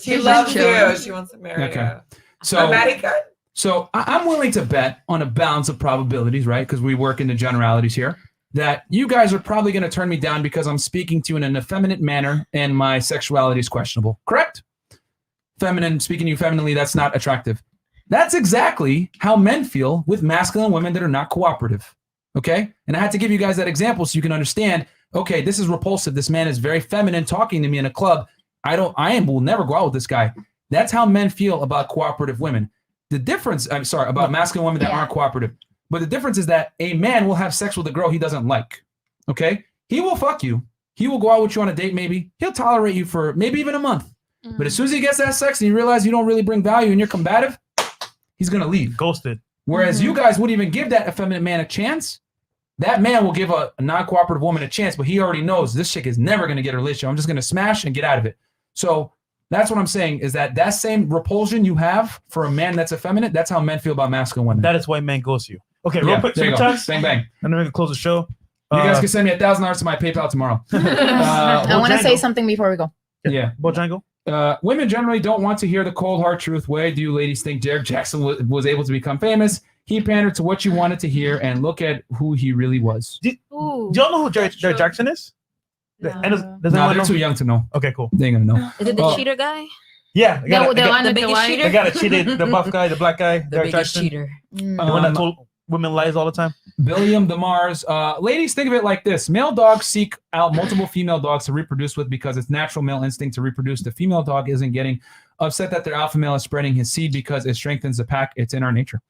She loves you. She wants to marry you. So I'm willing to bet on a balance of probabilities, right? Because we work in the generalities here, that you guys are probably going to turn me down because I'm speaking to you in an effeminate manner and my sexuality is questionable. Correct? feminine, speaking to you femininely, that's not attractive. That's exactly how men feel with masculine women that are not cooperative. Okay? And I had to give you guys that example so you can understand, okay, this is repulsive. This man is very feminine talking to me in a club. Will never go out with this guy. That's how men feel about cooperative women. The difference, about masculine women that aren't cooperative. But the difference is that a man will have sex with a girl he doesn't like. Okay? He will fuck you. He will go out with you on a date maybe. He'll tolerate you for maybe even a month. But as soon as he gets that sex and you realize you don't really bring value and you're combative, he's going to leave. Ghosted. Whereas you guys wouldn't even give that effeminate man a chance. That man will give a non-cooperative woman a chance, but he already knows this chick is never going to get a relationship. I'm just going to smash and get out of it. So that's what I'm saying is that same repulsion you have for a man that's effeminate, that's how men feel about masculine women. That is why men ghost you. Okay, real quick, super chats. Bang, bang. And then we can close the show. You guys can send me $1,000 to my PayPal tomorrow. I want to say something before we go. Yeah. Bojangles? Women generally don't want to hear the cold hard truth. Why do you ladies think Derek Jackson was able to become famous? He pandered to what you wanted to hear, and look at who he really was. Do y'all know who Derek Jackson is? No. They're too young to know. Okay, cool. They ain't gonna know. Is it the cheater guy? Yeah, The biggest cheater? The guy that cheated, the buff guy, the black guy, The Derek biggest Jackson. cheater. The one that told women lies all the time. Billiam DeMars. Ladies, think of it like this. Male dogs seek out multiple female dogs to reproduce with because it's natural male instinct to reproduce. The female dog isn't getting upset that their alpha male is spreading his seed because it strengthens the pack. It's in our nature.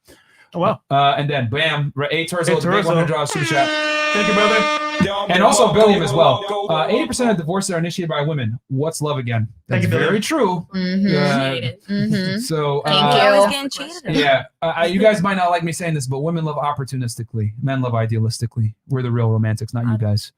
Oh, wow. And then, bam, A Turzo, the big $100 super chat. Thank you, brother. And also Billiam as well. 80% of divorces are initiated by women. What's love again? That's very true. So, always getting cheated. Yeah, you guys might not like me saying this, but women love opportunistically. Men love idealistically. We're the real romantics, not you guys.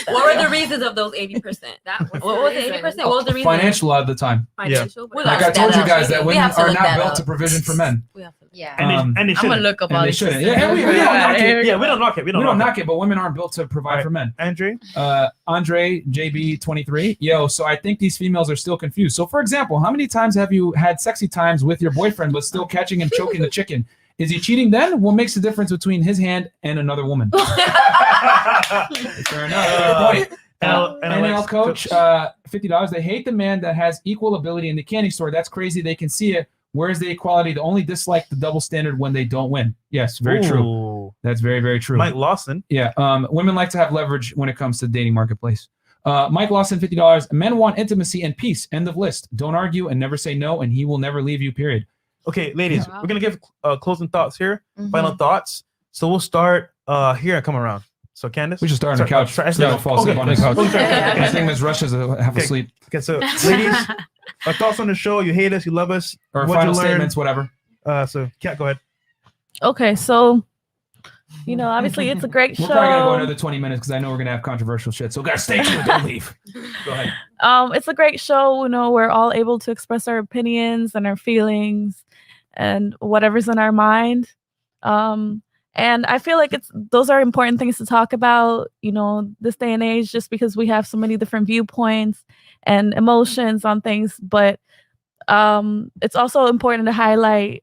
What were the reasons of those 80%? What was the 80%? What was the reason? Financial a lot of the time. Financial? Yeah. Like I told you guys that women are not built to provision for men. Yeah. And they shouldn't. I'm gonna look up all They these. shouldn't. Yeah, we don't knock it. Yeah, we don't knock it. We don't knock it, but women aren't built to provide for men. Andre? Andre, JB23. Yo, so I think these females are still confused. So for example, how many times have you had sexy times with your boyfriend but still catching and choking the chicken? Is he cheating then? What makes the difference between his hand and another woman? Fair enough. Good point. NL coach, $50. They hate the man that has equal ability in the candy store. That's crazy. They can see it. Where's the equality? They only dislike the double standard when they don't win. Yes, very true. That's very, very true. Mike Lawson. Yeah. Women like to have leverage when it comes to dating marketplace. Mike Lawson, $50. Men want intimacy and peace. End of list. Don't argue and never say no, and he will never leave you, period. Okay, ladies, we're going to give closing thoughts here. Final thoughts. So we'll start here and come around. So Candace? We should start on the couch. So don't fall asleep on the couch. I think Ms. Rush is half asleep. Okay, so ladies, our thoughts on the show. You hate us, you love us. Or final statements, whatever. So Kat, go ahead. Okay, so obviously it's a great We're show. probably gonna go another 20 minutes because I know we're gonna have controversial shit. So guys, stay tuned. Don't leave. Go ahead. It's a great show. We're all able to express our opinions and our feelings and whatever's in our mind. And I feel like those are important things to talk about, this day and age, just because we have so many different viewpoints and emotions on things. But it's also important to highlight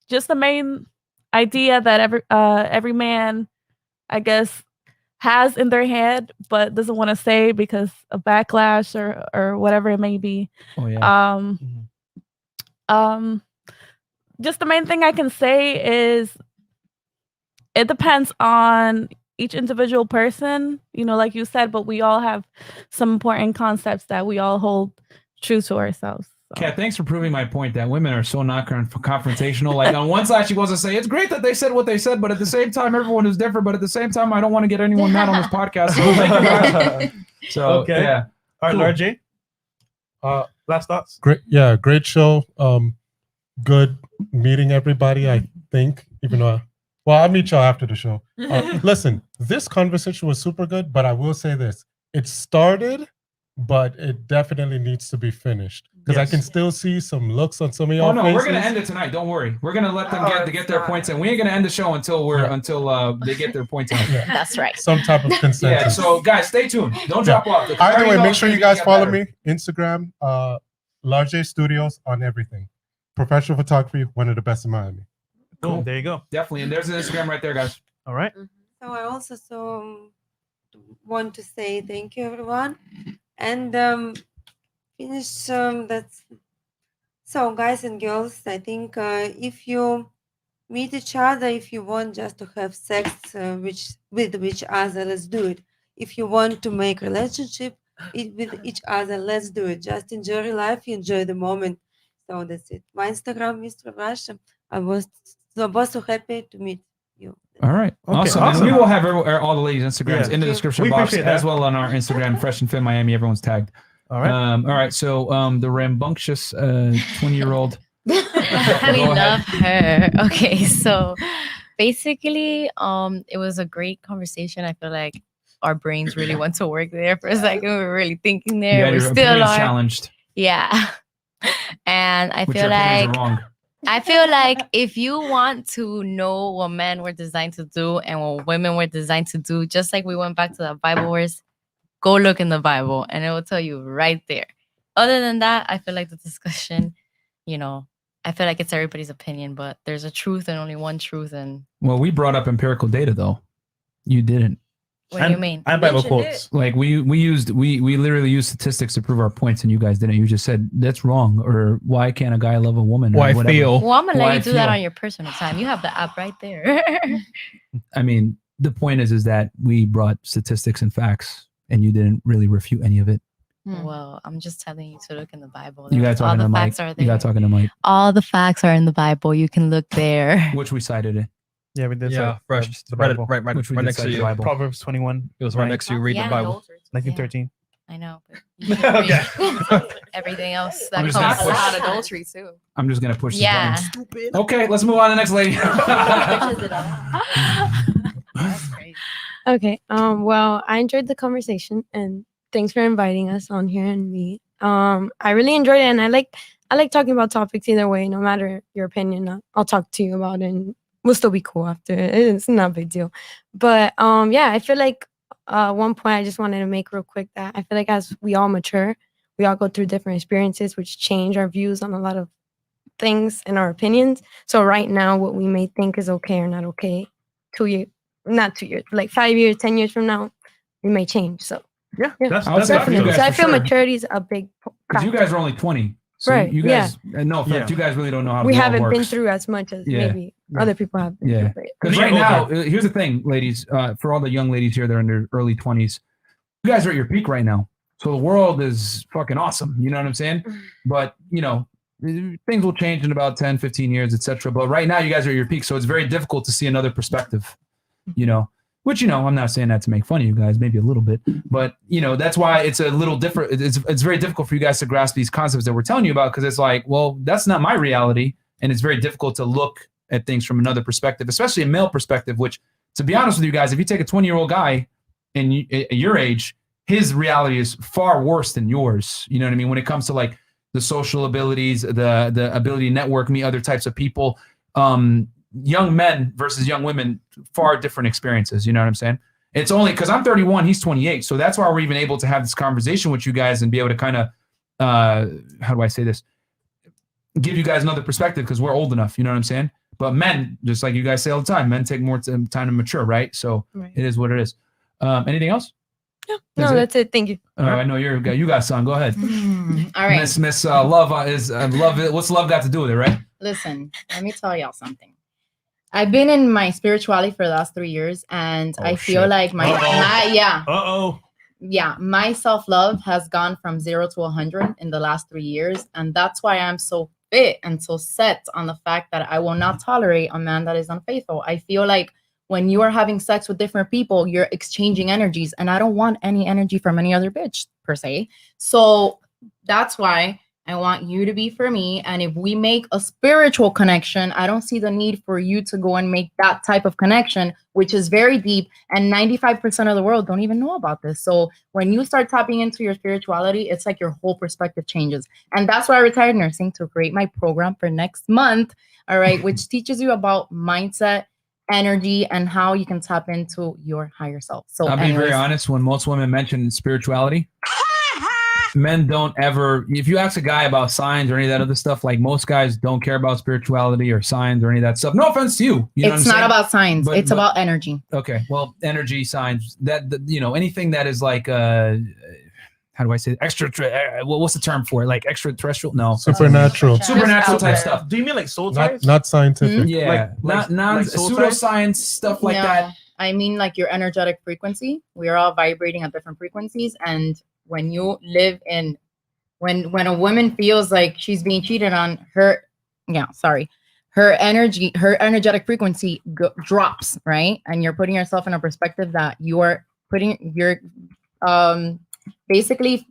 just the main idea that every man, I guess, has in their head, but doesn't want to say because of backlash or whatever it may be. Oh yeah. Just the main thing I can say is it depends on each individual person, like you said, but we all have some important concepts that we all hold true to ourselves. Kat, thanks for proving my point that women are so not confrontational. Like on one side, she wants to say, it's great that they said what they said, but at the same time, everyone is different. But at the same time, I don't want to get anyone mad on this podcast. So thank you guys. So, okay. Yeah. All right, Cool. Lord J. Last thoughts? Great show. Good meeting everybody, I think, even though I'll meet y'all after the show. Listen, this conversation was super good, but I will say this. It started, but it definitely needs to be finished. Because I can still see some looks on some of y'all Oh no, faces. we're gonna end it tonight. Don't worry. We're gonna let them get their points in. We ain't gonna end the show until they get their points in. That's right. Some type of consensus. Yeah. So guys, stay tuned. Don't drop off. The Either way, make sure you guys follow better. me. Instagram, Large J Studios on everything. Professional photography, one of the best in Miami. Cool. There you go. Definitely. And there's an Instagram right there, guys. All right. So I also want to say thank you, everyone. And finish. That's so, guys and girls. I think if you meet each other, if you want just to have sex with each other, let's do it. If you want to make relationship with each other, let's do it. Just enjoy your life, enjoy the moment. So that's it. My Instagram, Mr. Russia. I was so happy to meet you. All right. Okay, Awesome. awesome. And we will have all the ladies' Instagrams Yeah. in the We description box appreciate as that. well on our Instagram, Fresh and Fit Miami. Everyone's tagged. All right. All right. So the rambunctious 20-year-old. We love her. Okay, so basically, it was a great conversation. I feel like our brains really went to work there for a second. We were really thinking there. Yeah, We your still opinions are. challenged. Yeah. And I Which feel your opinions like are wrong. I feel like if you want to know what men were designed to do and what women were designed to do, just like we went back to the Bible verse, go look in the Bible and it will tell you right there. Other than that, I feel like the discussion, I feel like it's everybody's opinion, but there's a truth and only one truth. And Well, we brought up empirical data though. You didn't. what do you mean? And Bible quotes. Like we literally used statistics to prove our points, and you guys didn't. You just said that's wrong, or why can't a guy love a woman? Or Why whatever. feel? Well, I'm gonna Why let you do that feel. on your personal time. You have the app right there. I mean, the point is that we brought statistics and facts, and you didn't really refute any of it. Well, I'm just telling you to look in the Bible. You got all talking the to Mike. facts are You there. got talking to Mike, All the facts are in the Bible. You can look there. which we cited it. Yeah, we did. Yeah, say, Fresh. the Right, Bible. right Which we right did next to cite the you. Bible. Proverbs 21. It was right next to you reading Yeah, the Bible. adultery. 1913. I know. But you can read everything else I'm that just comes gonna with push- adultery too. I'm just gonna push. Yeah. This button. Okay, let's move on to the next lady. Okay. Well, I enjoyed the conversation and thanks for inviting us on here and me. I really enjoyed it and I like talking about topics either way, no matter your opinion. I'll talk to you about it and we'll still be cool after it. It's not a big deal. But yeah, I feel like one point I just wanted to make real quick that I feel like as we all mature, we all go through different experiences which change our views on a lot of things and our opinions. So right now, what we may think is okay or not okay, not 2 years, like 5 years, 10 years from now, we may change. So Yeah, yeah, that's I would say for you definitely. guys So I for feel sure. maturity is a big Because you guys are only 20. So Right, you guys, no offense, Yeah. you guys really don't know how we the world haven't been works. through as much as Yeah. maybe other people have been Yeah. through. Because Yeah, right now, okay. here's the thing, ladies, for all the young ladies here that are in their early 20s, you guys are at your peak right now. So the world is fucking awesome. You know what I'm saying? But, things will change in about 10, 15 years, etc. But right now, you guys are at your peak. So it's very difficult to see another perspective, which, I'm not saying that to make fun of you guys, maybe a little bit. But, that's why it's a little different. It's very difficult for you guys to grasp these concepts that we're telling you about because it's like, well, that's not my reality. And it's very difficult to look at things from another perspective, especially a male perspective, which, to be honest with you guys, if you take a 20-year-old guy at your age, his reality is far worse than yours. You know what I mean? When it comes to like the social abilities, the ability to network, meet other types of people, young men versus young women, far different experiences. You know what I'm saying? It's only because I'm 31, he's 28. So that's why we're even able to have this conversation with you guys and be able to kind of, how do I say this? Give you guys another perspective because we're old enough. You know what I'm saying? But men, just like you guys say all the time, men take more time to mature, right? So It is what it is. Anything else? No, that's it. Thank you. I know you got some. Go ahead. All right. Miss Love is love. What's love got to do with it, right? Listen, let me tell y'all something. I've been in my spirituality for the last 3 years, and I feel like my self-love has gone from 0 to 100 in the last 3 years, and that's why I'm so fit and so set on the fact that I will not tolerate a man that is unfaithful. I feel like when you are having sex with different people, you're exchanging energies, and I don't want any energy from any other bitch per se. So that's why I want you to be for me. And if we make a spiritual connection, I don't see the need for you to go and make that type of connection, which is very deep. And 95% of the world don't even know about this. So when you start tapping into your spirituality, it's like your whole perspective changes. And that's why I retired nursing to create my program for next month. All right. Which teaches you about mindset, energy, and how you can tap into your higher self. So I'll be very honest. When most women mention spirituality, men don't ever. If you ask a guy about signs or any of that other stuff, like most guys don't care about spirituality or signs or any of that stuff. No offense to you. You know it's what I'm not saying? about signs. But- It's but- about energy. Okay. Well, energy signs that anything that is like how do I say it? What's the term for it? Like extraterrestrial? No, Supernatural. supernatural type stuff. Do you mean like soul Not, ties? not scientific. Yeah, not soul ties? pseudoscience stuff like that. I mean, like your energetic frequency. We are all vibrating at different frequencies, and when you live in, when a woman feels like she's being cheated on, her energetic frequency drops, right? And you're putting yourself in a perspective that you're basically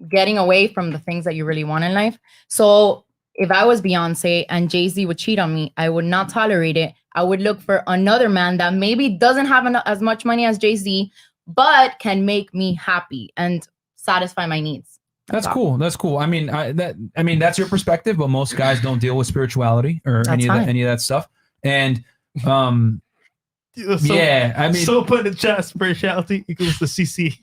getting away from the things that you really want in life. So if I was Beyonce and Jay-Z would cheat on me, I would not tolerate it. I would look for another man that maybe doesn't have as much money as Jay-Z, but can make me happy and satisfy my needs. That's cool. That's cool. I mean, that's your perspective, but most guys don't deal with spirituality or any of that stuff. And I mean, so put in the chat, spirituality equals the CC.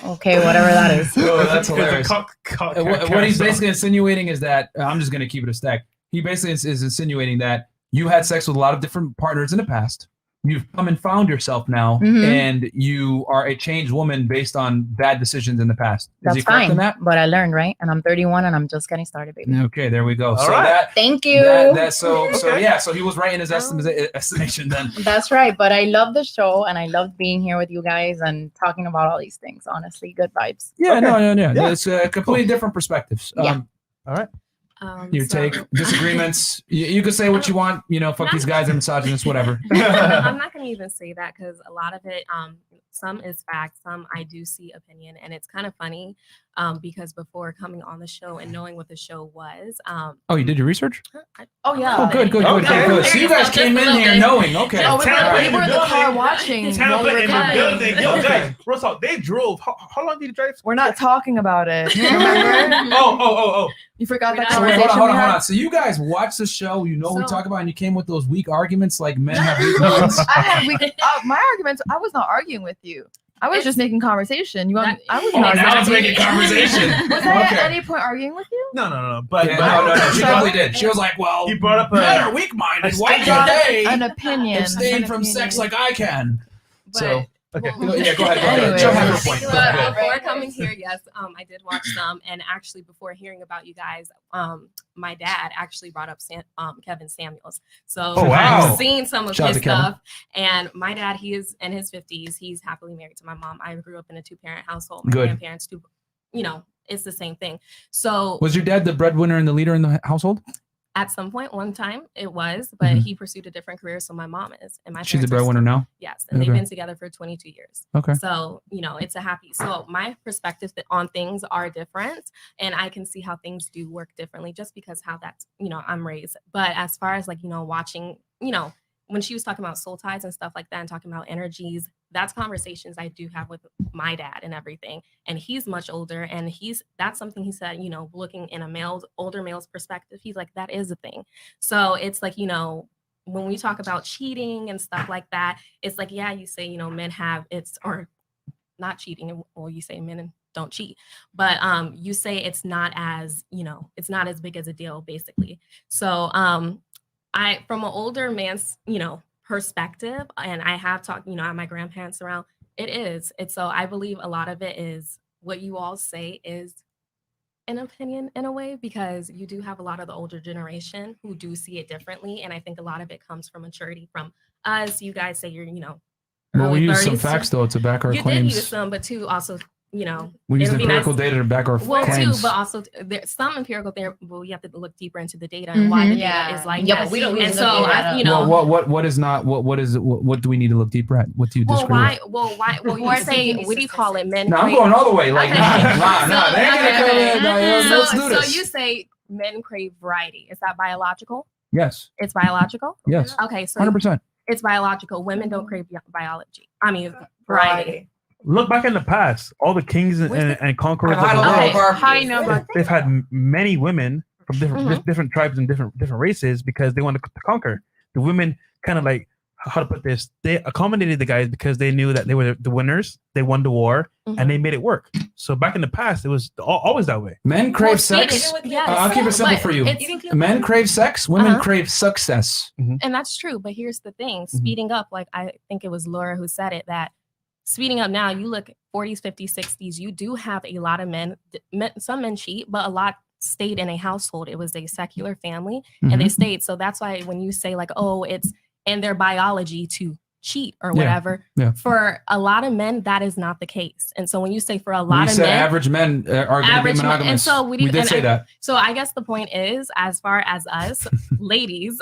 Okay, whatever that is. Oh, that's hilarious. What he's basically insinuating is that I'm just going to keep it a stack. He basically is insinuating that you had sex with a lot of different partners in the past. You've come and found yourself now, and you are a changed woman based on bad decisions in the past. Is he correct in that? But I learned, right? And I'm 31 and I'm just getting started, baby. Okay, there we go. All right. Thank you. So he was right in his estimation then. That's right. But I love the show and I loved being here with you guys and talking about all these things. Honestly, good vibes. Yeah, no. It's completely different perspectives. Yeah. All right. Your take, disagreements. You can say what you want. Fuck these guys are misogynists, whatever. I'm not going to even say that because a lot of it, some is fact, some I do see opinion, and it's kind of funny because before coming on the show and knowing what the show was. Oh, you did your research? Oh yeah. Oh, good. So you guys came in here knowing. Okay. No, we were in the car watching. Tampa in the building. Yo, guys, Russell, they drove. How long did you drive? We're not talking about it. Remember? Oh. You forgot that So conversation. hold on. So you guys watch the show, what we talk about, and you came with those weak arguments like men have weak arguments. I had my arguments. I was not arguing with you. I was just making conversation. I was not now it's making conversation. Was I at any point arguing with you? No. But no. She definitely did. She was like, "Well, he brought up men are weak-minded. Why can't they an opinion abstain from sex like I can?" So. Okay. Go ahead. Anyway. She'll have her point. Before coming here, yes, I did watch some, and actually before hearing about you guys, my dad actually brought up Kevin Samuels. So I've seen some of his stuff, and my dad, he is in his 50s. He's happily married to my mom. I grew up in a 2-parent household. My grandparents do, it's the same thing. So was your dad the breadwinner and the leader in the household? At some point, one time it was, but he pursued a different career. So my mom is, and my she's the breadwinner now. Yes, and they've been together for 22 years. Okay. So it's a happy. So my perspective on things are different, and I can see how things do work differently, just because how that's I'm raised. But as far as watching, when she was talking about soul ties and stuff like that, and talking about energies, that's conversations I do have with my dad and everything. And he's much older, and that's something he said, looking in a older male's perspective, he's like, that is a thing. So it's like, when we talk about cheating and stuff like that, it's like, yeah, you say, men have or not cheating, or you say men don't cheat, but you say it's not as, it's not as big as a deal, basically. So from an older man's, perspective, and I have talked, I have my grandparents around, it's so I believe a lot of it is what you all say is an opinion in a way, because you do have a lot of the older generation who do see it differently, and I think a lot of it comes from maturity from us. You guys say you're, well, we use 30s. some facts though to back our claims. You did use some, but too also, we use empirical data to back our claims. Too, but also there's some empirical there. Well, you have to look deeper into the data and why the data is like that. We don't. And so what is not what do we need to look deeper at? What do you disagree with? Well, you say, what do you call it? Men. No, I'm going all the way. Like, let's do this. So you say men crave variety. Is that biological? Yes. It's biological? Yes. Okay, so 100%. It's biological. Women don't crave biology. I mean, variety. Look back in the past, all the kings and conquerors of the world, how do you know about they've had many women from different tribes and different races because they wanted to conquer. The women kind of like, how to put this, they accommodated the guys because they knew that they were the winners. They won the war and they made it work. So back in the past, it was always that way. Men crave sex. I'll keep it simple for you. Men crave sex. Women crave success. And that's true. But here's the thing: speeding up. Like I think it was Laura who said it, that speeding up now, you look 40s, 50s, 60s, you do have a lot of men, some men cheat, but a lot stayed in a household. It was a secular family and they stayed. So that's why when you say like, oh, it's in their biology to cheat or whatever, for a lot of men, that is not the case. And so when you say for a lot of men, average men are going to be monogamous. And so we did say that. So I guess the point is, as far as us ladies,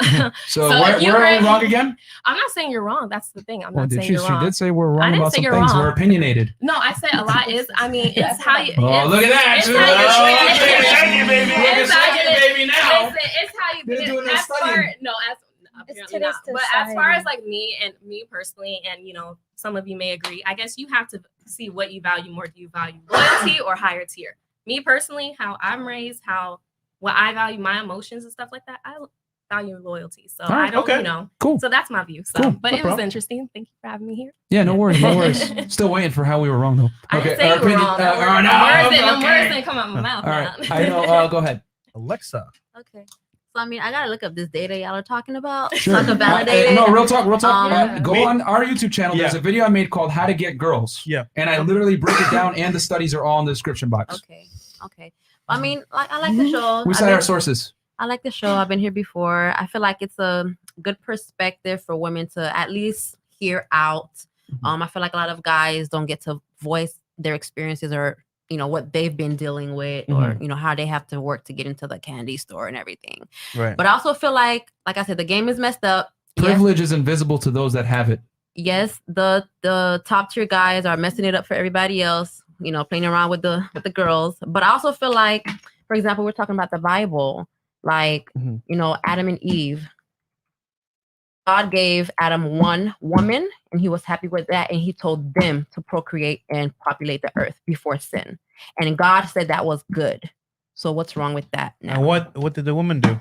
so we're wrong again? I'm not saying you're wrong. That's the thing. I'm not saying you're She wrong. did say we're wrong I didn't about say some you're things. wrong. We're opinionated. No, I say a lot is, I mean, it's how you. Oh, look at that. It's how you, baby, now. It's how you. They're doing As their far, studying. no, as apparently not. But as far as like me personally, and you know, some of you may agree, I guess you have to see what you value more. Do you value loyalty or higher tier? Me personally, how I'm raised, what I value, my emotions and stuff like that, I value loyalty. So I don't, you know, cool. So that's my view. So, Cool. but No it was problem. interesting. Thank you for having me here. Yeah, no worries, no worries. Still waiting for how we were wrong though. I didn't say you were wrong. No words didn't come out of my mouth. All right, I know. Go ahead, Alexa. Okay. So I mean, I gotta look up this data y'all are talking about. Sure. So I can validate it. No, real talk. Go Me- on our YouTube channel. There's a video I made called "How to Get Girls." Yeah. And I literally break it down, and the studies are all in the description box. Okay. I mean, like I like the show. We cite our sources. I like the show. I've been here before. I feel like it's a good perspective for women to at least hear out. I feel like a lot of guys don't get to voice their experiences or you know what they've been dealing with or you know how they have to work to get into the candy store and everything. Right. But I also feel like I said, the game is messed up. Privilege is invisible to those that have it. Yes, the top tier guys are messing it up for everybody else, you know, playing around with the girls. But I also feel like, for example, we're talking about the Bible, like, you know, Adam and Eve. God gave Adam one woman and he was happy with that. And he told them to procreate and populate the earth before sin. And God said that was good. So what's wrong with that now? And what did the woman do?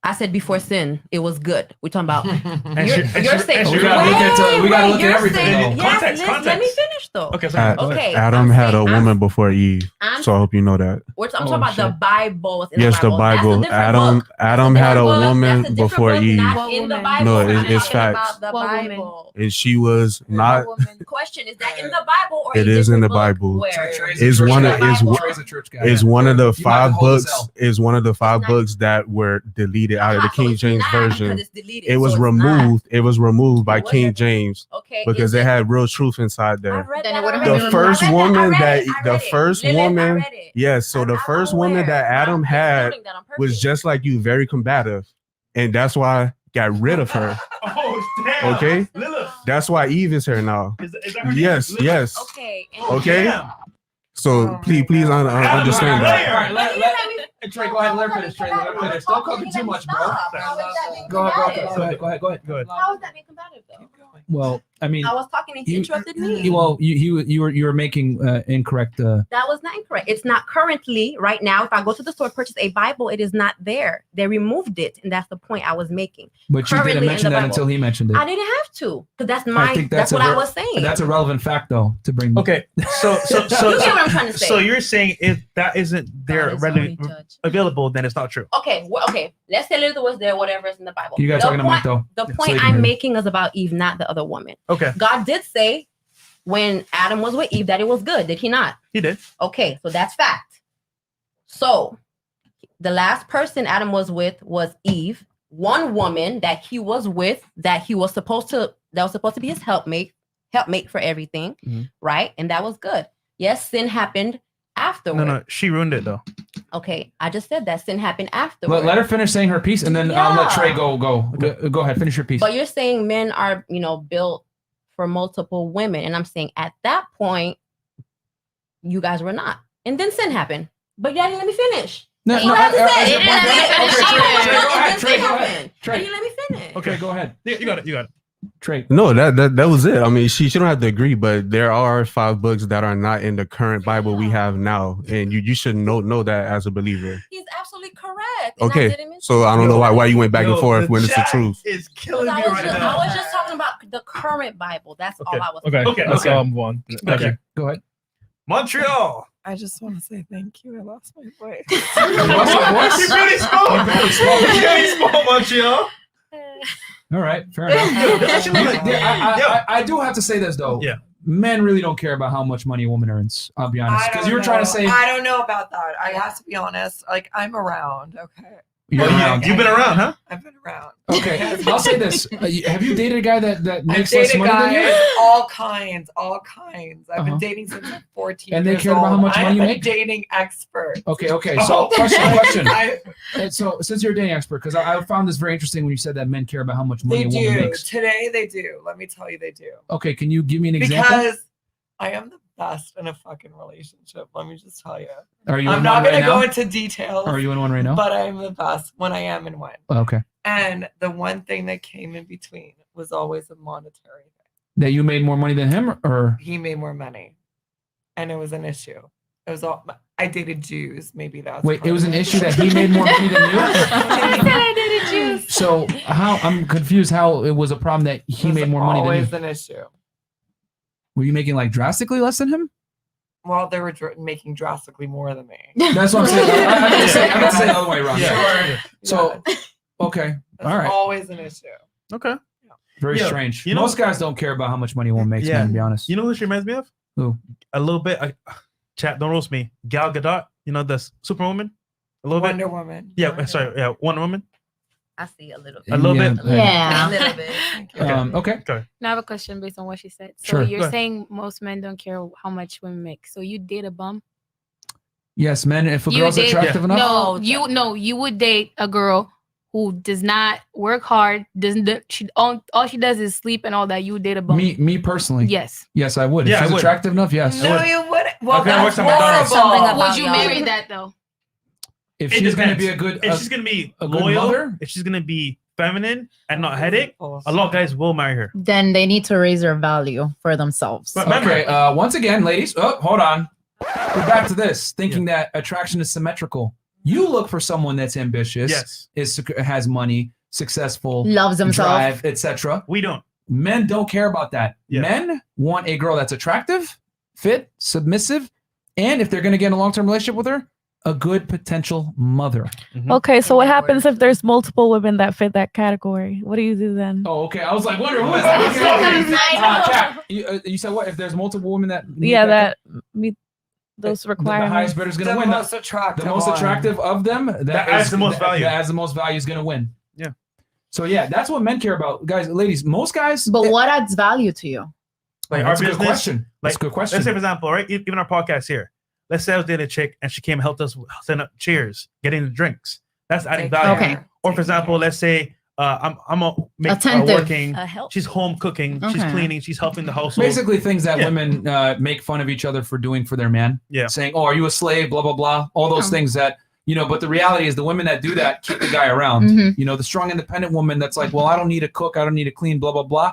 I said before sin, it was good. We're talking about. You're saying we gotta look at everything. Yes, let me finish though. Okay, sorry. Okay. Adam had a woman before Eve, so I hope you know that. I'm talking about the Bible. Yes, the Bible. Adam had a woman before Eve. Not in the Bible. No, I'm it's talking facts. about the Bible. And she was not. Question: is that in the Bible or It is in the Bible. Is one of the five books. Is one of the five books that were deleted out of the King James version. It was removed. It was removed by King James because it had real truth inside there. The first woman yes. So the first woman that Adam had was just like you, very combative, and that's why I got rid of her. Okay, that's why Eve is here now. Yes. Okay. So please understand that. Trey, go ahead. Let her finish. Trey, let her finish. Don't cook it too much, bro. Go ahead. How is that being combative though? Well, I mean, I was talking and he interrupted me. You were making incorrect. That was not incorrect. It's not currently right now. If I go to the store purchase a Bible, it is not there. They removed it, and that's the point I was making. But you didn't mention that until he mentioned it. I didn't have to, because that's what I was saying. That's a relevant fact, though, to bring. Okay, so you get what I'm trying to say. So you're saying if that isn't there readily available, then it's not true. Okay, let's say it was there, whatever is in the Bible. You gotta talk to Mike though. The point I'm making is about Eve, not the other woman. Okay. God did say when Adam was with Eve that it was good. Did he not? He did. Okay, so that's fact. So the last person Adam was with was Eve. One woman that he was with, that was supposed to be his helpmate for everything, right? And that was good. Yes, sin happened afterwards. No, she ruined it though. Okay, I just said that sin happened afterwards. Let her finish saying her piece, and then I'll let Trey go. Go ahead, finish your piece. But you're saying men are, built for multiple women, and I'm saying at that point, you guys were not, and then sin happened. But you didn't let me finish. No, you have to say it. Trey, you let me finish. Okay, go ahead. You got it. Trey. No, that was it. I mean, she don't have to agree, but there are 5 books that are not in the current Bible we have now, and you should know that as a believer. He's absolutely correct. Okay, so I don't know why you went back and forth when it's the truth. It's killing me right now. I was just talking about the current Bible. That's all I was. Okay. Let's move on. Okay. Go ahead. Montreal. I just want to say thank you. I lost my voice. You really spoke, Montreal. All right, fair enough. I do have to say this though. Yeah. men really don't care about how much money a woman earns. I'll be honest, because you were trying to say I don't know about that. I have to be honest. Like I'm around. Okay. you're around. You've been around, huh? I've been around. Okay, I'll say this: have you dated a guy that I've makes less dated money than guys, you? all kinds. I've Uh-huh. been dating since I'm 14 And they years cared about how old. much money you I'm a make? dating expert. Okay. So question. I- And so since you're a dating expert, because I found this very interesting when you said that men care about how much money They a woman do. makes. Today they do. Let me tell you, they do. Okay, can you give me an example? Because I am the best in a fucking relationship. Let me just tell you. Are you I'm in not one going right to go now? into details. Are you in one right now? But I'm the best when I am in one. Okay. And the one thing that came in between was always a monetary thing. That you made more money than him, or He made more money, and it was an issue. It was all. I dated Jews. Maybe that's. wait, part it was of an issue that he made more money than you. I dated Jews. So how I'm confused how it was a problem that he made more money than Always you. an issue. Were you making like drastically less than him? Well, they were making drastically more than me. That's what I'm saying. I meant to say it the other way around. Sure. So okay, That's all right. always an issue. Okay. Very Yeah, strange. you know- Most guys don't care about how much money a woman makes, Yeah. man, to be honest. You know who she reminds me of? Who? A little bit. Chat, don't roast me. Gal Gadot. You know the Superwoman. A little Wonder bit. Woman. Yeah. Sorry. Yeah. Wonder Woman. I see a little bit. A little bit. A little bit. Okay. Okay. Now I have a question based on what she said. So Sure. Go you're ahead. saying most men don't care how much women make. So you date a bum? Yes, men. If a You girl's date- attractive enough, No, you would date a girl who does not work hard, all she does is sleep and all that. You would date a bum. me personally. Yes. Yes, I would. Yeah, if I she's would. attractive enough, yes. No, you wouldn't. Well, Okay, I that's worked at McDonald's. horrible. Would you marry that though? If It she's going to depends. be a good, If she's gonna be a good loyal, mother? if she's gonna be feminine and not headache, a lot of guys will marry her. Then they need to raise their value for themselves. But okay. Once again, ladies. Oh, hold on. We're back to this, thinking that attraction is symmetrical. You look for someone that's ambitious, Yes. has money, successful, Loves himself. drive, etc. We don't. Men don't care about that. Yeah. Men want a girl that's attractive, fit, submissive, and if they're going to get in a long-term relationship with her, a good potential mother. Okay, so what happens if there's multiple women that fit that category? What do you do then? Oh, okay. I was like, wondering who is that? Kat, you said what? If there's multiple women that meet Yeah, that meet those the requirements. highest bidder is going to The win. most attractive. The most one. attractive of them That adds the most value. That adds the most value is going to win. Yeah. So yeah, that's what men care about, guys, ladies. Most guys. But what adds value to you? Like that's our a good business. question. That's a good question. Let's say, for example, right? Even our podcast here. Let's say I was dating a chick and she came and helped us set up chairs, getting the drinks. That's adding Take value. care. Okay. Or for example, let's say I'm Attentive. working. Help. She's home cooking. She's Okay. cleaning. She's helping the household. Basically, things that Yeah. women make fun of each other for doing for their man. Yeah. Saying, "Oh, are you a slave?" Blah blah blah. All those things that But the reality is, the women that do that keep the guy around. Mhm. The strong, independent woman that's like, "Well, I don't need to cook. I don't need to clean. Blah blah blah."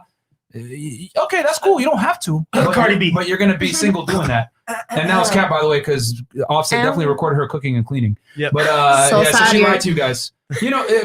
Okay, that's cool. You don't have to. Cardi B. But you're gonna be single doing that. And that was Kat, by the way, because Offset definitely recorded her cooking and cleaning. Yep. But So so sad she you're- lied to you guys.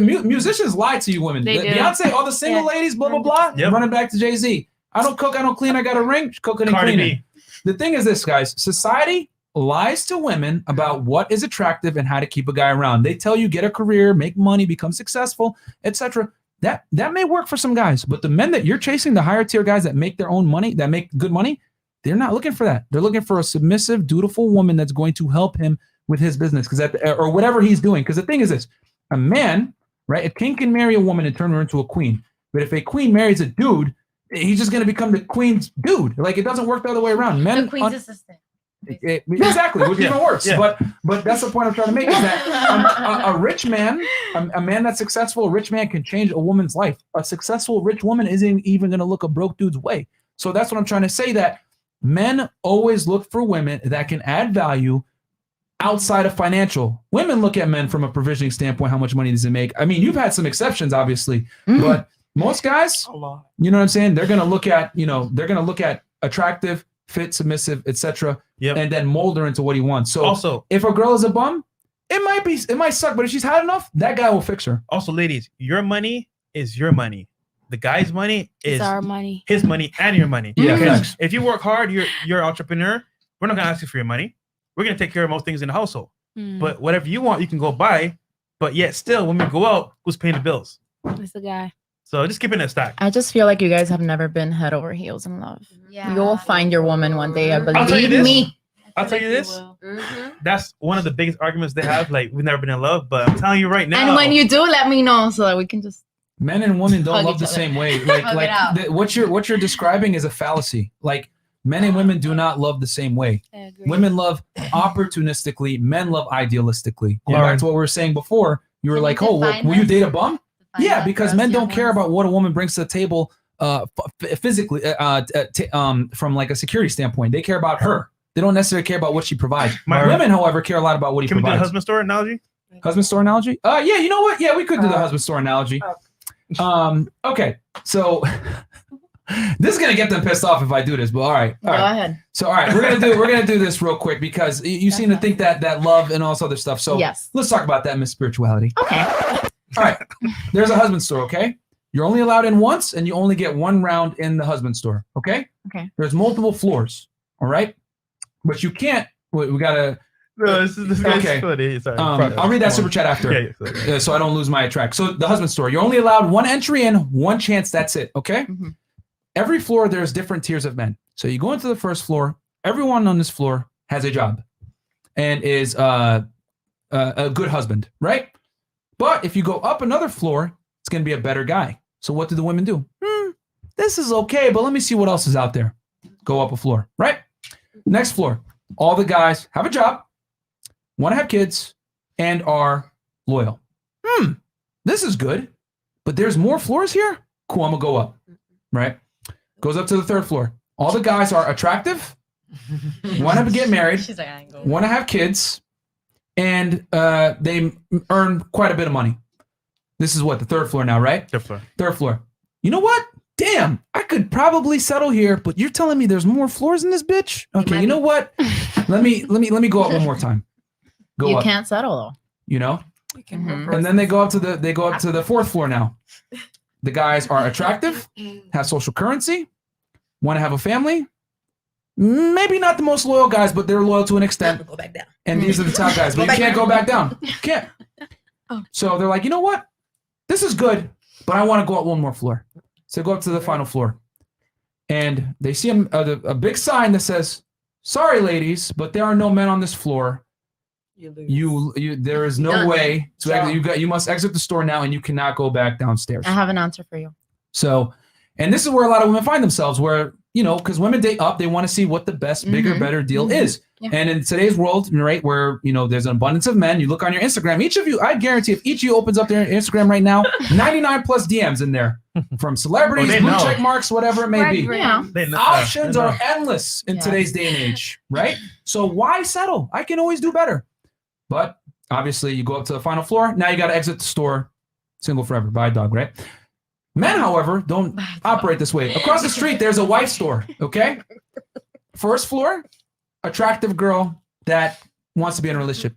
Musicians lie to you women. They do. Beyonce, all the single ladies, blah blah blah. Yep. Running back to Jay-Z. I don't cook, I don't clean, I got a ring. Cooking and Cardi cleaning. B. The thing is this, guys. Society lies to women about what is attractive and how to keep a guy around. They tell you get a career, make money, become successful, etc. That may work for some guys, but the men that you're chasing, the higher tier guys that make their own money, that make good money, they're not looking for that. They're looking for a submissive, dutiful woman that's going to help him with his business, or whatever he's doing. Because the thing is this: a man, right? A king can marry a woman and turn her into a queen, but if a queen marries a dude, he's just going to become the queen's dude. Like, it doesn't work the other way around. Men, The queen's assistant. exactly, which even worse. Yeah. But that's the point I'm trying to make, is that a rich man, a man that's successful, a rich man can change a woman's life. A successful rich woman isn't even going to look a broke dude's way. So that's what I'm trying to say, that men always look for women that can add value outside of financial. Women look at men from a provisioning standpoint, how much money does it make? I mean, you've had some exceptions, obviously, but most guys, A lot. you know what I'm saying? They're going to look at, attractive, fit, submissive, etc., Yep. and then mold her into what he wants. So Also, if a girl is a bum, it might suck, but if she's hot enough, that guy will fix her. also, ladies, your money is your money. The guy's money is It's our money. his money and your money. Yeah, Because facts. if you work hard, you're an entrepreneur. We're not gonna ask you for your money. We're gonna take care of most things in the household. But whatever you want, you can go buy. But yet still, when we go out, who's paying the bills? It's the guy. So just keeping it stacked. I just feel like you guys have never been head over heels in love. Yeah. You'll find your woman one day. I'll tell you Believe this. me. I'll tell you this. Mm-hmm. That's one of the biggest arguments they have. Like, we've never been in love, but I'm telling you right now. And when you do, let me know so that we can just. Men and women don't Hug love each the other. same way. Hug it out. What you're describing is a fallacy. Like men and women do not love the same way. Women love opportunistically. Men love idealistically. Going back to what we were saying before, you were like, "Oh, well, will you date a bum?" Yeah, because men don't care about what a woman brings to the table physically, from like a security standpoint. They care about her. They don't necessarily care about what she provides. Women, however, care a lot about what he Can we do provides. the husband store analogy? Husband store analogy? Yeah, you know what? Yeah, we could do the husband store analogy. Okay, so this is gonna get them pissed off if I do this, but all right. Go ahead. So all right, we're gonna do this real quick because you seem to think that love and all this other stuff. So yes, let's talk about that, Miss Spirituality. Okay. All right. There's a husband store. Okay. You're only allowed in once, and you only get one round in the husband store. Okay. Okay. There's multiple floors. All right. But you can't. We gotta. No, this guy's Okay. funny. Sorry. I'll read that super chat after, Yeah, so I don't lose my track. So the husband store, you're only allowed one entry in, one chance. That's it. Okay. Every floor, there's different tiers of men. So you go into the first floor. Everyone on this floor has a job, and is a good husband, right? But if you go up another floor, it's going to be a better guy. So what do the women do? This is okay, but let me see what else is out there. Go up a floor, right? Next floor, all the guys have a job, want to have kids, and are loyal. This is good, but there's more floors here? Cool, I'm going to go up, right? Goes up to the third floor. All the guys are attractive, want to get married, want to have kids, and they earn quite a bit of money. This is what, the third floor now, right? Third floor. You know what? Damn, I could probably settle here, but you're telling me there's more floors in this bitch? Okay, you know what? Let me go up one more time. Go you up. can't settle though. You know? And then they go up to the fourth floor now. The guys are attractive, have social currency, want to have a family. Maybe not the most loyal guys, but they're loyal to an extent. Go back down. And these are the top guys, but you can't go back down. You can't. So they're like, you know what? This is good, but I want to go up one more floor. So go up to the final floor. And they see a big sign that says, "Sorry, ladies, but there are no men on this floor. There is no way to exit. You must exit the store now, and you cannot go back downstairs." I have an answer for you. So, and this is where a lot of women find themselves, where, you know, because women date up, they want to see what the best, bigger, better deal is. Yeah. And in today's world, right, where, you know, there's an abundance of men, you look on your Instagram, each of you, I guarantee if each of you opens up their Instagram right now, 99 plus DMs in there from celebrities, blue check marks, whatever it may be. Yeah. Options are endless in today's day and age, right? So why settle? I can always do better. But obviously, you go up to the final floor. Now you got to exit the store, single forever, buy a dog, right? Men, however, don't operate this way. Across the street, there's a wife store, okay? First floor, attractive girl that wants to be in a relationship.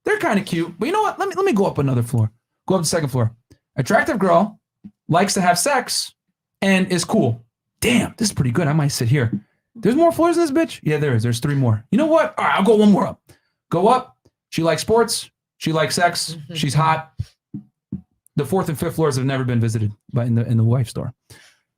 They're kind of cute, but you know what? Let me go up another floor. Go up to the second floor. Attractive girl, likes to have sex, and is cool. Damn, this is pretty good. I might sit here. There's more floors in this bitch? Yeah, there is. There's 3 more. You know what? All right, I'll go one more up. Go up. She likes sports. She likes sex. She's hot. The 4th and 5th floors have never been visited in the wife store.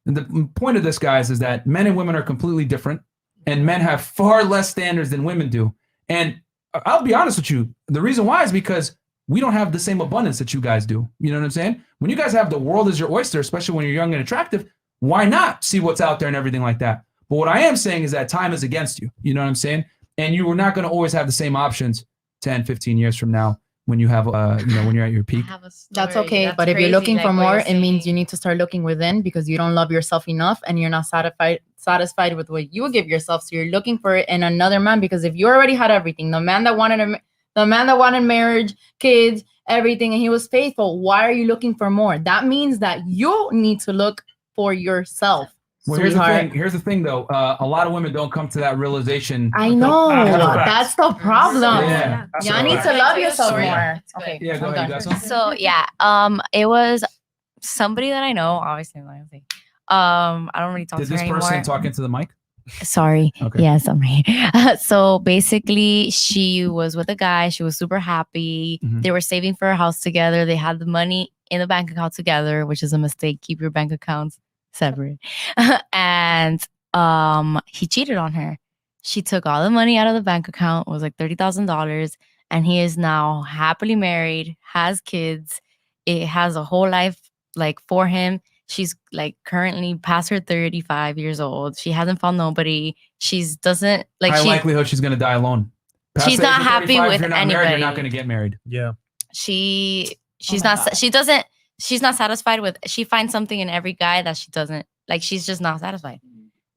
And the point of this, guys, is that men and women are completely different, and men have far less standards than women do. And I'll be honest with you, the reason why is because we don't have the same abundance that you guys do. You know what I'm saying? When you guys have the world as your oyster, especially when you're young and attractive, why not see what's out there and everything like that? But what I am saying is that time is against you. You know what I'm saying? And you are not going to always have the same options 10, 15 years from now when you have, when you're at your peak. That's okay. But if you're looking for more, it means you need to start looking within, because you don't love yourself enough and you're not satisfied with what you give yourself. So you're looking for it in another man, because if you already had everything, the man that wanted marriage, kids, everything, and he was faithful, why are you looking for more? That means that you need to look for yourself. Well, here's the thing, though. A lot of women don't come to that realization. I know. That's the problem. Yeah. You need to love yourself more. Okay. Yeah, go ahead. You got something? So yeah, it was somebody that I know. Obviously, I don't really talk Did to this her person anymore. talk into the mic? Sorry. Okay. Yes, I'm here. So basically, she was with a guy. She was super happy. Mhm. They were saving for a house together. They had the money in the bank account together, which is a mistake. Keep your bank accounts separate. And he cheated on her. She took all the money out of the bank account. It was like $30,000. And he is now happily married, has kids. It has a whole life like for him. She's like currently past her 35 years old. She hasn't found nobody. She's doesn't like High she likelihood she's going to die alone. Past she's the age not of happy 35, with if you're not married, anybody. you're not going to get married. Yeah. she's Oh not she doesn't she's not satisfied with she finds something in every guy that she doesn't like. She's just not satisfied.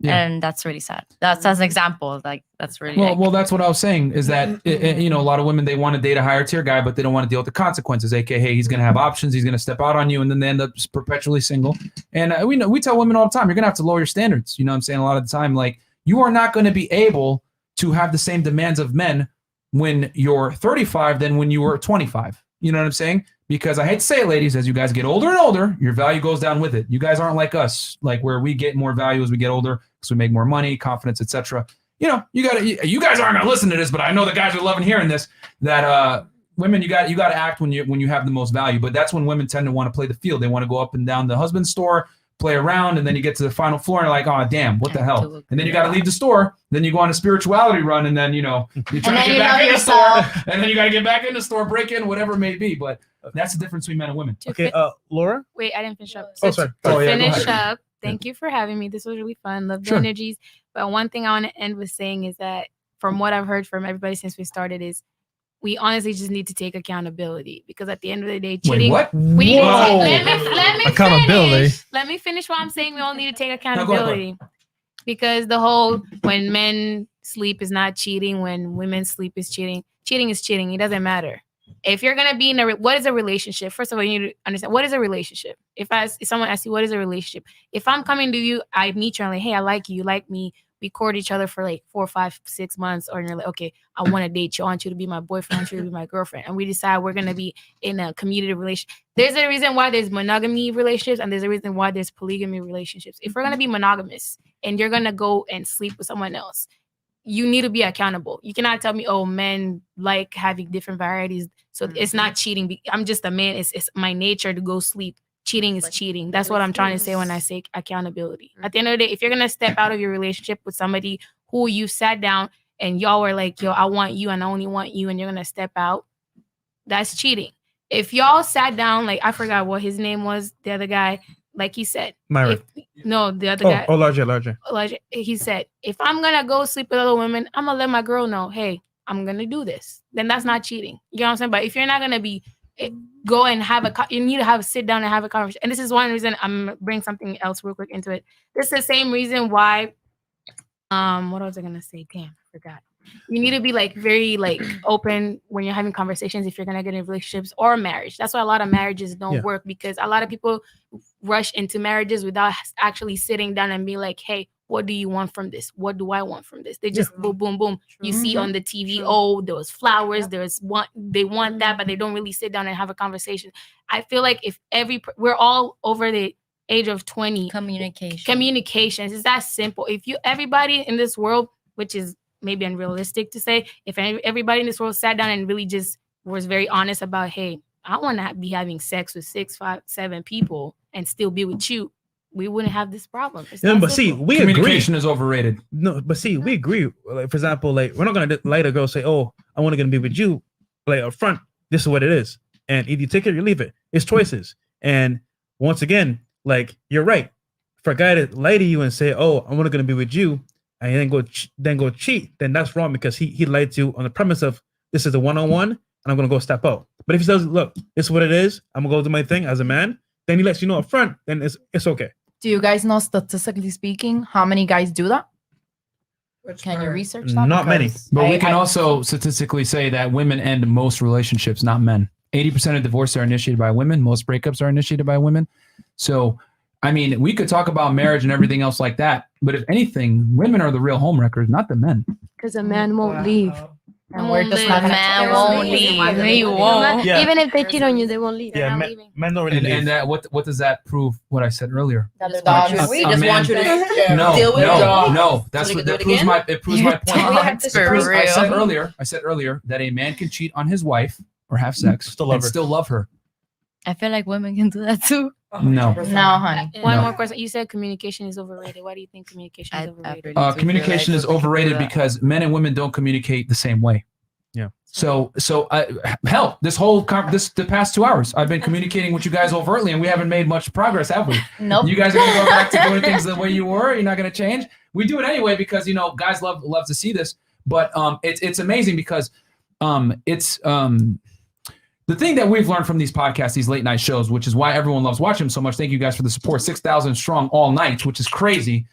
Yeah. And that's really sad. That's an example. Like that's really Well, that's what I was saying is that, you know, a lot of women, they want to date a higher tier guy, but they don't want to deal with the consequences. AKA, hey, he's going to have options. He's going to step out on you. And then they end up perpetually single. And we tell women all the time, you're going to have to lower your standards. You know what I'm saying? A lot of the time, like you are not going to be able to have the same demands of men when you're 35 than when you were 25. You know what I'm saying? Because I hate to say it, ladies, as you guys get older and older, your value goes down with it. You guys aren't like us, like where we get more value as we get older because we make more money, confidence, etc. You know, you guys aren't gonna listen to this, but I know the guys are loving hearing this. That women, you got to act when you have the most value. But that's when women tend to want to play the field. They want to go up and down the husband's store, play around, and then you get to the final floor and you're like, oh damn, what the hell? And then you got to leave the store. Then you go on a spirituality run, and then you try to get back in the store, and then you got to get back in the store, break in, whatever it may be. But that's the difference between men and women. Okay, Laura. Wait, I didn't finish up. Oh, sorry. To Yeah, go finish ahead. up, thank you for having me. This was really fun. Love the Sure. energies. But one thing I want to end with saying is that from what I've heard from everybody since we started is we honestly just need to take accountability because at the end of the day, cheating. what? We need to Whoa. let me Accountability. finish. Let me finish what I'm saying. We all need to take go ahead. accountability because the whole when men sleep is not cheating, when women sleep is cheating. Cheating is cheating. It doesn't matter. If you're gonna be in what is a relationship? First of all, you need to understand what is a relationship. If someone asks you what is a relationship, if I'm coming to you, I meet you and like, hey, I like you, you like me. We court each other for like 4, 5, 6 months, or you're like, okay, I want to date you. I want you to be my boyfriend. I want you to be my girlfriend. And we decide we're gonna be in a community relationship. There's a reason why there's monogamy relationships, and there's a reason why there's polygamy relationships. If we're gonna be monogamous and you're gonna go and sleep with someone else, you need to be accountable. You cannot tell me, oh, men like having different varieties. So it's not cheating. I'm just a man. It's my nature to go sleep. Cheating is cheating. That's what I'm trying to say when I say accountability. At the end of the day, if you're going to step out of your relationship with somebody who you sat down and y'all were like, yo, I want you and I only want you, and you're going to step out, that's cheating. If y'all sat down, like I forgot what his name was, the other guy, like he said, Myron. the other guy. Oh, larger. He said, if I'm gonna go sleep with other women, I'm gonna let my girl know, hey, I'm gonna do this. Then that's not cheating. You know what I'm saying? But if you're not gonna be go and have you need to sit down and have a conversation. And this is one reason I'm gonna bring something else real quick into it. This is the same reason why. What was I gonna say? Damn, I forgot. You need to be like very like open when you're having conversations if you're gonna get in relationships or marriage. That's why a lot of marriages don't work because a lot of people rush into marriages without actually sitting down and being like, hey, what do you want from this? What do I want from this? They just boom, boom, boom. You see on the TV, oh, there was flowers, they want that, but they don't really sit down and have a conversation. I feel like if we're all over the age of 20. Communications. It's that simple. If everybody in this world, which is maybe unrealistic to say, if everybody in this world sat down and really just was very honest about, hey, I want to be having sex with 6, 5, 7 people and still be with you, we wouldn't have this problem. No, but see, we Communication agree. is overrated. No, but see, we agree. Like, for example, like we're not gonna let a girl say, "Oh, I want to be with you." Like up front, this is what it is, and if you take it, you leave it. It's choices. And once again, like you're right. For a guy to lie to you and say, "Oh, I want to be with you," and then go cheat, then that's wrong because he lied to you on the premise of this is a one-on-one, and I'm gonna go step out. But if he says, "Look, this is what it is. I'm gonna go do my thing as a man," then he lets you know up front. Then it's okay. Do you guys know, statistically speaking, how many guys do that? Can you research that? Not many. Because But we can also statistically say that women end most relationships, not men. 80% of divorces are initiated by women. Most breakups are initiated by women. So, I mean, we could talk about marriage and everything else like that. But if anything, women are the real homewreckers, not the men. Because a man won't leave. And we're just not The gonna man check. won't leave. He won't. Yeah. Even if they cheat on you, they won't leave. Yeah, men don't really leave. And that what does that prove? What I said earlier. That they're want you dogs. to- we just want you to No, deal with it. no. That's they what can do that it proves again? my. It proves my point. Dogs for I said real. earlier that a man can cheat on his wife or have sex Still love and her. still love her. I feel like women can do that too. No. No, honey. One No. more question. You said communication is overrated. Why do you think communication is overrated? Communication is overrated because men and women don't communicate the same way. Yeah. So hell, the past 2 hours, I've been communicating with you guys overtly, and we haven't made much progress, have we? Nope. You guys are gonna go back to doing things the way you were. You're not gonna change. We do it anyway because guys love to see this. But it's amazing because the thing that we've learned from these podcasts, these late night shows, which is why everyone loves watching them so much. Thank you guys for the support. 6,000 strong all nights, which is crazy,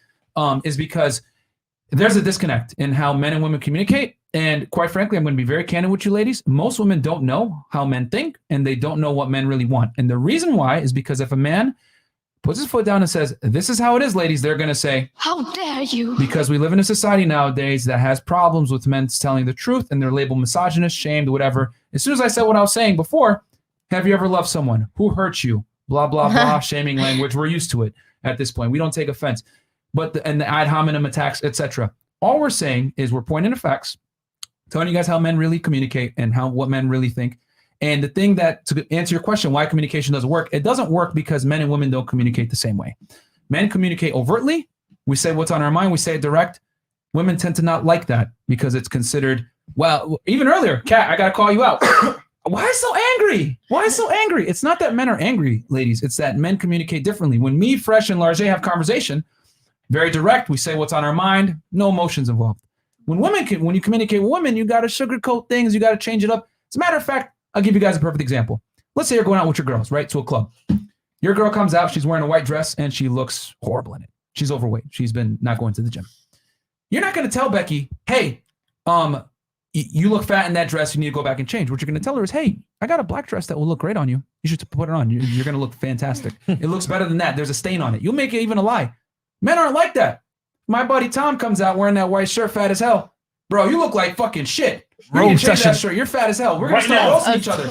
is because there's a disconnect in how men and women communicate. And quite frankly, I'm going to be very candid with you ladies. Most women don't know how men think, and they don't know what men really want. And the reason why is because if a man puts his foot down and says, this is how it is, ladies, they're going to say, how dare you? Because we live in a society nowadays that has problems with men telling the truth, and they're labeled misogynist, shamed, whatever. As soon as I said what I was saying before, have you ever loved someone who hurt you? Blah, blah, blah, shaming language. We're used to it at this point. We don't take offense. But the ad hominem attacks, etc. All we're saying is we're pointing to facts, telling you guys how men really communicate and what men really think. And the thing that, to answer your question, why communication doesn't work, it doesn't work because men and women don't communicate the same way. Men communicate overtly. We say what's on our mind. We say it direct. Women tend to not like that because it's considered, well, even earlier, Kat, I got to call you out. Why so angry? Why so angry? It's not that men are angry, ladies. It's that men communicate differently. When me, Fresh, and Largé have conversation, very direct. We say what's on our mind. No emotions involved. When you communicate with women, you got to sugarcoat things. You got to change it up. As a matter of fact, I'll give you guys a perfect example. Let's say you're going out with your girls, right, to a club. Your girl comes out. She's wearing a white dress, and she looks horrible in it. She's overweight. She's been not going to the gym. You're not going to tell Becky, hey, you look fat in that dress. You need to go back and change. What you're going to tell her is, hey, I got a black dress that will look great on you. You should put it on. You're going to look fantastic. It looks better than that. There's a stain on it. You'll make it even a lie. Men aren't like that. My buddy Tom comes out wearing that white shirt, fat as hell. Bro, you look like fucking shit. You're gonna change that shirt. You're fat as hell. We're gonna start roasting each other.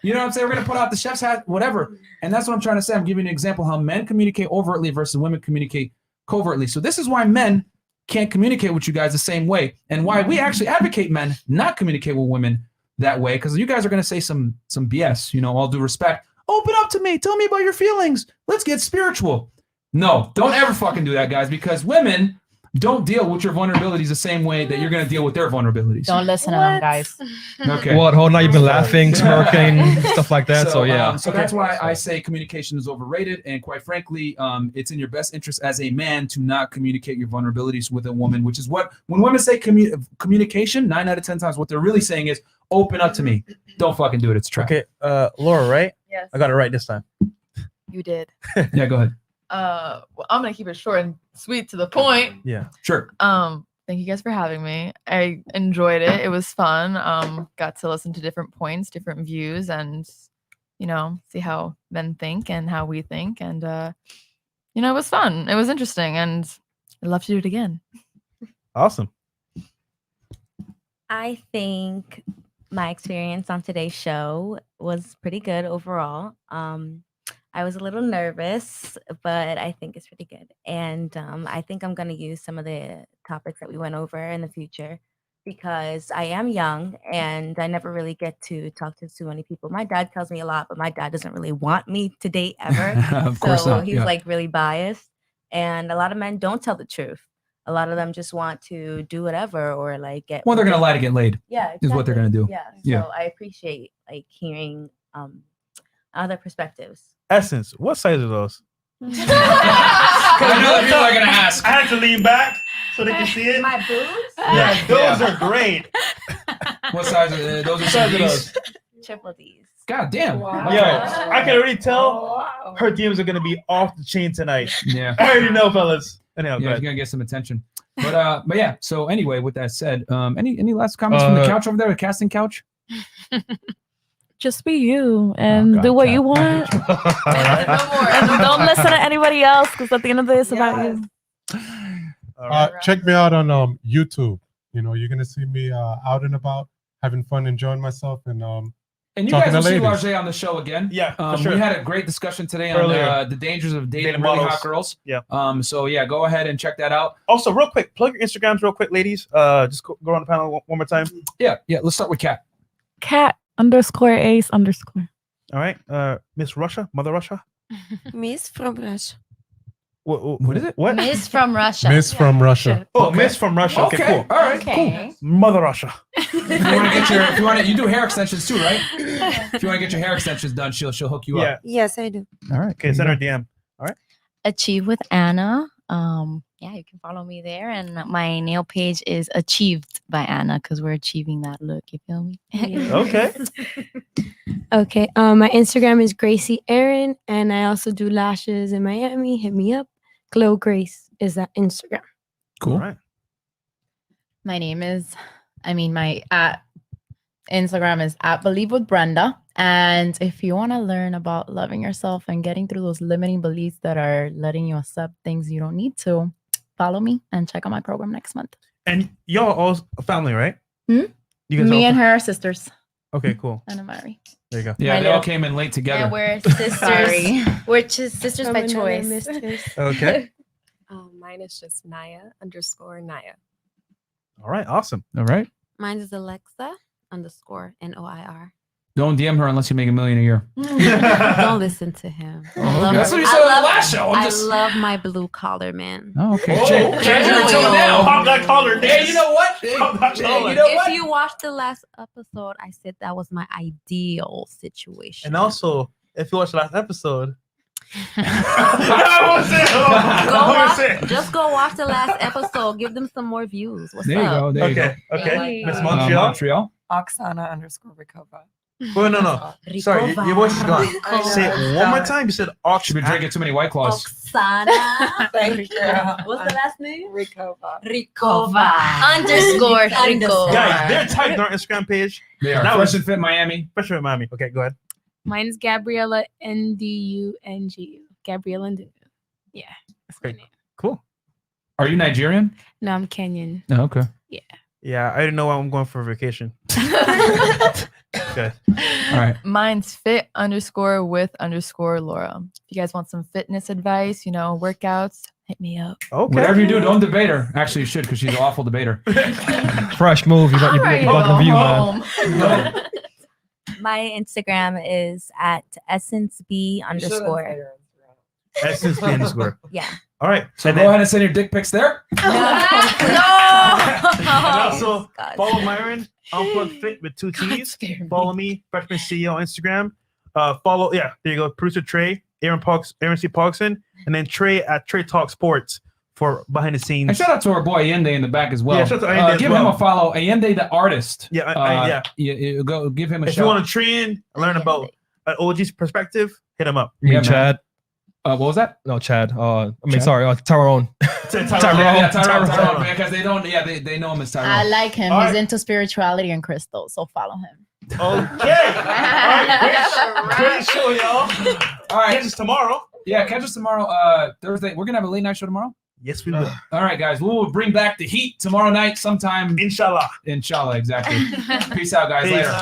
You know what I'm saying? We're gonna put out the chef's hat, whatever. And that's what I'm trying to say. I'm giving you an example how men communicate overtly versus women communicate covertly. So this is why men can't communicate with you guys the same way, and why we actually advocate men not communicate with women that way. Because you guys are gonna say some BS. All due respect. Open up to me. Tell me about your feelings. Let's get spiritual. No, don't ever fucking do that, guys. Because women don't deal with your vulnerabilities the same way that you're going to deal with their vulnerabilities. Don't listen to them, guys. Okay. What? Whole night you've been laughing, smirking, stuff like that. So yeah. So that's why I say communication is overrated, and quite frankly, it's in your best interest as a man to not communicate your vulnerabilities with a woman, which is what when women say communication, 9 out of 10 times, what they're really saying is open up to me. Don't fucking do it. It's a trap. Okay, Laura, right? Yes. I got it right this time. You did. Yeah, go ahead. Well, I'm gonna keep it short and sweet to the point. Yeah. Sure. Thank you guys for having me. I enjoyed it. It was fun. Got to listen to different points, different views, and see how men think and how we think. And it was fun. It was interesting, and I'd love to do it again. Awesome. I think my experience on today's show was pretty good overall. I was a little nervous, but I think it's pretty good. And I think I'm going to use some of the topics that we went over in the future because I am young and I never really get to talk to too many people. My dad tells me a lot, but my dad doesn't really want me to date ever. Of course so not. he's Yeah. like really biased. And a lot of men don't tell the truth. A lot of them just want to do whatever or like get. Well, they're going to lie to get laid. Yeah, Is what they're going to do. Yeah. So Yeah. I appreciate like hearing other perspectives. Essence, what size are those? I know that people are going to ask. I had to lean back so they can see it. My boobs? Yeah, those are great. What size are those? Are size are D's? those? Triple D's. God damn. Yo, I can already tell her DMs are gonna be off the chain tonight. Yeah. I already know, fellas. Anyhow, Yeah, go you're ahead. gonna get some attention. But yeah. So anyway, with that said, any last comments from the couch over there, the casting couch? Just be you and do what you want. And don't listen to anybody else because at the end of the day, it's about you. Check me out on YouTube. You're gonna see me out and about. having fun, enjoying myself, and you talking guys will to see ladies. Largé on the show again. Yeah, for sure. We had a great discussion today on Earlier. the dangers of dating Dating really models. hot girls. Yeah. So yeah, go ahead and check that out. Also, real quick, plug your Instagrams real quick, ladies. Just go on the panel one more time. Yeah. Let's start with Kat. Cat_Ace_. All right, Miss Russia, Mother Russia. Miss from Russia. What is it? What? Miss from Russia. Miss from Russia. Oh, Miss from Russia. Okay, cool. All right. Okay. Mother Russia. If you want to, you do hair extensions too, right? If you want to get your hair extensions done, she'll hook you up. Yes, I do. All right. Okay, send her a DM. All right. Achieve with Anna. Yeah, you can follow me there, and my nail page is Achieved by Anna because we're achieving that look. You feel me? Okay. Okay. My Instagram is Gracie Aaron, and I also do lashes in Miami. Hit me up. Glow Grace is that Instagram. Cool. All right. My name is, my Instagram is @BelieveWithBrenda. And if you want to learn about loving yourself and getting through those limiting beliefs that are letting you accept things you don't need to, follow me and check out my program next month. And y'all all a family, right? Hmm? You guys Me all and her are sisters. Okay, cool. And Amari. There you go. Yeah, they all came in late together. Yeah, we're sisters. We're sisters I'm by another choice. mistress. Okay. Mine is just Naya_Naya. All right. Awesome. All right. Mine is Alexa_NOIR. Don't DM her unless you make $1 million a year. Don't listen to him. That's what you said on the last show. I love my blue collar man. Oh, okay. Oh, Change your tone now. Pop that collar. Hey, you know what? Pop that collar. You know If what? you watched the last episode, I said that was my ideal situation. And also, if you watch the last episode, Just go watch the last episode. Give them some more views. What's There you up? go. There you go. Okay. Miss Montreal. Oksana_Rikova. Oh, no. Sorry, your voice is gone. Say it one more time. You said She's been drinking too many White Claws. Oksana. Thank you. What's the last name? Rikova. Rikova. _Rikova. Guys, they're typed on our Instagram page. They are. That Fresh was- and Fit Miami. Fresh and Fit Miami. Okay, go ahead. Mine's Gabriella Ndungu. Gabriella Ndungu. Yeah. That's my name. Cool. Are you Nigerian? No, I'm Kenyan. Oh, okay. Yeah. Yeah, I didn't know I'm going for vacation. Okay. All right. Mine's fit_with_Laura. If you guys want some fitness advice, workouts, hit me up. Okay. Whatever you do, don't debate her. Actually, you should because she's an awful debater. Fresh move. You got the view, man. My Instagram is @EssenceB_. SSB_. Yeah. All right. So go ahead and send your dick pics there. And also follow Myron Unplugged Fit with 2 T's. Follow me, Freshman CEO on Instagram. Follow, there you go. Producer Trey, Aaron C. Parkson, and then Trey at Trey Talk Sports for behind the scenes. And shout out to our boy Allende in the back as well. Yeah, shout out to Allende as give well. him a follow. Allende the artist. Yeah, yeah. Go give him a If shout. you want to train, learn about an OG's perspective, hit him up. You mean Yeah, man. Chad? What was that? No, Chad. Chad? Sorry, Tyrone. Tyrone. Because they don't. Yeah, they know him as Tyrone. I like him. All He's right. into spirituality and crystals, so follow him. Okay. All right. Great show, y'all. All right. Catch us tomorrow. Yeah, catch us tomorrow. Thursday. We're gonna have a late night show tomorrow. Yes, we will. All right, guys. We will bring back the heat tomorrow night sometime. Inshallah. Inshallah, exactly. Peace out, guys. Peace. Later.